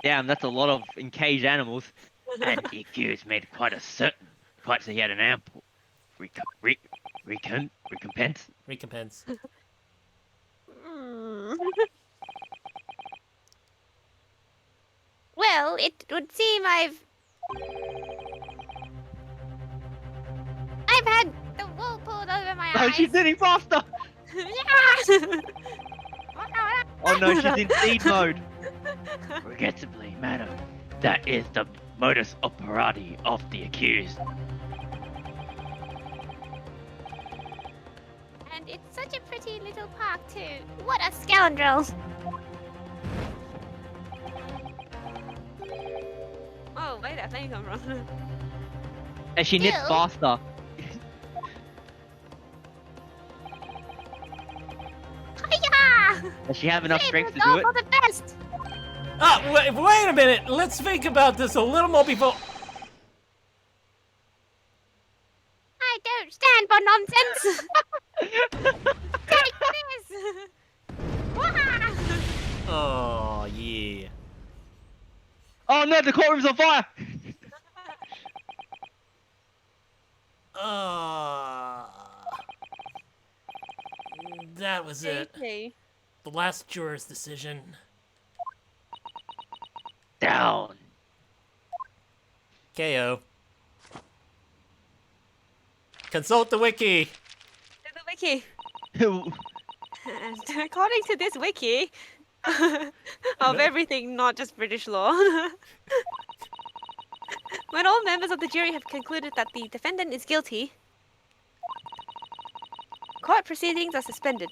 Damn, that's a lot of encaged animals. And the accused made quite so he had an ample recompense. Recompense. Hmm. Well, it would seem I've had the wool pulled over my Oh, eyes. she's sitting faster! Oh no, she's in speed mode. Regrettably, madam, that is the modus operandi of the accused. And it's such a pretty little park too. What a scoundrel! Oh, where did that thing come from? And she knits Ew. faster. Hiya! Does she have enough strength to Save us all do it? for the best. Wait a minute. Let's think about this a little more before. I don't stand for nonsense. Take this. Wah! Oh, yeah. Oh no, the courtroom's on fire! That was it. Okay. The last juror's decision. Down. KO. Consult the wiki. To the wiki. And according to this wiki of everything, not just British law, when all members of the jury have concluded that the defendant is guilty, court proceedings are suspended,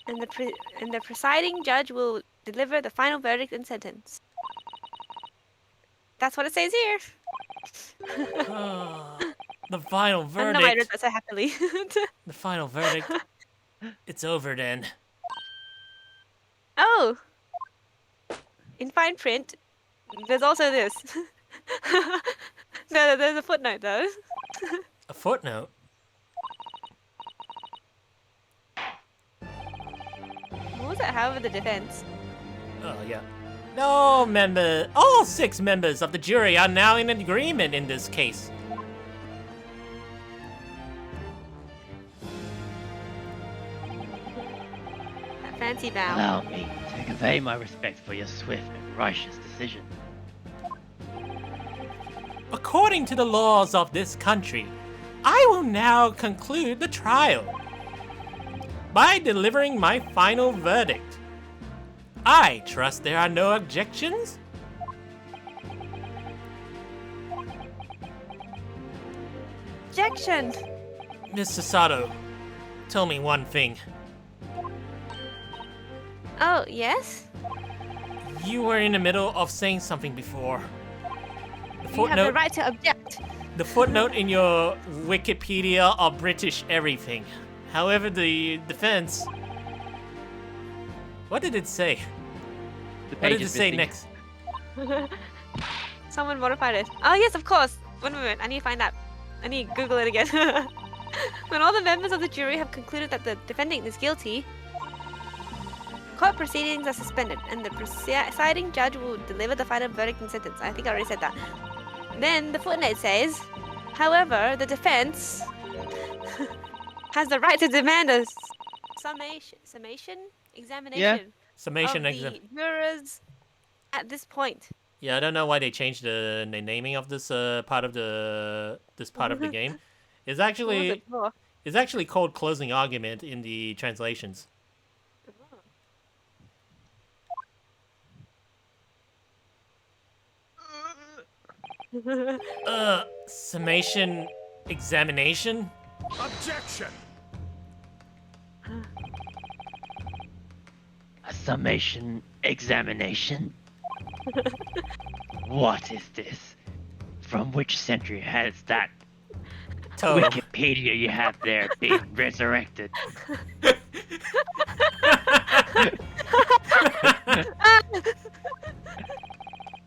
and the presiding judge will deliver the final verdict and sentence. That's what it says here. The final I don't know why I read verdict. that so happily. The final verdict. It's over then. Oh! In fine print, there's also this. No, there's a footnote though. A footnote? What was that? However, the defense. Oh, yeah. No member. All 6 members of the jury are now in agreement in this case. That fancy bow. Allow me to convey my respect for your swift and righteous decision. According to the laws of this country, I will now conclude the trial by delivering my final verdict. I trust there are no objections? Objection! Mr. Sato, tell me one thing. Oh, yes? You were in the middle of saying something before. The You have the footnote, right to object. the footnote in your Wikipedia are British everything. However, the defense... What did it say? The What page did it is say missing. next? Someone modified it. Oh, yes, of course. One moment. I need to find that. I need to Google it again. When all the members of the jury have concluded that the defendant is guilty, court proceedings are suspended and the presiding judge will deliver the final verdict and sentence. I think I already said that. Then the footnote says, however, the defense has the right to demand a summation examination Summation of exam. the jurors at this point. Yeah, I don't know why they changed the naming of this part of the game. It's What was actually it for? it's actually called closing argument in the translations. Summation examination? Objection! A summation examination? What is this? From which century has that Toe. Wikipedia you have there been resurrected?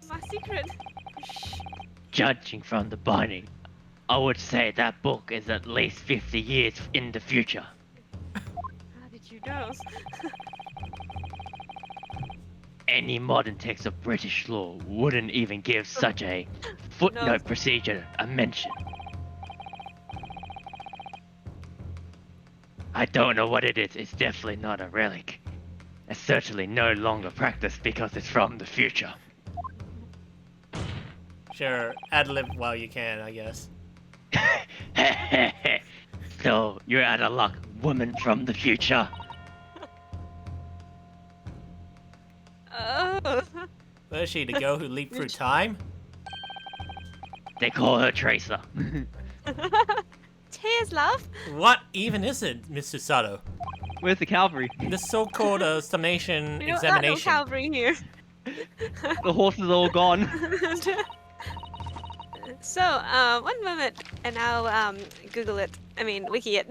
My secret. Judging from the binding, I would say that book is at least 50 years in the future. How did you know? Any modern text of British law wouldn't even give such a footnote procedure a mention. I don't know what it is. It's definitely not a relic. It's certainly no longer practiced because it's from the future. Sure, ad-lib while you can, I guess. So, you're out of luck, woman from the future. Oh. Where is she, the girl who leaped through time? They call her Tracer. Tears, love. What even is it, Mr. Sato? Where's the cavalry? The so-called summation We don't got no examination. cavalry here. The horses are all gone. So, one moment, and I'll Google it. I mean, wiki it.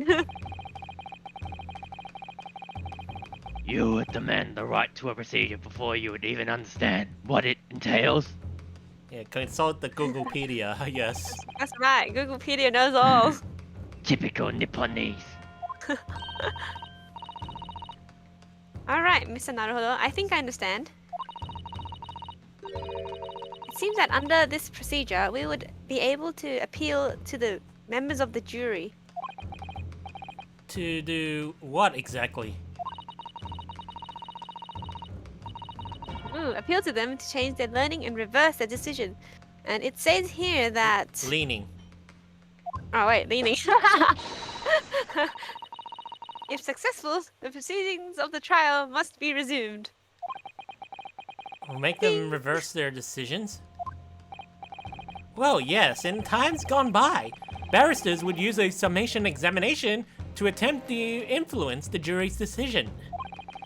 You would demand the right to a procedure before you would even understand what it entails. Yeah, consult the Googlepedia, I guess. That's right. Googlepedia knows all. Typical Nipponese. All right, Mr. Naruhodo. I think I understand. It seems that under this procedure, we would be able to appeal to the members of the jury. To do what exactly? Appeal to them to change their learning and reverse their decision. And it says here that... Leaning. Oh, wait, leaning. If successful, the proceedings of the trial must be resumed. Will make them reverse their decisions? Well, yes, in times gone by, barristers would use a summation examination to attempt to influence the jury's decision.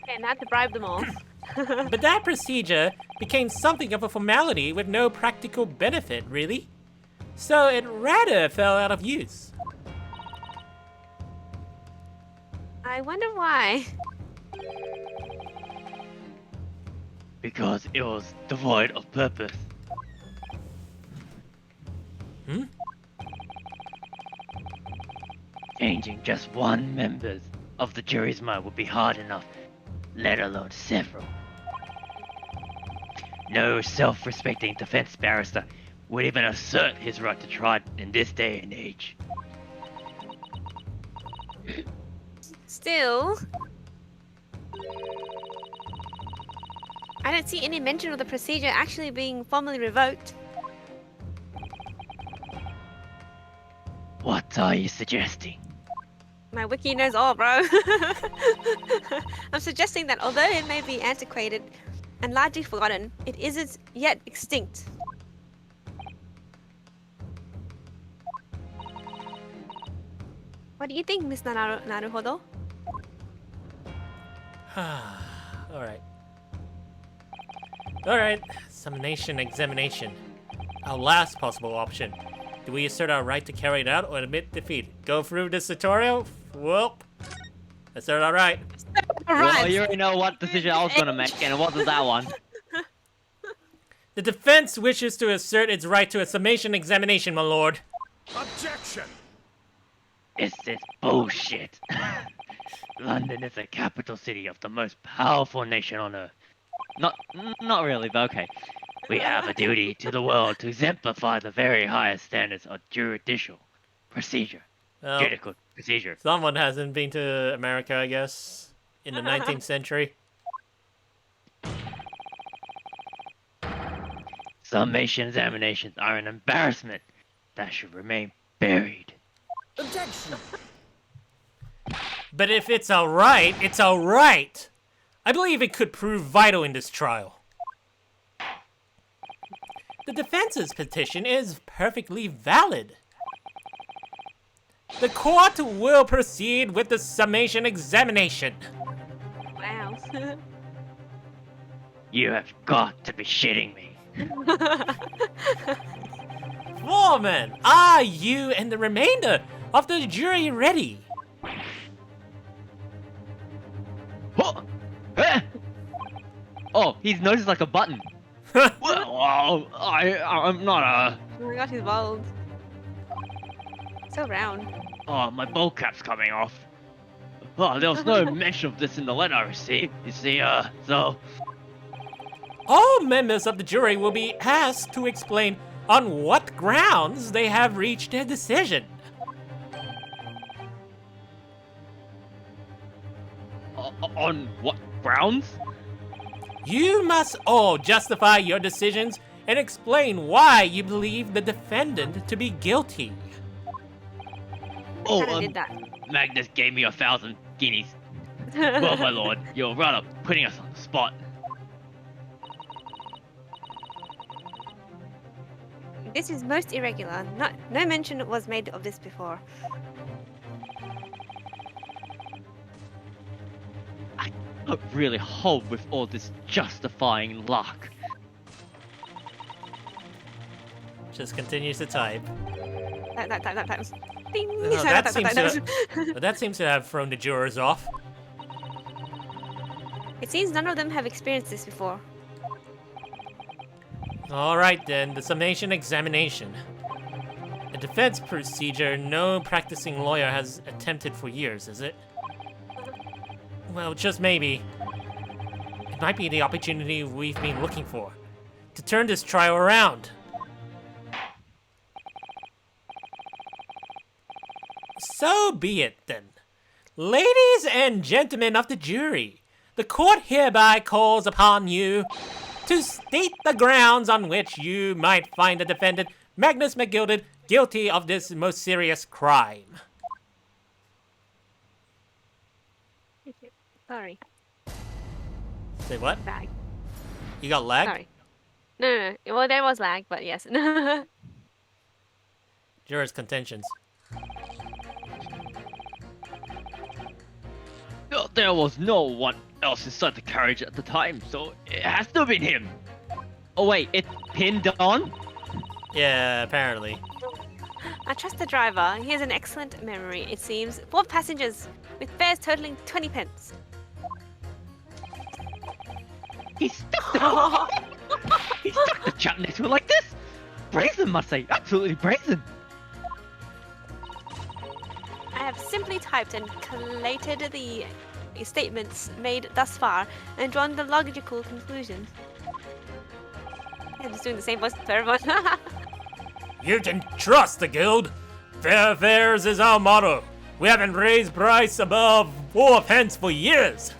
Okay, not to bribe them all. But that procedure became something of a formality with no practical benefit, really. So it rather fell out of use. I wonder why. Because it was devoid of purpose. Hmm? Changing just one member of the jury's mind would be hard enough, let alone several. No self-respecting defense barrister would even assert his right to trial in this day and age. Still, I don't see any mention of the procedure actually being formally revoked. What are you suggesting? My wiki knows all, bro. I'm suggesting that although it may be antiquated and largely forgotten, it isn't yet extinct. What do you think, Miss Naruhodo? Alright. Alright, Summation Examination. Our last possible option. Do we assert our right to carry it out or admit defeat? Go through this tutorial? Whoop. Assert our right. Well, you already know what decision I was gonna make, and it wasn't that one. The defense wishes to assert its right to a summation examination, my lord. Objection! This is bullshit. London is the capital city of the most powerful nation on earth. Not really, but okay. We have a duty to the world to exemplify the very highest standards of judicial procedure. Well, Judicial procedure. someone hasn't been to America, I guess, in the 19th century. Summation examinations are an embarrassment that should remain buried. Objection! But if it's alright, it's alright! I believe it could prove vital in this trial. The defense's petition is perfectly valid. The court will proceed with the summation examination. Wow. You have got to be shitting me. Foreman, are you and the remainder of the jury ready? What? Eh? Oh, his nose is like a button. Well, I'm not a... Oh my god, he's bald. So round. Oh, my bowl cap's coming off. Oh, there was no mention of this in the letter I received. You see, so... All members of the jury will be asked to explain on what grounds they have reached their decision. On what grounds? You must all justify your decisions and explain why you believe the defendant to be guilty. Oh, Kinda did that. Magnus gave me 1,000 guineas. Well, my lord, you're rather putting us on the spot. This is most irregular. No mention was made of this before. I don't really hold with all this justifying luck. Just continues to type. That. Ding! Oh, that seems to have thrown the jurors off. It seems none of them have experienced this before. Alright then, the summation examination. A defense procedure no practicing lawyer has attempted for years, is it? Well, just maybe. It might be the opportunity we've been looking for. To turn this trial around. So be it then. Ladies and gentlemen of the jury, the court hereby calls upon you to state the grounds on which you might find the defendant, Magnus McGilded, guilty of this most serious crime. Sorry. Say what? Lag. You got lag? Sorry. No. Well, there was lag, but yes. Jurors' contentions. There was no one else inside the carriage at the time, so it has to have been him. Oh wait, it's pinned on? Yeah, apparently. I trust the driver. He has an excellent memory, it seems. 4 passengers, with fares totaling 20 pence. He stuck the he stuck the chap next to it like this. Brazen, must say, absolutely brazen. I have simply typed and collated the statements made thus far and drawn the logical conclusion. I'm just doing the same voice for everyone. You can trust the guild. Fair fares is our motto. We haven't raised price above 4 pence for years.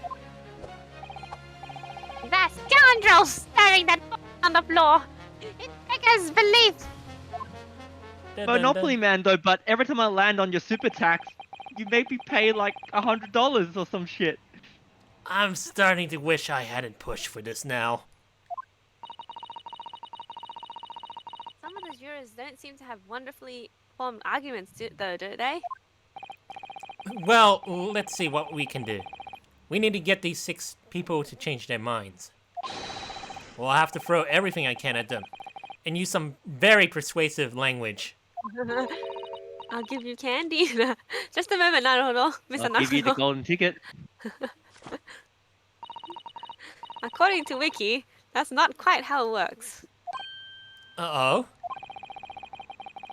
That scoundrel staring that on the floor. It beggars belief. Monopoly Man though, but every time I land on your super tax, you make me pay like $100 or some shit. I'm starting to wish I hadn't pushed for this now. Some of the jurors don't seem to have wonderfully formed arguments, though, do they? Well, let's see what we can do. We need to get these 6 people to change their minds. We'll have to throw everything I can at them and use some very persuasive language. I'll give you candy. Just a moment, Naruto. Mr. I'll give you the Naruto. golden ticket. According to Wiki, that's not quite how it works. Uh-oh.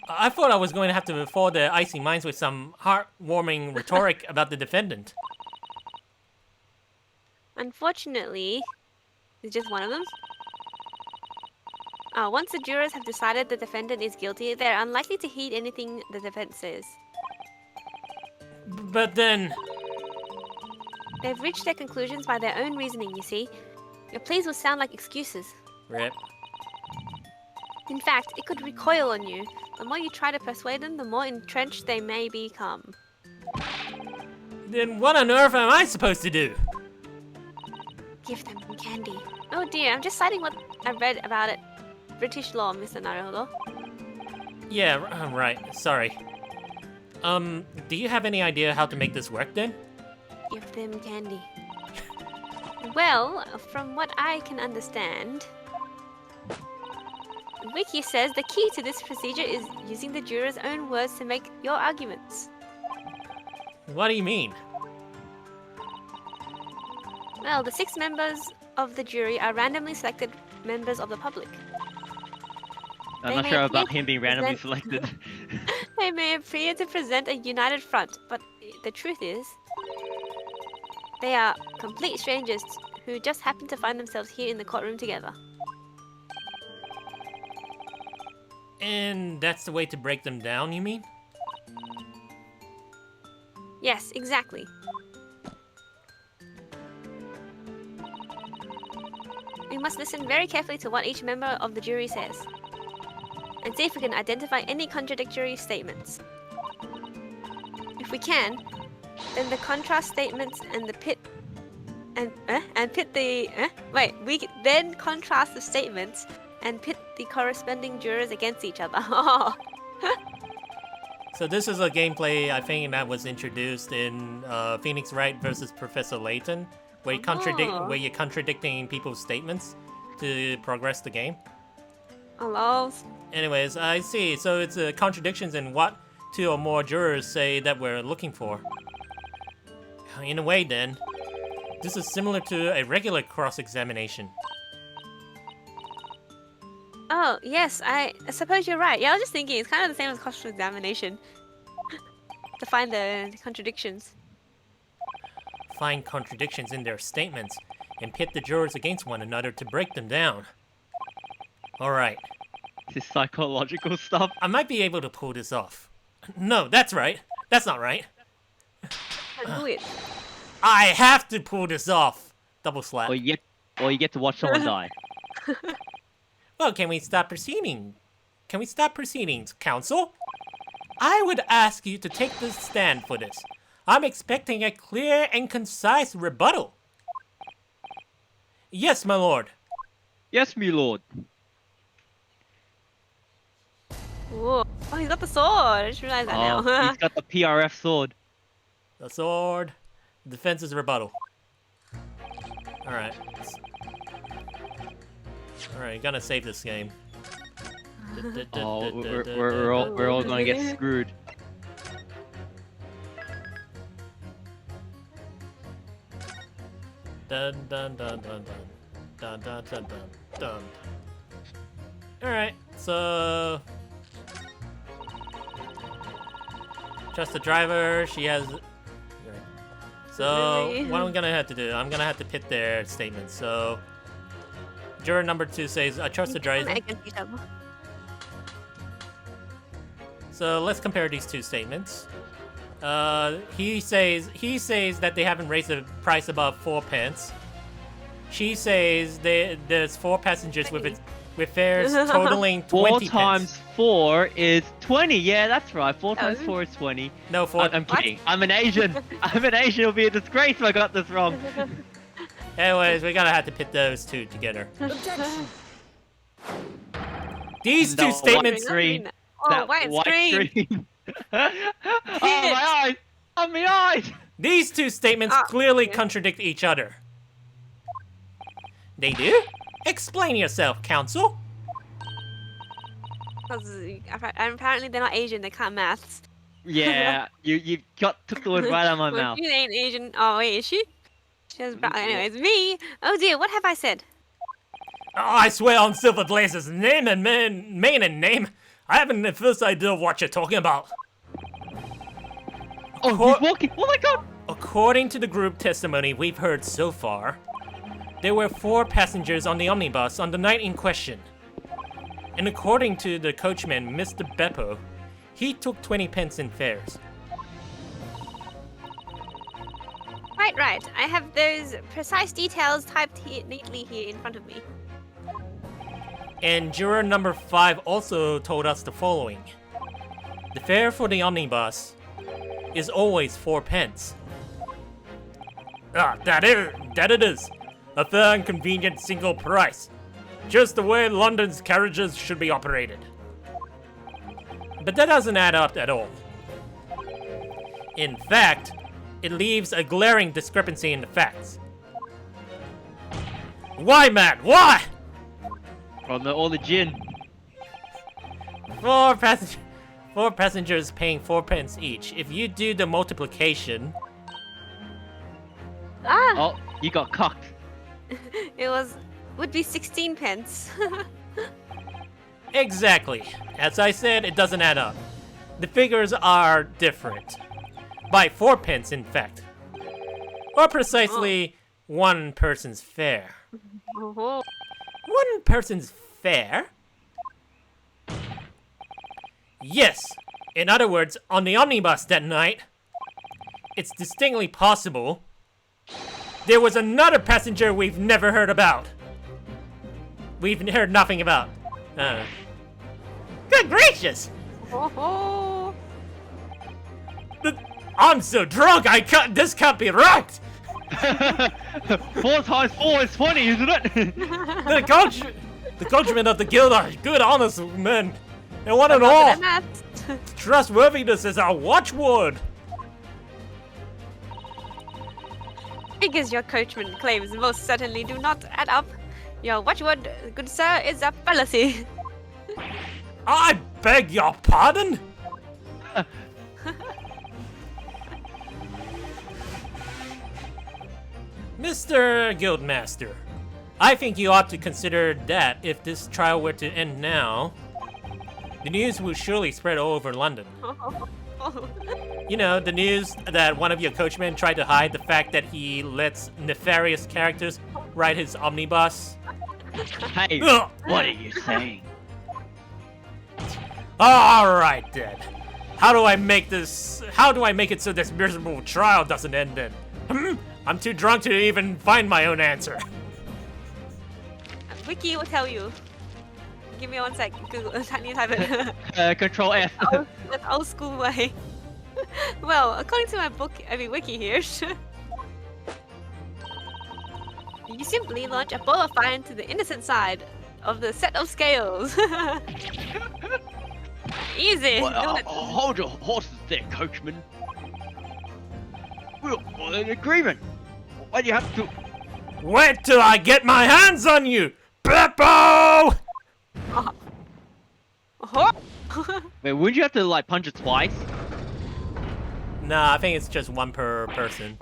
I thought I was going to have to fool the icy minds with some heartwarming rhetoric about the defendant. Unfortunately, it's just one of them. Once the jurors have decided the defendant is guilty, they're unlikely to heed anything the defense says. But then... They've reached their conclusions by their own reasoning, you see. Your pleas will sound like excuses. Rip. In fact, it could recoil on you. The more you try to persuade them, the more entrenched they may become. Then what on earth am I supposed to do? Give them candy. Oh dear, I'm just citing what I read about it. British law, Mr. Naruto. Yeah, right. Sorry. Do you have any idea how to make this work then? Give them candy. Well, from what I can understand, Wiki says the key to this procedure is using the jurors' own words to make your arguments. What do you mean? Well, the 6 members of the jury are randomly selected members of the public. I'm They not may sure appear about to him being randomly present- selected. They may appear to present a united front, but the truth is, they are complete strangers who just happen to find themselves here in the courtroom together. And that's the way to break them down, you mean? Yes, exactly. We must listen very carefully to what each member of the jury says, and see if we can identify any contradictory statements. If we can, then the contrast statements and the pit then contrast the statements and pit the corresponding jurors against each other. So this is a gameplay, I think, that was introduced in Phoenix Wright versus Professor Layton, where you're contradicting people's statements to progress the game. Hello. Anyways, I see. So it's contradictions in what 2 or more jurors say that we're looking for. In a way, then, this is similar to a regular cross-examination. Oh, yes, I suppose you're right. Yeah, I was just thinking, it's kind of the same as cross-examination. To find the contradictions. Find contradictions in their statements and pit the jurors against one another to break them down. Alright, This psychological stuff. I might be able to pull this off. No, that's right. That's not right. Can't do it. I have to pull this off. Double slap. Or you get to watch someone die. Well, can we stop proceeding? Can we stop proceedings, counsel? I would ask you to take the stand for this. I'm expecting a clear and concise rebuttal. Yes, my lord. Yes, me lord. Whoa. Oh, he's got the sword. I just realized that Oh, now. he's got the PRF sword. The sword. Defense is rebuttal. Alright. Alright, gotta save this game. Oh, we're all gonna get screwed. Dun dun dun dun dun. Dun dun dun dun dun. Alright, so... Trust the driver, she has... So, Really? what I'm gonna have to do, I'm gonna have to pit their statements. So, juror number 2 says, I trust the driver. Against each other. So, let's compare these two statements. He says that they haven't raised the price above 4 pence. She says there's 4 passengers with fares totaling 20 4 pence. times 4 is 20. Yeah, that's right. 4 times Oh. 4 is 20. No, 4. I'm kidding. I'm an Asian. I'm an Asian. It'll be a disgrace if I got this wrong. Anyways, we're gonna have to pit those two together. Objection! These two No, statements... Screen. Oh, That white screen. screen. Oh, my eyes. Oh, my eyes. These two statements Ah, clearly yeah. contradict each other. They do? Explain yourself, counsel. Apparently they're not Asian, they can't maths. Yeah, you took the word right out of my Well, mouth. she ain't Asian. Oh, wait, is she? She has brown. Anyways, me. Oh dear, what have I said? Oh, I swear on Silver Blaze's name and maiden name, I haven't the first idea of what you're talking about. Oh, he's walking. Oh my god. According to the group testimony we've heard so far, there were 4 passengers on the omnibus on the night in question. And according to the coachman, Mr. Beppo, he took 20 pence in fares. Right. I have those precise details typed here, neatly here in front of me. And juror number 5 also told us the following. The fare for the omnibus is always 4 pence. That it is. A fair and convenient single price. Just the way London's carriages should be operated. But that doesn't add up at all. In fact, it leaves a glaring discrepancy in the facts. Why, Matt? Why? All the gin. 4 passengers paying 4 pence each. If you do the multiplication, Ah, Oh, you got cocked. it would be 16 pence. exactly. As I said, it doesn't add up. The figures are different. By 4 pence, in fact. Or precisely 1 person's fare. Oh, 1 person's fare? Yes. In other words, on the omnibus that night, it's distinctly possible there was another passenger we've never heard about. We've heard nothing about. Good gracious! oh. I'm so drunk, this can't be right! 4 times 4 is 20, isn't it? The coachman of the guild are good, honest men. And one and Not all, good at maths. trustworthiness is our watchword. Figures your coachman claims most certainly do not add up. Your watchword, good sir, is a fallacy. I beg your pardon? Mr. Guildmaster, I think you ought to consider that if this trial were to end now, the news will surely spread all over London. You know, the news that one of your coachmen tried to hide the fact that he lets nefarious characters ride his omnibus. Hey, Ugh. what are you saying? Alright then. How do I make it so this miserable trial doesn't end then? I'm too drunk to even find my own answer. Wiki will tell you. Give me 1 sec. Google. I need to type it. Control F. That's old school way. Well, according to my wiki here, you simply launch a ball of fire into the innocent side of the set of scales. Easy. Do it. Hold your horses there, coachman. We're on an agreement. Why do you have to? Wait till I get my hands on you, Beppo! Oh. Wait, wouldn't you have to like punch it twice? Nah, I think it's just 1 per person.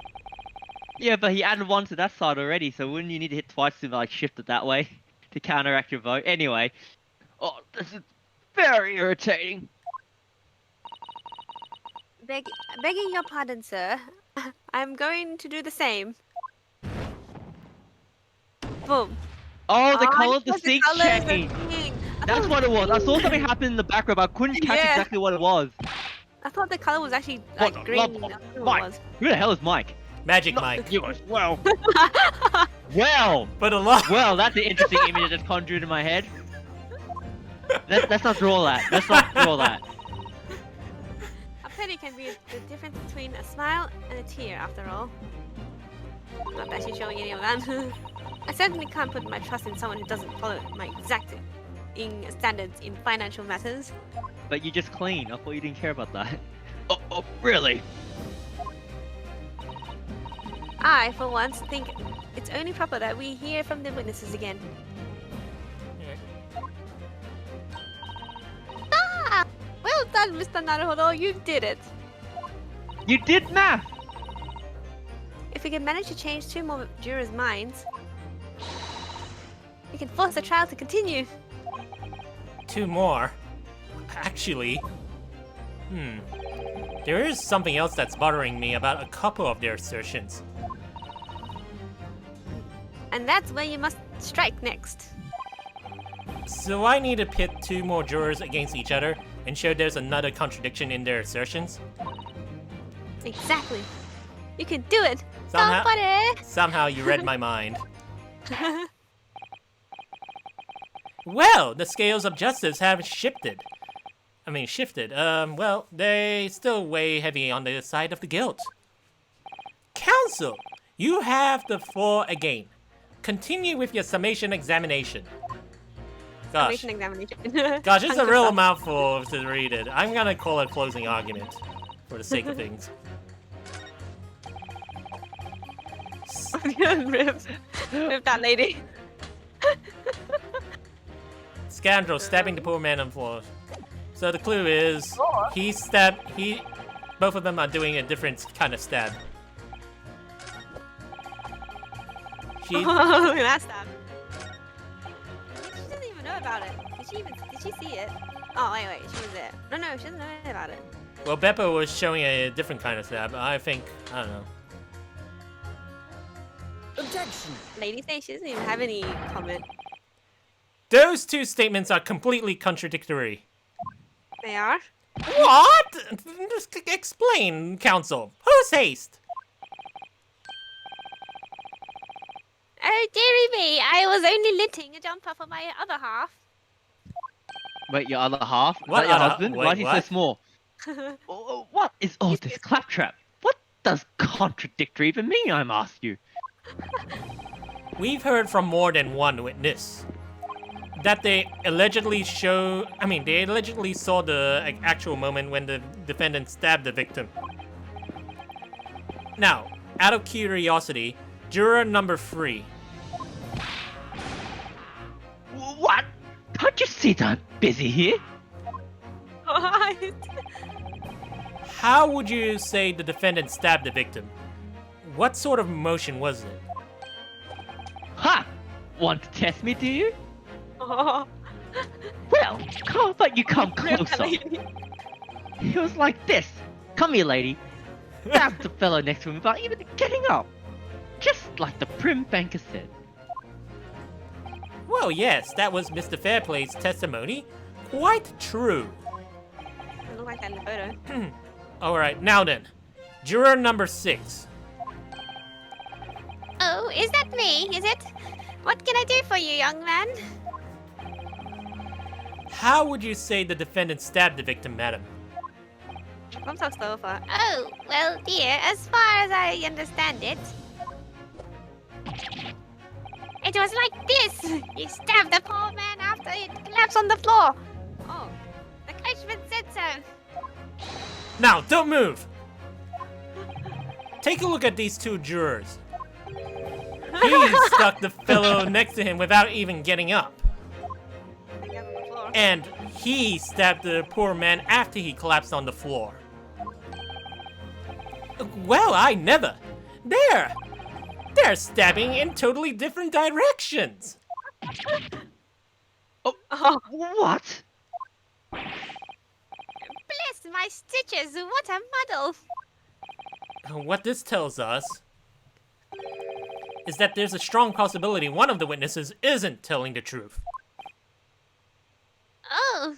Yeah, but he added one to that side already, so wouldn't you need to hit twice to like shift it that way to counteract your vote? Anyway, oh, this is very irritating. Begging your pardon, sir. I'm going to do the same. Boom. Oh, the color of the because seat colours are changed. thing. I That's thought what it was. I saw something happen in the background, but I couldn't catch Yeah. exactly what it was. I thought the color was actually What like the green. love That's of what it Mike? was. Who the hell is Mike? Magic Mike. You as well. Well, But a lot. well, that's an interesting image that just conjured in my head. Let's not draw that. Let's not draw that. A pity can be the difference between a smile and a tear, after all. Not actually showing any of that. I certainly can't put my trust in someone who doesn't follow my exact standards in financial matters. But you just clean. I thought you didn't care about that. Oh, really? I, for once, think it's only proper that we hear from the witnesses again. Ah! Well done, Mr. Naruhodo, you did it! You did math. If we can manage to change 2 more jurors' minds, we can force the trial to continue. 2 more. Actually, there is something else that's bothering me about a couple of their assertions. And that's where you must strike next. So I need to pit 2 more jurors against each other and show there's another contradiction in their assertions? Exactly. You can do it! Somehow, Somebody. somehow you read my mind. Well, the scales of justice have shifted. Well, they still weigh heavy on the side of the guilt. Counsel, you have the floor again. Continue with your summation examination. Gosh, Summation examination. gosh, it's a Hunk of real stuff. mouthful to read it. I'm gonna call it closing argument, for the sake of things. Rip that lady. Scoundrel stabbing the poor man on the floor. So the clue is, both of them are doing a different kind of stab. She, Look at that stab. She doesn't even know about it. Did she see it? Oh, wait, she was there. No, she doesn't know about it. well, Beppo was showing a different kind of stab. I don't know. Objection. Lady say she doesn't even have any comment. Those 2 statements are completely contradictory. They are? What? Just explain, counsel. Who's haste? Oh, dearie me. I was only knitting a jumper for my other half. Wait, your other half? Is What that your other- husband? wait, Why is he so what? small? What is all this claptrap? What does contradictory even mean, I'm asking you? We've heard from more than one witness that they allegedly saw the actual moment when the defendant stabbed the victim. Now, out of curiosity, juror number 3. What? Can't you see that I'm busy here? How would you say the defendant stabbed the victim? What sort of motion was it? Ha! Want to test me, do you? Oh. Well, how about you come closer? It was like this. Come here, lady. Stab the fellow next to him without even getting up. Just like the prim banker said. Well, yes, that was Mr. Fairplay's testimony. Quite true. It looked like that in the photo. Alright, now then. Juror number 6. Oh, is that me, is it? What can I do for you, young man? How would you say the defendant stabbed the victim, madam? I'm so slow for it. Oh, well, dear, as far as I understand it, it was like this. He stabbed the poor man after he collapsed on the floor. Oh. The coachman said so. Now, don't move! Take a look at these 2 jurors. He stuck the fellow next to him without even getting up. And he stabbed the poor man after he collapsed on the floor. Well, I never. There! They're stabbing in totally different directions. Oh, What? Bless my stitches, what a muddle! What this tells us is that there's a strong possibility one of the witnesses isn't telling the truth. Oh,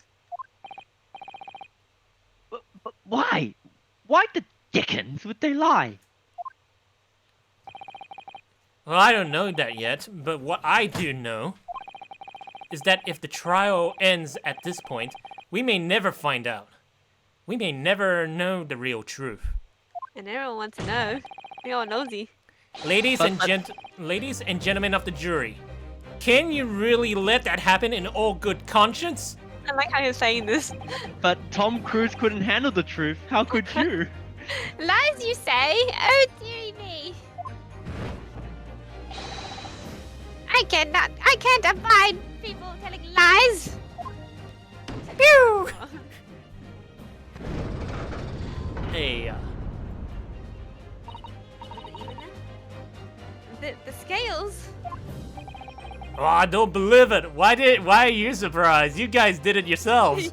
But why? Why the dickens would they lie? Well, I don't know that yet, but what I do know is that if the trial ends at this point, we may never find out. We may never know the real truth. and everyone wants to know. We all nosy. Ladies and gentlemen of the jury, can you really let that happen in all good conscience? I like how you're saying this. But Tom Cruise couldn't handle the truth. How could you? lies you say? Oh dearie me! I can't abide people telling lies! Pew! Hey, The scales. oh, I don't believe it. Why are you surprised? You guys did it yourselves.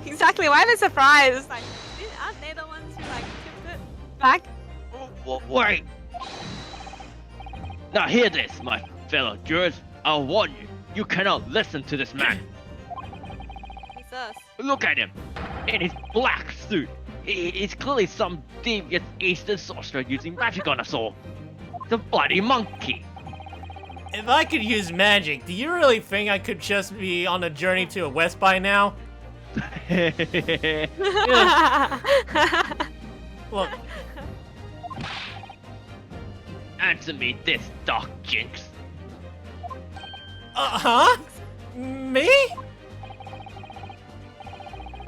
Exactly. Why am I surprised? Like, aren't they the ones who like tipped it back? Wait. Now hear this, my fellow jurors. I'll warn you. You cannot listen to this man. He's us. Look at him. In his black suit. He's clearly some devious Eastern sorcerer using magic on us all. The bloody monkey. If I could use magic, do you really think I could just be on a journey to a West by now? Look, Answer me this, Dark Jinx. huh? Me?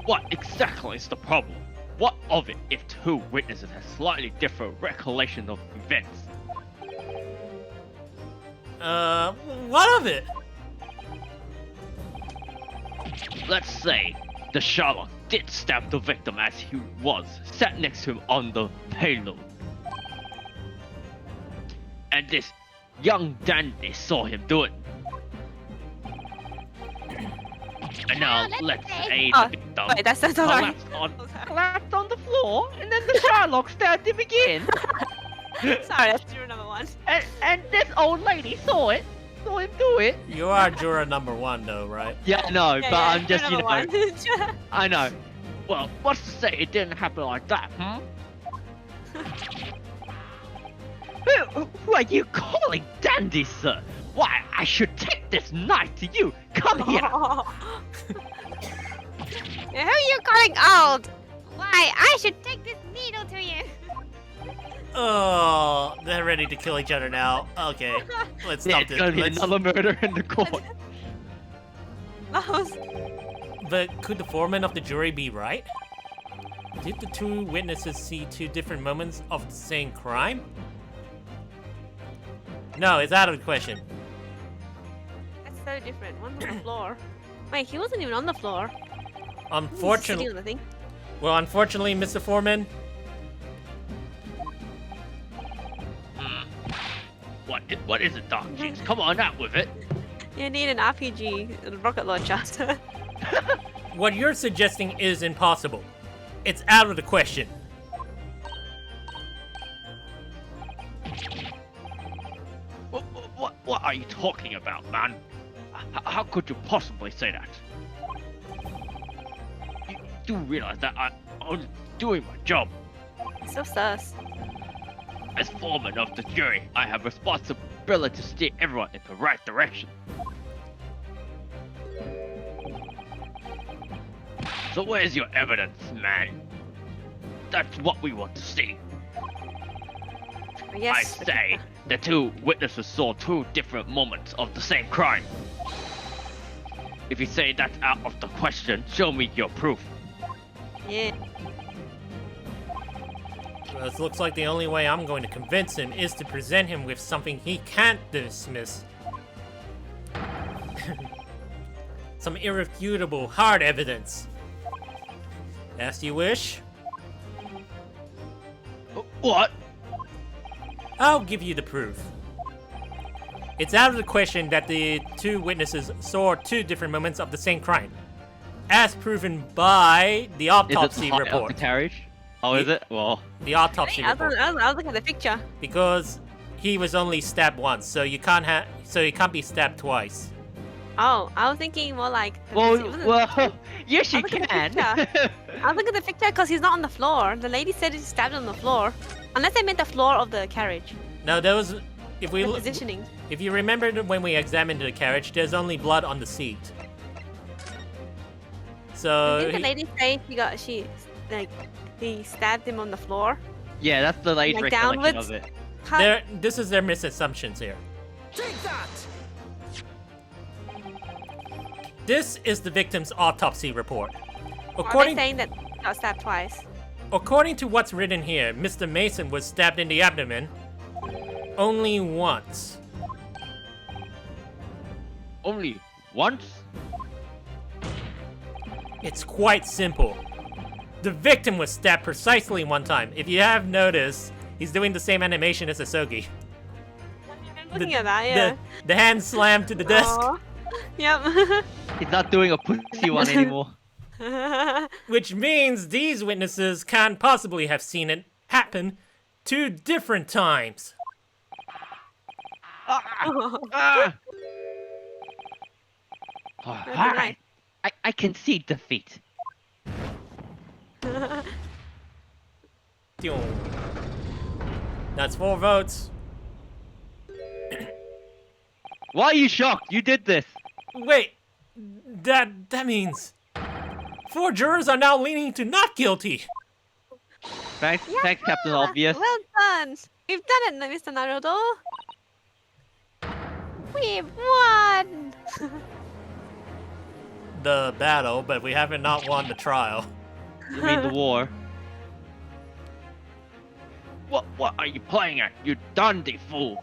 What exactly is the problem? What of it if two witnesses have slightly different recollection of events? What of it? Let's say the Sherlock did stab the victim as he was sat next to him on the payload. And this young dandy saw him do it. And now Well, let's let's say Oh, the victim wait, that's so sorry. collapsed on the floor, and then the Sherlock stabbed him again. Sorry, that's juror number one. And this old lady saw him do it. You are juror number one, though, right? Yeah, no, Yeah, but yeah, I'm just, juror number one. I know. Well, what's to say it didn't happen like that, Who are you calling dandy, sir? Why, I should take this knife to you. Come here. Who are you calling old? Why, I should take this needle to you! Oh, they're ready to kill each other now. Okay, let's Yeah, stop it's this. gonna be Let's- another murder in the court. That was But could the foreman of the jury be right? Did the two witnesses see two different moments of the same crime? No, it's out of the question. that's so different. One's on the floor. Wait, he wasn't even on the floor. He was sitting Unfortunately, on the thing. well, unfortunately, Mr. Foreman, What is it, Doc Jinx? Come on, out with it. You need an RPG rocket launcher. what you're suggesting is impossible. It's out of the question. What are you talking about, man? How could you possibly say that? You do realize that I'm doing my job. So sus. As foreman of the jury, I have responsibility to steer everyone in the right direction. So where's your evidence, man? That's what we want to see. Yes. I say the two witnesses saw two different moments of the same crime. If you say that's out of the question, show me your proof. Yeah. Well, it looks like the only way I'm going to convince him is to present him with something he can't dismiss. Some irrefutable, hard evidence. As you wish. What? I'll give you the proof. It's out of the question that the two witnesses saw two different moments of the same crime, as proven by the autopsy Is it the height of report. the carriage? Oh, is it? Well, The autopsy I was, report. I was looking at the picture. Because he was only stabbed once, so you can't be stabbed twice. Oh, I was thinking more like. yes, you I'll look at the can. picture. I was looking at the picture because he's not on the floor. The lady said he stabbed on the floor, unless they meant the floor of the carriage. No, there was. If we The look, positioning. if you remember when we examined the carriage, there's only blood on the seat. So Didn't the lady say he stabbed him on the floor? Yeah, that's the lady's Like recollection downwards? of it. this is their misassumptions here. Take that! This is the victim's autopsy report. Are they According saying that he got stabbed twice? according to what's written here, Mr. Mason was stabbed in the abdomen only once. Only once? It's quite simple. The victim was stabbed precisely one time. If you have noticed, he's doing the same animation as Asogi. I'm looking at that, yeah. The hand slammed to the desk. Aw. Yep. He's not doing a pussy one anymore. Which means these witnesses can't possibly have seen it happen 2 different times. Ah! Alright. I concede defeat. That's 4 votes. Why are you shocked? You did this. Wait, that means 4 jurors are now leaning to not guilty. Thanks, Captain Obvious. Well done. We've done it, Mr. Naruto. We've won! The battle, but we haven't not won the trial. You mean the war? What are you playing at, you dandy fool?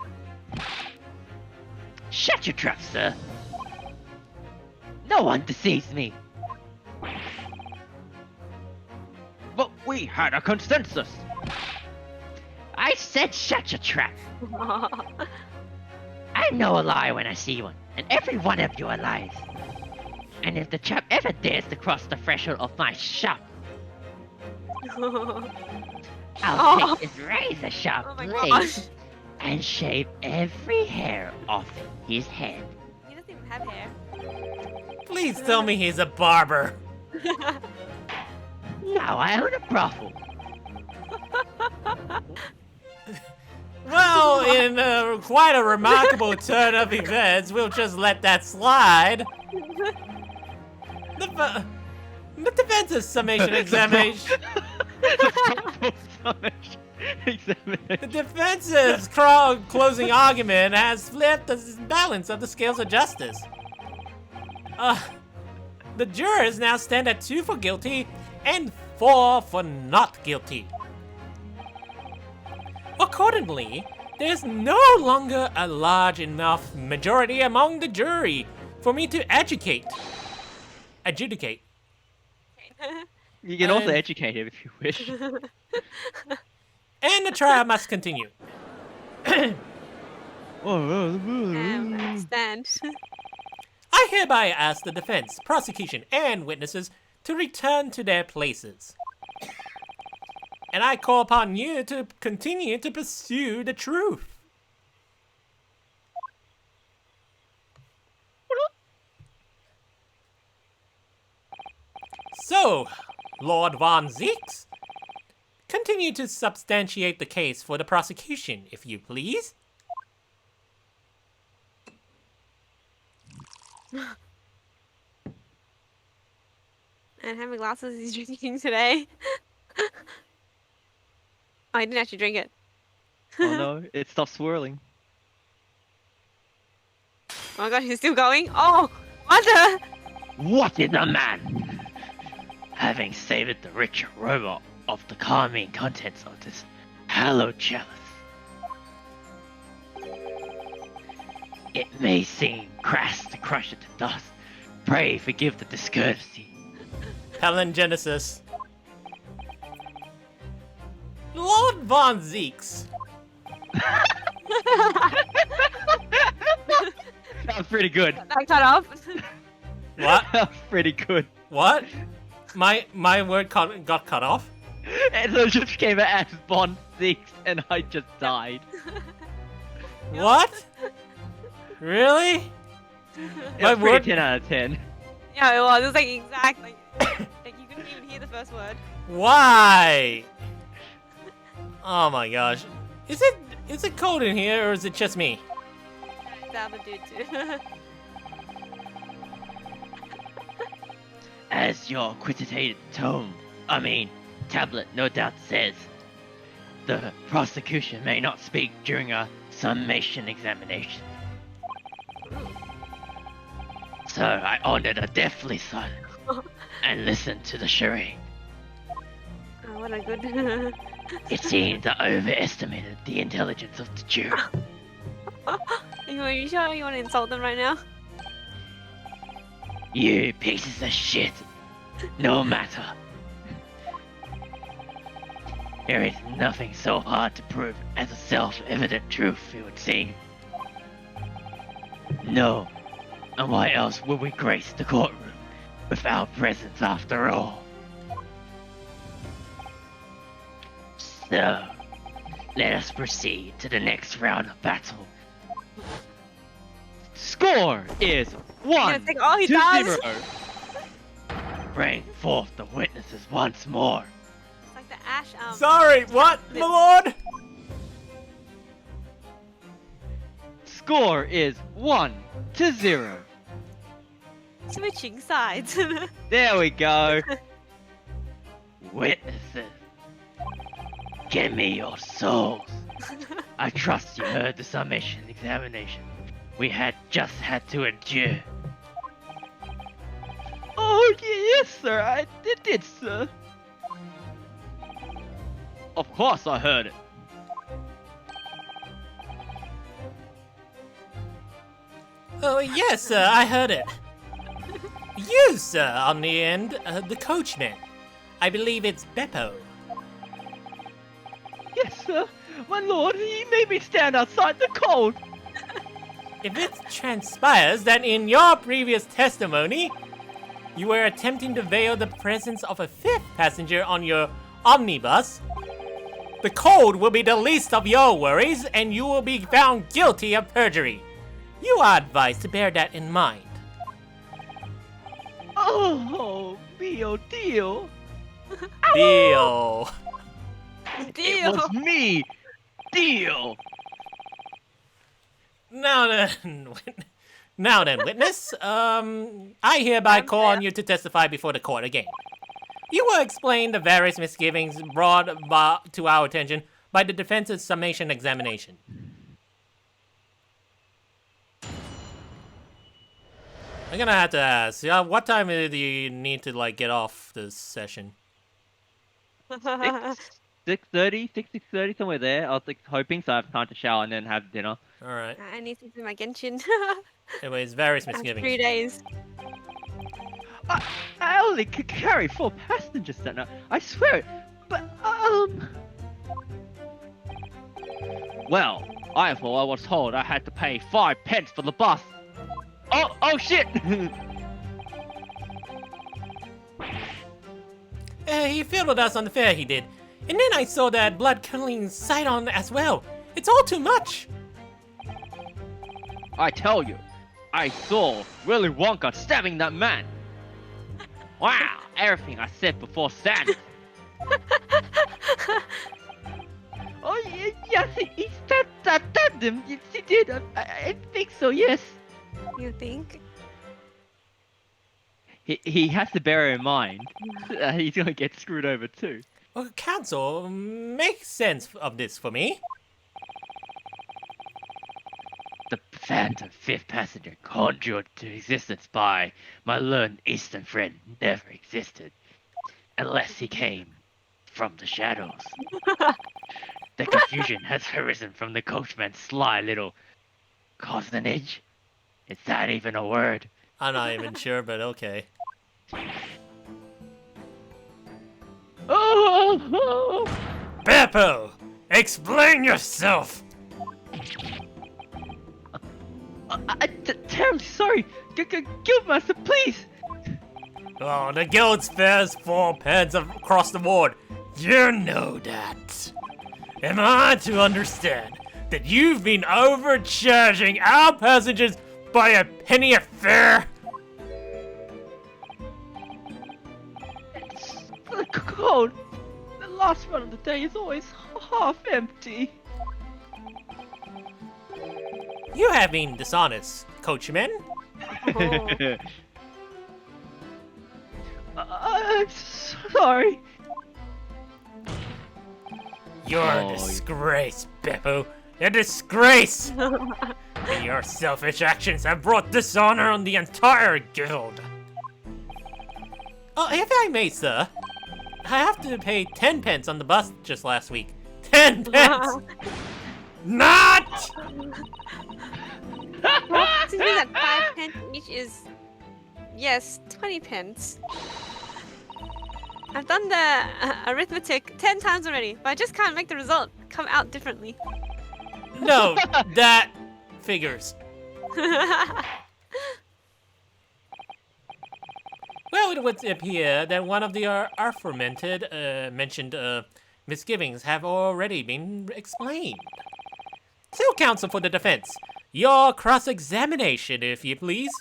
Shut your trap, sir. No one deceives me. But we had a consensus. I said shut your trap. I know a lie when I see one, and every one of you are lies. And if the chap ever dares to cross the threshold of my shop, I'll take his razor sharp Oh my blade gosh. and shave every hair off his head. He doesn't even have hair. Please tell me he's a barber. Now I own a brothel. Well, in quite a remarkable turn of events, we'll just let that slide. The defense's summation examination. The defense's closing argument has flipped the balance of the scales of justice. The jurors now stand at 2 for guilty and 4 for not guilty. Accordingly, there's no longer a large enough majority among the jury for me to adjudicate. You can also And- educate him if you wish. And the trial must continue. Stand. I hereby ask the defense, prosecution, and witnesses to return to their places. And I call upon you to continue to pursue the truth. So, Lord Von Zeeks, continue to substantiate the case for the prosecution, if you please. And how many glasses is he drinking today? Oh, I didn't actually drink it. Oh no, it stopped swirling. Oh my god, he's still going? Oh! What the? What is a man? Having savored the rich aroma of the calming contents of this hallowed chalice, it may seem crass to crush it to dust. Pray forgive the discourtesy. Palingenesis. Lord Von Zeeks, That was pretty good. That cut off. What? That was pretty good. What? My word got cut off? And so it just came out as Bond 6 and I just died. What? Really? It My was pretty word- 10 out of 10. Yeah, it was. It was like exact. Like you couldn't even hear the first word. Why? Oh my gosh. Is it cold in here or is it just me? The other dude too. As your quantitative tablet no doubt says, the prosecution may not speak during a summation examination. So I ordered a deathly silence and listened to the charade. Oh, what a good. It seems I overestimated the intelligence of the jury. Are you sure you want to insult them right now? You pieces of shit. No matter. There is nothing so hard to prove as a self-evident truth, it would seem. No. And why else would we grace the courtroom with our presence after all? So, let us proceed to the next round of battle. Score is 1 Oh, he to does. 0. Bring forth the witnesses once more. It's like the Ash. Sorry, what, my lord? Score is 1 to 0. Switching sides. There we go. Witnesses, give me your souls. I trust you heard the summation examination we had just had to endure. Oh, yes, sir. I did, sir. Of course I heard it. Oh, yes, sir, I heard it. You, sir, on the end, the coachman. I believe it's Beppo. Yes, sir. My lord, he made me stand outside the cold. If it transpires that in your previous testimony, you were attempting to veil the presence of a fifth passenger on your omnibus, the cold will be the least of your worries and you will be found guilty of perjury. You are advised to bear that in mind. Oh, deal. Deal. It Deal. was me. Deal. Now then, witness, I hereby call on you to testify before the court again. You will explain the various misgivings brought to our attention by the defense's summation examination. I'm gonna have to ask, what time do you need to, get off this session? 6:30, 6:30, somewhere there. I was hoping so I have time to shower and then have dinner. Alright. I need to do my Genshin. Anyways, various I have misgivings. 3 days. I only could carry 4 passengers that night. I swear it. But, well, I thought I was told I had to pay 5 pence for the bus. Oh shit! He filled us on the fare, he did. And then I saw that blood-curdling sight on as well. It's all too much. I tell you, I saw Willy Wonka stabbing that man. Wow, everything I said before Santa. Oh, yes, he stabbed him. Yes, he did. I think so, yes. You think? He has to bear in mind he's gonna get screwed over too. Well, counsel, make sense of this for me. The phantom fifth passenger conjured to existence by my learned Eastern friend never existed, unless he came from the shadows. The confusion has arisen from the coachman's sly little cozenage. Is that even a word? I'm not even sure, but okay. Oh! Beppo, explain yourself! Terribly sorry. Guildmaster, please. Oh, the guild's fares 4 pence across the board. You know that. Am I to understand that you've been overcharging our passengers by a penny a fare? It's so cold. The last run of the day is always half empty. You have been dishonest, coachman. I'm sorry. You're a disgrace, Beppo. A disgrace! And your selfish actions have brought dishonor on the entire guild. Oh, if I may, sir, I have to pay 10 pence on the bus just last week. 10 pence! Not! Well, since we're at 5 pence each is, yes, 20 pence. I've done the arithmetic 10 times already, but I just can't make the result come out differently. No, that figures. Well, it would appear that one of the aforementioned mentioned misgivings have already been explained. So, counsel for the defense, your cross-examination, if you please.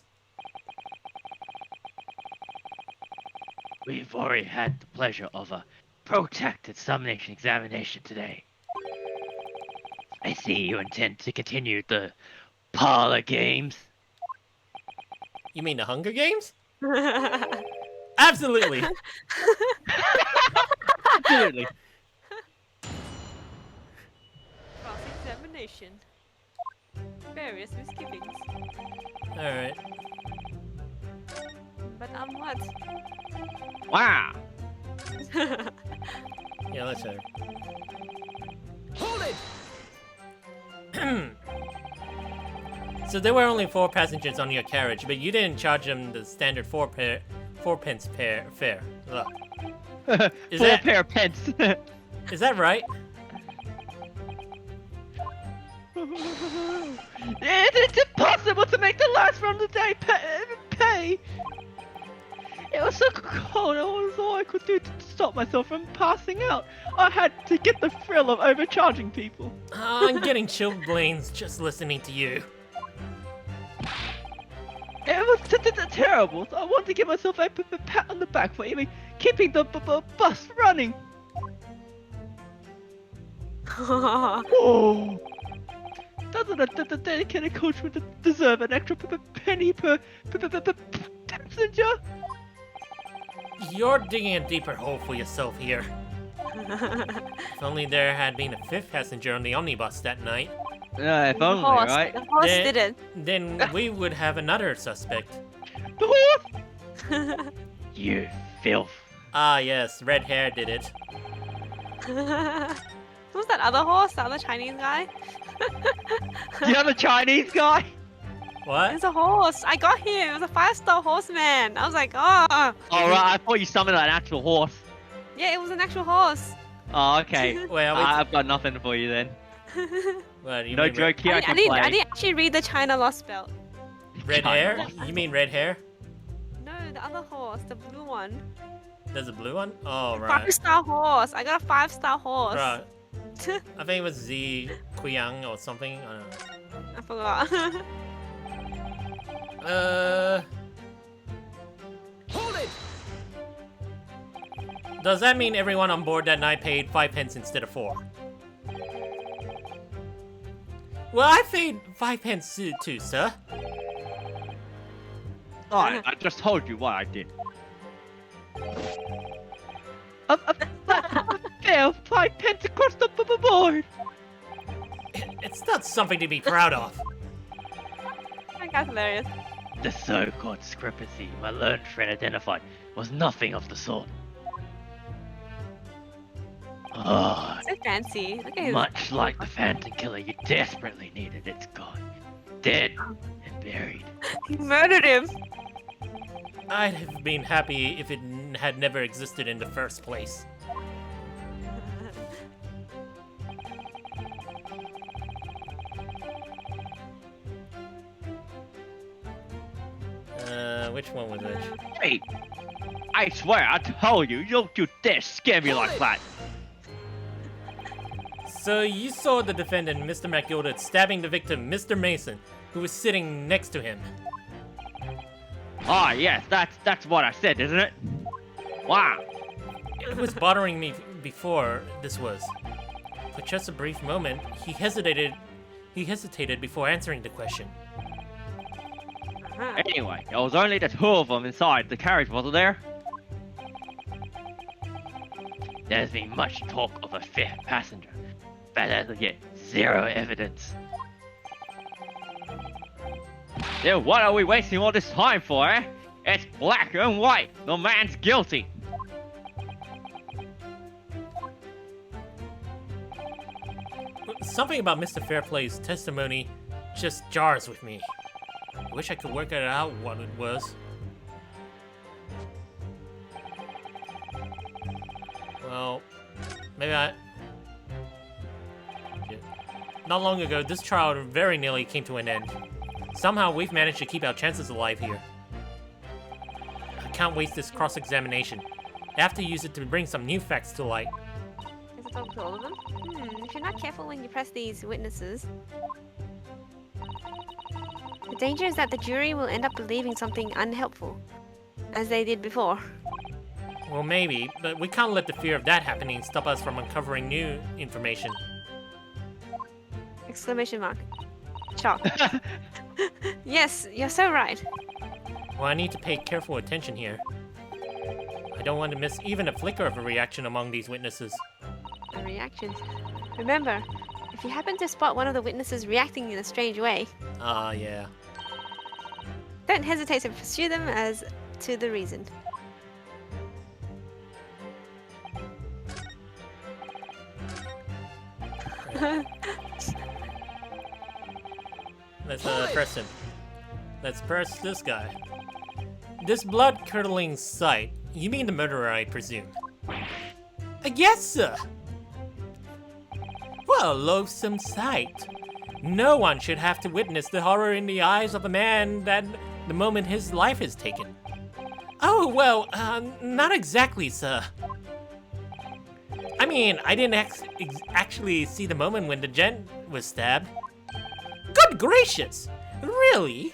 We've already had the pleasure of a protracted summation examination today. I see you intend to continue the parlor games. You mean the Hunger Games? Absolutely. Absolutely. Cross-examination. Various misgivings. Alright. But what? Wow. Yeah, let's hear. Hold it! So there were only 4 passengers on your carriage, but you didn't charge them the standard 4 pence fare. Ugh. Is Four that- pair of pence. Is that right? It's impossible to make the last run of the day pay. It was so cold, it was all I could do to stop myself from passing out. I had to get the thrill of overcharging people. I'm getting chilblains just listening to you. It was terrible. So I wanted to give myself a pat on the back for even keeping the bus running. Oh, doesn't a dedicated coachman deserve an extra penny per passenger? You're digging a deeper hole for yourself here. If only there had been a 5th passenger on the omnibus that night. If The only, horse, right? the horse Then- did it. Then we would have another suspect. The horse! You filth. Ah, yes, red hair did it. Who's that other horse? The other Chinese guy? The other Chinese guy? What? It's a horse. I got him. It was a 5-star horseman. I was like, oh. Oh, right, I thought you summoned an actual horse. Yeah, it was an actual horse. Oh, okay. Well, I've got nothing for you then. what, you No mean joke here, I can I play. didn't actually read the China Lost Belt. Red hair? You mean red hair? No, the other horse, the blue one. There's a blue one? Oh, right. 5-star horse. I got a 5-star horse. Right. I think it was Z Kuyang or something. I don't I forgot. know. Hold it! Does that mean everyone on board that night paid 5 pence instead of 4? Well, I paid 5 pence too, sir. Oh, I just told you what I did. A fair 5 pence across the board. It's not something to be proud of. That guy's hilarious. The so-called discrepancy my learned friend identified was nothing of the sort. Oh, So fancy. Look at his. much like the phantom killer you desperately needed, it's gone. Dead and buried. He murdered him. I'd have been happy if it had never existed in the first place. which one was it? Hey, I swear, I told you, don't you dare scare me like that. So you saw the defendant, Mr. McGilded, stabbing the victim, Mr. Mason, who was sitting next to him. Ah, yes, that's what I said, isn't it? Wow. It was bothering me before this was. For just a brief moment, he hesitated before answering the question. Anyway, there was only the two of them inside the carriage, wasn't there? There's been much talk of a fifth passenger, but as of yet, zero evidence. Then what are we wasting all this time for, eh? It's black and white. The man's guilty. Something about Mr. Fairplay's testimony just jars with me. I wish I could work it out what it was. Well, maybe I... Yeah. Not long ago, this trial very nearly came to an end. Somehow we've managed to keep our chances alive here. I can't waste this cross-examination. I have to use it to bring some new facts to light. Is it talk to all of them? If you're not careful when you press these witnesses, the danger is that the jury will end up believing something unhelpful, as they did before. Well, maybe, but we can't let the fear of that happening stop us from uncovering new information. Exclamation mark. Shock. Yes, you're so right. Well, I need to pay careful attention here. I don't want to miss even a flicker of a reaction among these witnesses. The reactions. Remember, if you happen to spot one of the witnesses reacting in a strange way, Yeah. don't hesitate to pursue them as to the reason. Let's press him. Let's press this guy. This blood-curdling sight. You mean the murderer, I presume? Yes, sir. What a loathsome sight. No one should have to witness the horror in the eyes of a man that the moment his life is taken. Oh, well, not exactly, sir. I mean, I didn't actually see the moment when the gent was stabbed. Good gracious! Really?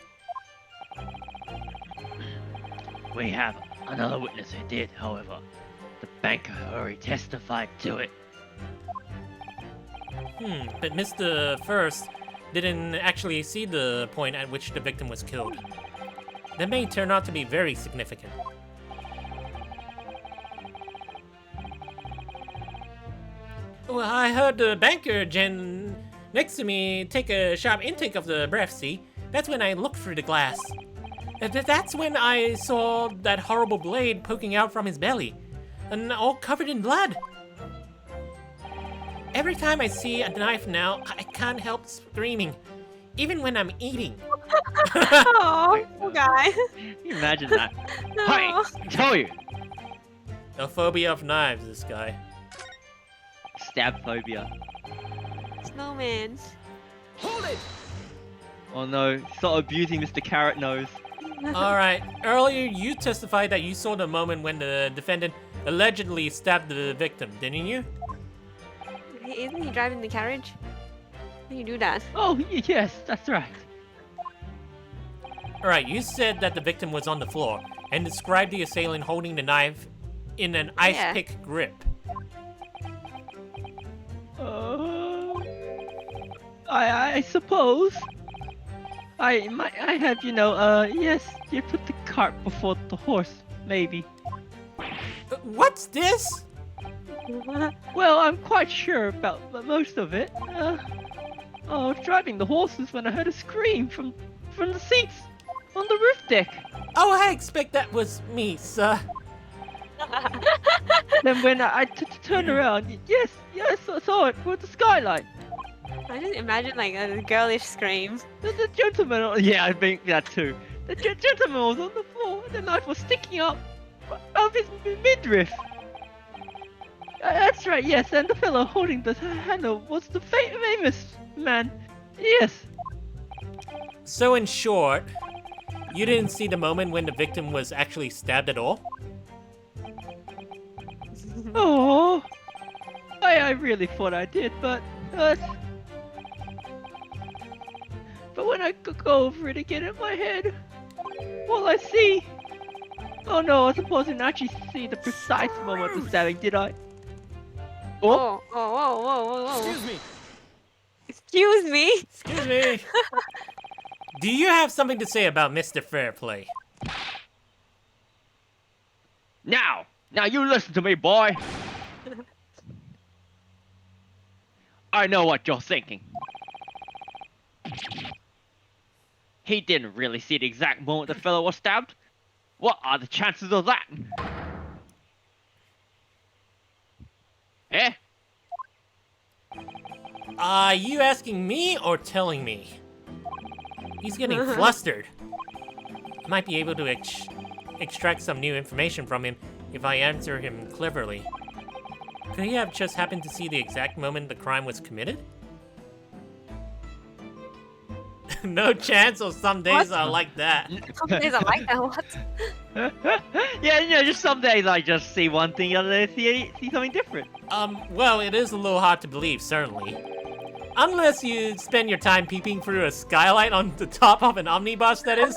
We have another witness who did, however. The banker already testified to it. But Mr. First didn't actually see the point at which the victim was killed. That may turn out to be very significant. Well, I heard the banker gent next to me take a sharp intake of the breath, see? That's when I looked through the glass. That's when I saw that horrible blade poking out from his belly, and all covered in blood. Every time I see a knife now, I can't help screaming, even when I'm eating. Oh, poor guy. Can you imagine that? No. Hey, I tell you. A phobia of knives, this guy. Stab phobia. Snowman. Hold it! Oh no, stop abusing Mr. Carrot Nose. Alright, earlier you testified that you saw the moment when the defendant allegedly stabbed the victim, didn't you? Isn't he driving the carriage? How do you do that? Oh, yes, that's right. Alright, you said that the victim was on the floor and described the assailant holding the knife in an ice pick grip. I suppose. I have, yes, you put the cart before the horse, maybe. What's this? Well, I'm quite sure about most of it. I was driving the horses when I heard a scream from the seats on the roof deck. Oh, I expect that was me, sir. Then when I turned around, yes, I saw it with the skylight. I just imagine like a girlish scream. The gentleman, yeah, I think that too. The gentleman was on the floor, and the knife was sticking up of his midriff. That's right, yes, and the fellow holding the handle was the famous man. Yes. So in short, You didn't see the moment when the victim was actually stabbed at all? Oh, I really thought I did, but when I go over it again in my head, all I see. Oh no, I suppose I didn't actually see the precise moment of the stabbing, did I? Oh, Whoa. Excuse me. Excuse me. Excuse me. Do you have something to say about Mr. Fairplay? now you listen to me, boy. I know what you're thinking. He didn't really see the exact moment the fellow was stabbed. What are the chances of that? Eh? Are you asking me or telling me? He's getting flustered. I might be able to extract some new information from him if I answer him cleverly. Could he have just happened to see the exact moment the crime was committed? No chance, or some days are like that. Some days I like that. What? Yeah, you know, just some days I just see one thing, other days see something different. Well, it is a little hard to believe, certainly. Unless you spend your time peeping through a skylight on the top of an omnibus, that is.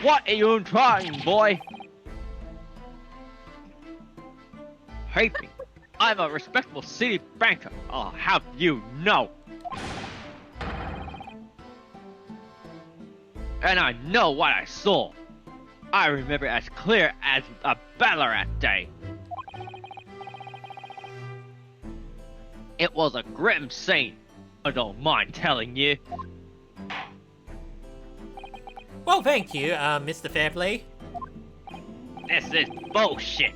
What are you trying, boy? Heip, I'm a respectable city banker. I'll have you know. And I know what I saw. I remember it as clear as a Ballarat day. It was a grim scene. I don't mind telling you. Well, thank you, Mr. Fairplay. This is bullshit.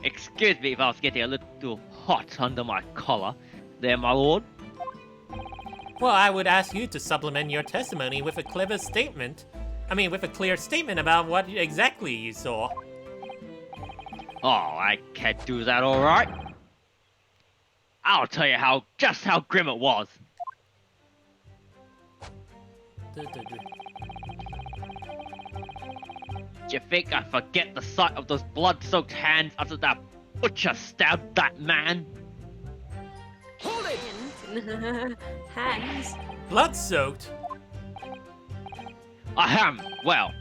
Excuse me if I was getting a little hot under my collar there, my lord. Well, I would ask you to supplement your testimony with a clear statement about what exactly you saw. Oh, I can't do that, alright? I'll tell you just how grim it was. Do you think I forget the sight of those blood-soaked hands after that butcher stabbed that man? Hold it! Hands. Blood-soaked? Well.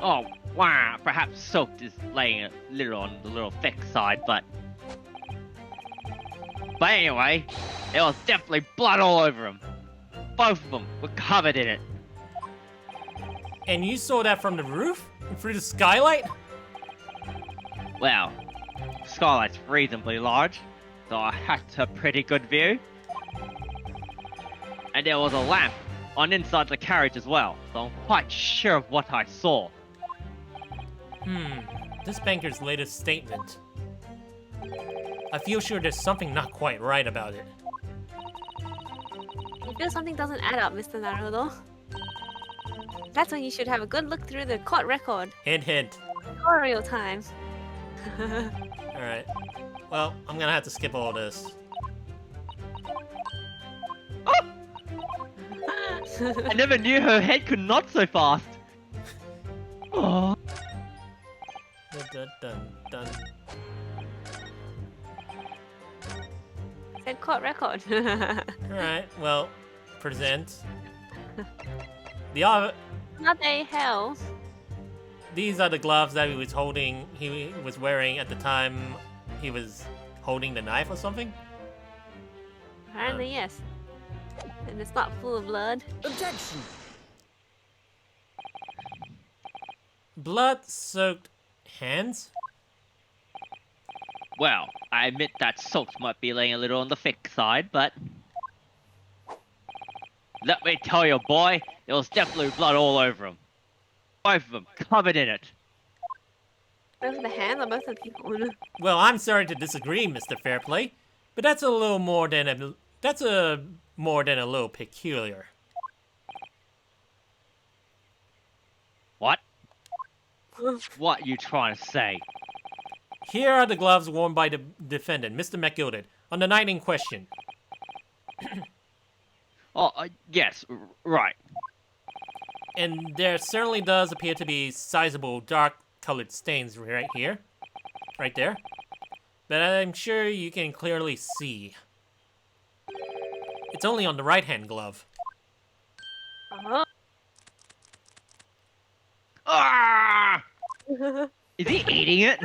Oh, wow, perhaps soaked is laying a little on the little thick side, but anyway, it was definitely blood all over him. Both of them were covered in it. And you saw that from the roof? Through the skylight? Well, the skylight's reasonably large, so I had a pretty good view. And there was a lamp on inside the carriage as well, so I'm quite sure of what I saw. This banker's latest statement. I feel sure there's something not quite right about it. You feel something doesn't add up, Mr. Naruto. That's when you should have a good look through the court record. Hint, hint. Tutorial time. Alright. Well, I'm gonna have to skip all this. I never knew her head could nod so fast. Oh. Dun, dun, dun. Said court record. Alright, well, present. The other... What the hell? These are the gloves that he was wearing at the time he was holding the knife or something? Apparently, yes. And it's not full of blood. Objection! Blood-soaked hands? Well, I admit that soaked might be laying a little on the thick side, but let me tell you, boy, there was definitely blood all over him. Both of them covered in it. Both of the hands or both of the people? Well, I'm sorry to disagree, Mr. Fairplay, but that's a little more than a little peculiar. What? What you trying to say? Here are the gloves worn by the defendant, Mr. McGilded, on the night in question. Oh, yes, right. And there certainly does appear to be sizable dark-colored stains right here. Right there. But I'm sure you can clearly see. It's only on the right-hand glove. Uh-huh. Ah! Is he eating it?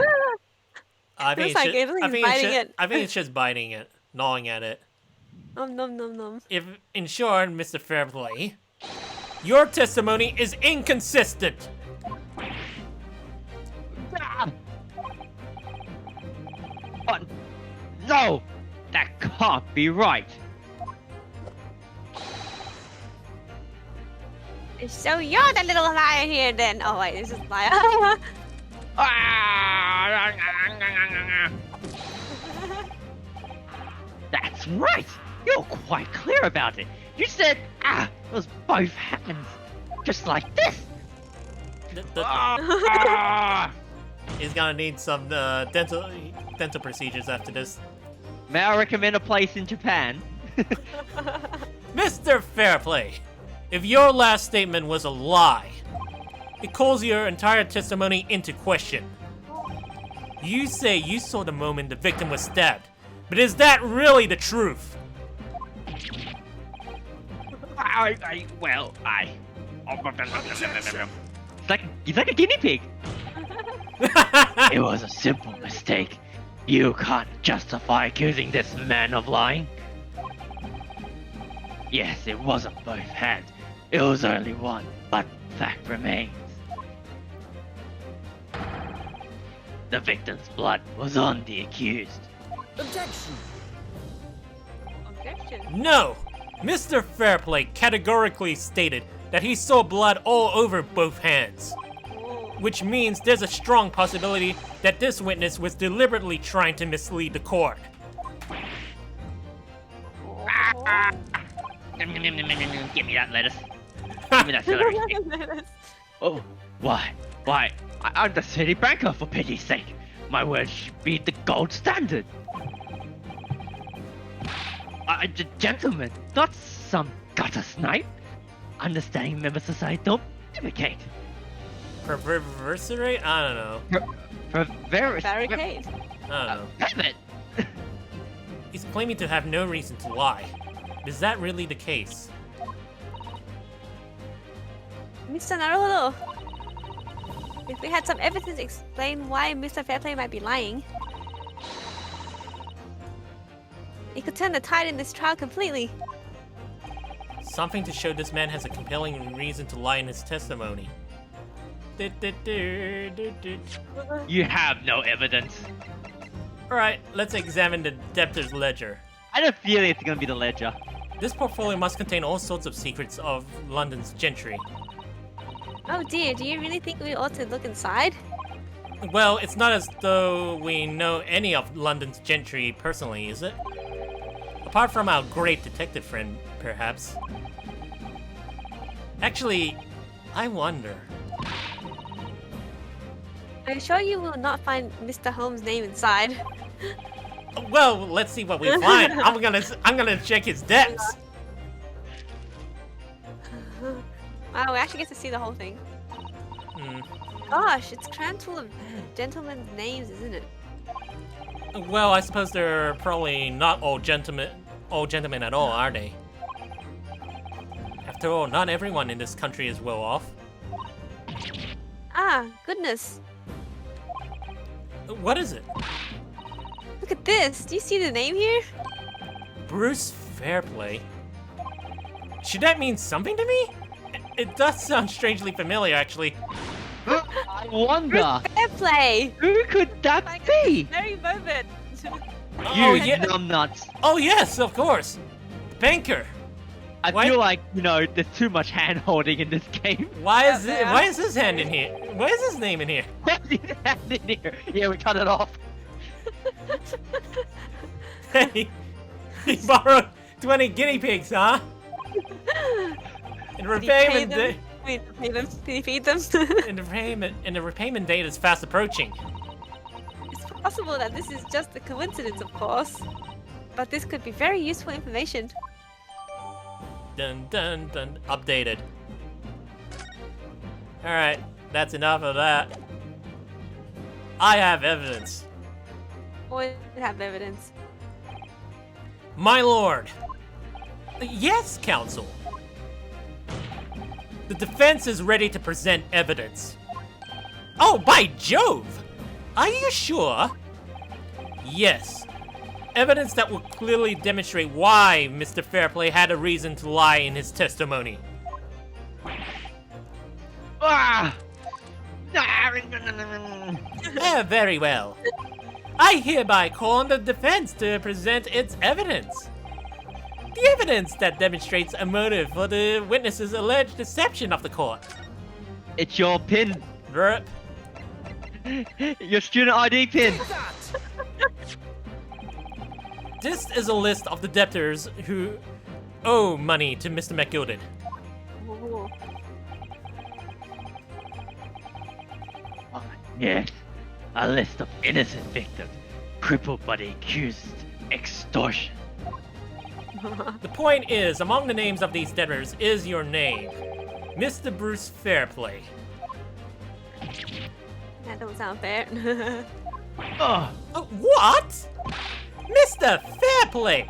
I think, Looks like it. Looks like he's biting it. I think it's just biting it, gnawing at it. Nom nom nom nom. If, in short, Mr. Fairplay, your testimony is inconsistent. Oh, no! That can't be right. So you're the little liar here then. Oh wait, this is liar. Ah! That's right! You're quite clear about it. You said, it was both hands. Just like this. Ah! He's gonna need some dental procedures after this. May I recommend a place in Japan? Mr. Fairplay, if your last statement was a lie, it calls your entire testimony into question. You say you saw the moment the victim was stabbed, but is that really the truth? He's like a guinea pig. It was a simple mistake. You can't justify accusing this man of lying. Yes, it wasn't both hands. It was only one, but fact remains. The victim's blood was on the accused. Objection. Objection. No! Mr. Fairplay categorically stated that he saw blood all over both hands. Which means there's a strong possibility that this witness was deliberately trying to mislead the court. Give me that lettuce. Give me that celery stick. Oh, why? I'm the city banker, for pity's sake. My word should be the gold standard. Gentlemen, not some gutter snipe. Understanding member society don't advocate. Perversary? I don't know. Barricade. I don't know. Damn it! He's claiming to have no reason to lie. Is that really the case? Mr. Naruto, if we had some evidence to explain why Mr. Fairplay might be lying, it could turn the tide in this trial completely. Something to show this man has a compelling reason to lie in his testimony. You have no evidence. Alright, let's examine the debtor's ledger. I have a feeling it's gonna be the ledger. This portfolio must contain all sorts of secrets of London's gentry. Oh dear, do you really think we ought to look inside? Well, it's not as though we know any of London's gentry personally, is it? Apart from our great detective friend, perhaps. Actually, I wonder. I'm sure you will not find Mr. Holmes' name inside. Well, let's see what we find. I'm gonna check his debts. Wow, we actually get to see the whole thing. Gosh, it's crammed full of gentlemen's names, isn't it? Well, I suppose they're probably not all gentlemen at all, are they? After all, not everyone in this country is well off. Ah, goodness. What is it? Look at this. Do you see the name here? Bruce Fairplay? Should that mean something to me? It does sound strangely familiar, actually. I wonder, Fairplay! who could that be? Very moment. Oh, You yeah. numbnuts. Oh, yes, of course. The banker. I Why- feel like, there's too much hand-holding in this game. Why is Yeah. Why is his hand in here? Why is his name in here? What's his hand in here? Yeah, we cut it off. Hey, he borrowed 20 guinea pigs, huh? In repayment, them? Wait, pay them? Did he feed them? the repayment date is fast approaching. It's possible that this is just a coincidence, of course. But this could be very useful information. Dun dun dun. Updated. Alright, that's enough of that. I have evidence. Always have evidence. My lord. Yes, counsel. The defense is ready to present evidence. Oh, by Jove! Are you sure? Yes. Evidence that will clearly demonstrate why Mr. Fairplay had a reason to lie in his testimony. Ah! Very well. I hereby call on the defense to present its evidence. The evidence that demonstrates a motive for the witness's alleged deception of the court. It's your pin. Verp. Your student ID pin. This is a list of the debtors who owe money to Mr. McGilded. Ooh. Yes, a list of innocent victims, crippled by the accused extortion. The point is, among the names of these debtors is your name, Mr. Bruce Fairplay. That don't sound fair. Oh, What? Mr. Fairplay,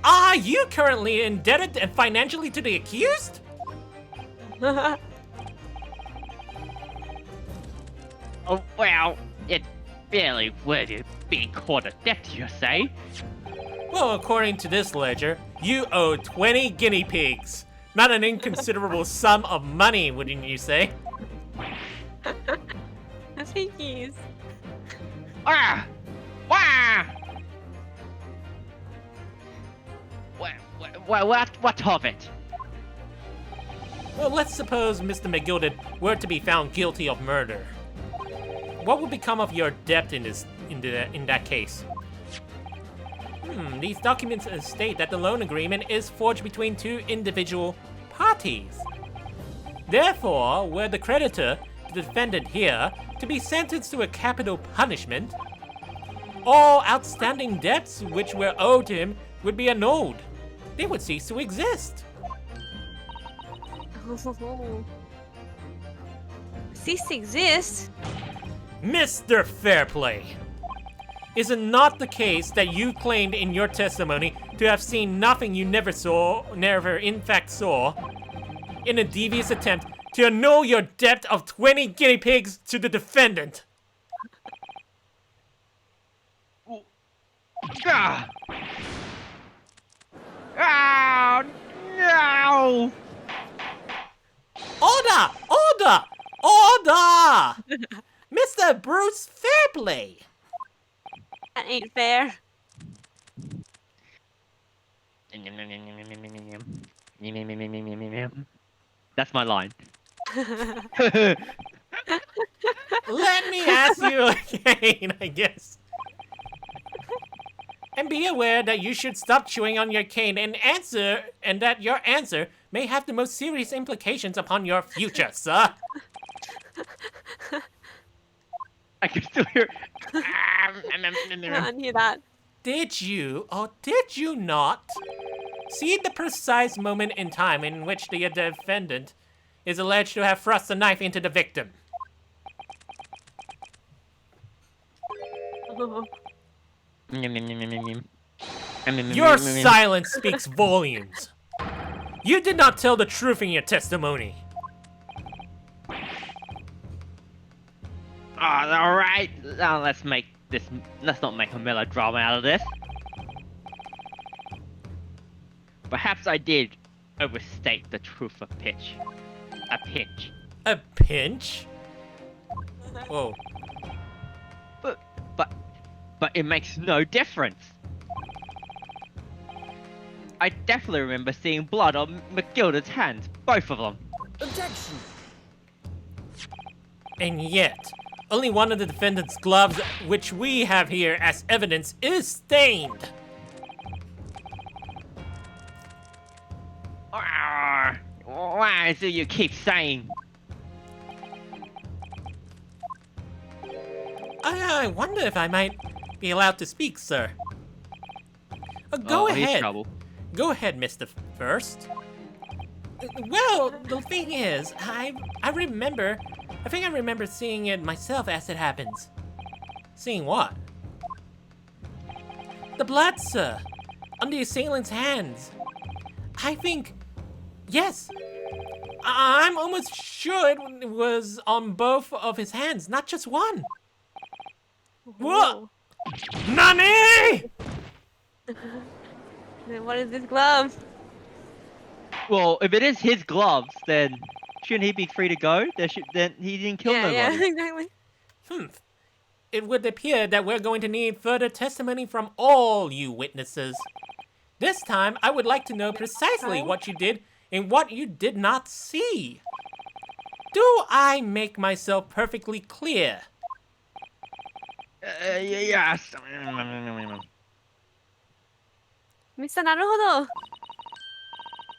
are you currently indebted and financially to the accused? oh well, it's barely worthy of being called a debt, you say? Well, according to this ledger, you owe 20 guinea pigs. Not an inconsiderable sum of money, wouldn't you say? I think he is. Ah! Wah! What of it? Well, let's suppose Mr. McGilded were to be found guilty of murder. What would become of your debt in that case? These documents state that the loan agreement is forged between two individual parties. Therefore, were the creditor, the defendant here, to be sentenced to a capital punishment, all outstanding debts which were owed to him would be annulled. They would cease to exist. Cease to exist? Mr. Fairplay, is it not the case that you claimed in your testimony to have seen nothing you never in fact saw, in a devious attempt to annul your debt of 20 guinea pigs to the defendant? Ah! Oh, no! Order! Order! Order! Mr. Bruce Fairplay! That ain't fair. That's my line. Let me ask you again, I guess. And be aware that you should stop chewing on your cane and that your answer may have the most serious implications upon your future, sir. I can still hear. Can't hear that. Did you, or did you not, see the precise moment in time in which the defendant is alleged to have thrust a knife into the victim? Your silence speaks volumes. You did not tell the truth in your testimony. All right. Now let's not make a melodrama out of this. Perhaps I did overstate the truth a pinch. A pinch? Whoa. But it makes no difference. I definitely remember seeing blood on McGilded's hands, both of them. Objection! And yet, only one of the defendant's gloves, which we have here as evidence, is stained. Why do you keep saying? I wonder if I might be allowed to speak, sir. Go ahead. Trouble. Go ahead, Mr. First. Well, the thing is, I remember I think I remember seeing it myself as it happens. Seeing what? The blood, sir. On the assailant's hands. I think... Yes. I'm almost sure it was on both of his hands, not just one. What? Nani? Then what is this glove? Well, if it is his gloves, then shouldn't he be free to go? Then he didn't kill nobody. Yeah, exactly. It would appear that we're going to need further testimony from all you witnesses. This time, I would like to know precisely what you did and what you did not see. Do I make myself perfectly clear? Yes. Mr. Naruhodo!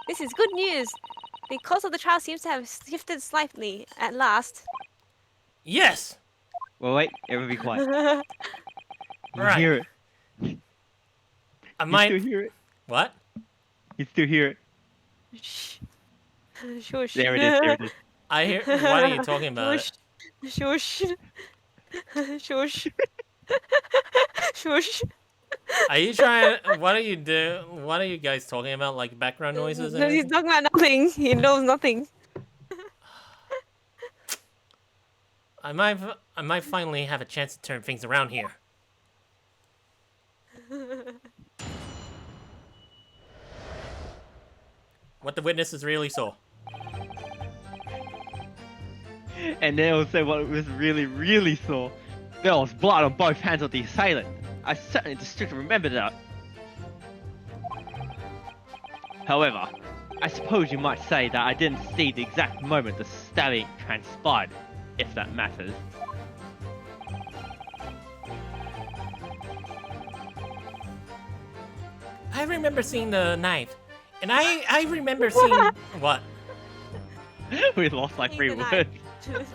This is good news. The course of the trial seems to have shifted slightly at last. Yes! Well, wait. Everyone be quiet. You Right. hear it. I You might... still hear it. What? You still hear it. Shh. Shush. There it is. There it is. I hear... What are you talking about? Shush. Shush. Shush. Are you trying... What are you doing? What are you guys talking about? Like background noises and No, he's everything? talking about nothing. He knows nothing. I might finally have a chance to turn things around here. What the witnesses really saw. And then he'll say what it was really saw. There was blood on both hands of the assailant. I certainly distinctly remember that. However, I suppose you might say that I didn't see the exact moment the stabbing transpired, if that matters. I remember seeing the knife. And I remember seeing... What? We lost like 3 The knife. words.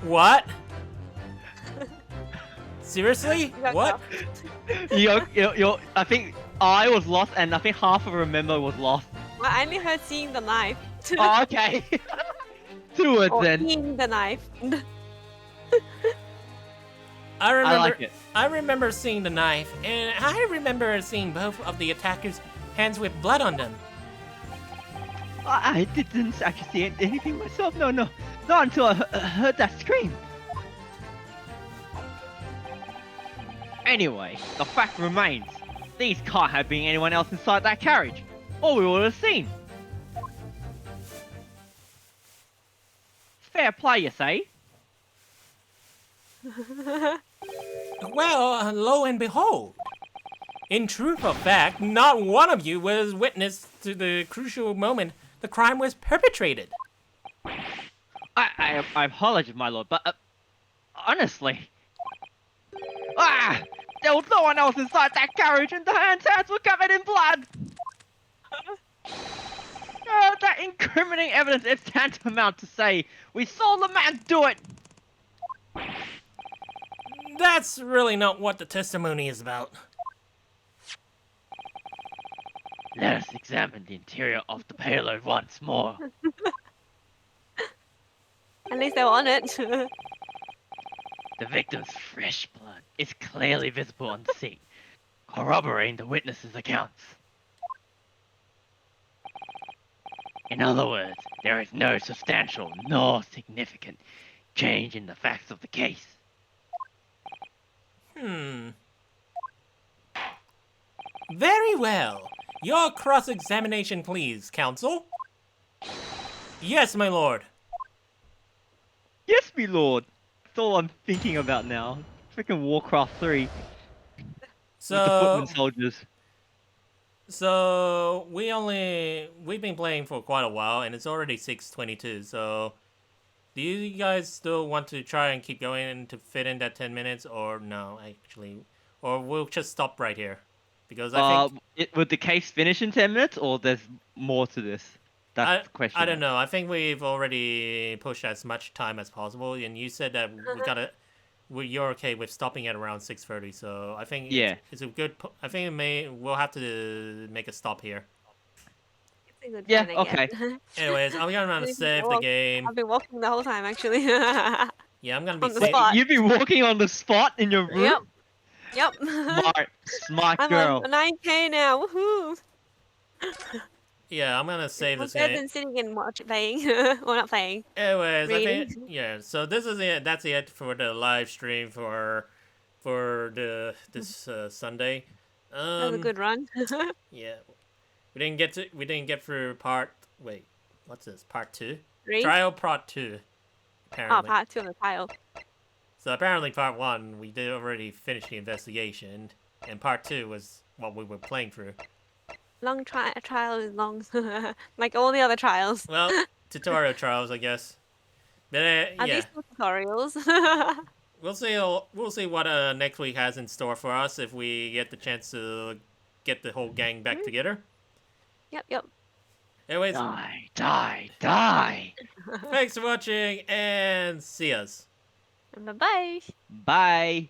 What? Seriously? got What? I think I was lost, and I think half of remember was lost. I only heard seeing the knife. Oh, okay. 2 words Or then. seeing the knife. I remember... I like it. I remember seeing the knife, and I remember seeing both of the attackers' hands with blood on them. I didn't actually see anything myself. No, not until I heard that scream. Anyway, the fact remains, these can't have been anyone else inside that carriage, or we would have seen. Fair play, you say? Well, lo and behold. In truth of fact, not one of you was witness to the crucial moment the crime was perpetrated. I apologize, my lord, but honestly, there was no one else inside that carriage, and the hands were covered in blood. That incriminating evidence is tantamount to say we saw the man do it. That's really not what the testimony is about. Let us examine the interior of the payload once more. At least they were on it. The victim's fresh blood is clearly visible on the scene, corroborating the witness's accounts. In other words, there is no substantial nor significant change in the facts of the case. Very well. Your cross-examination, please, counsel. Yes, my lord. Yes, me lord. That's all I'm thinking about now. Freaking Warcraft 3 with the footman soldiers. So we've been playing for quite a while, and it's already 6:22. So, do you guys still want to try and keep going to fit in that 10 minutes, or no? Actually, or we'll just stop right here, because I think Would the case finish in 10 minutes, or there's more to this? That's the question. I don't know. I think we've already pushed as much time as possible, and you said that you're okay with stopping at around 6:30. So I think it's a good. I think we'll have to make a stop here. It's a good Yeah, plan, I okay. guess. Anyways, I'm gonna Didn't save the walk. game. I've been walking the whole time, actually. Yeah, I'm gonna be On the saving. spot. You've been walking on the spot in your room? Yep. Yep. Smart I'm girl. on 9K now. Woohoo! Yeah, I'm gonna save I'm this better game. than sitting and playing. Well, not playing. Anyways, I Reading. think so this is it. That's it for the live stream for this Sunday. That was a good run. Yeah, we didn't get through part. Wait, what's this? Part 2. 3. Trial part 2. Oh, Apparently. part 2 of the tile. So apparently part 1 we did already finish the investigation, and part 2 was what we were playing through. Long trial is long. Like all the other trials. Well, tutorial trials, I guess. But Are yeah. these still tutorials? We'll see. We'll see what next week has in store for us if we get the chance to get the whole gang back together. Yep. Anyways, Die. thanks for watching and see us. Bye-bye. Bye.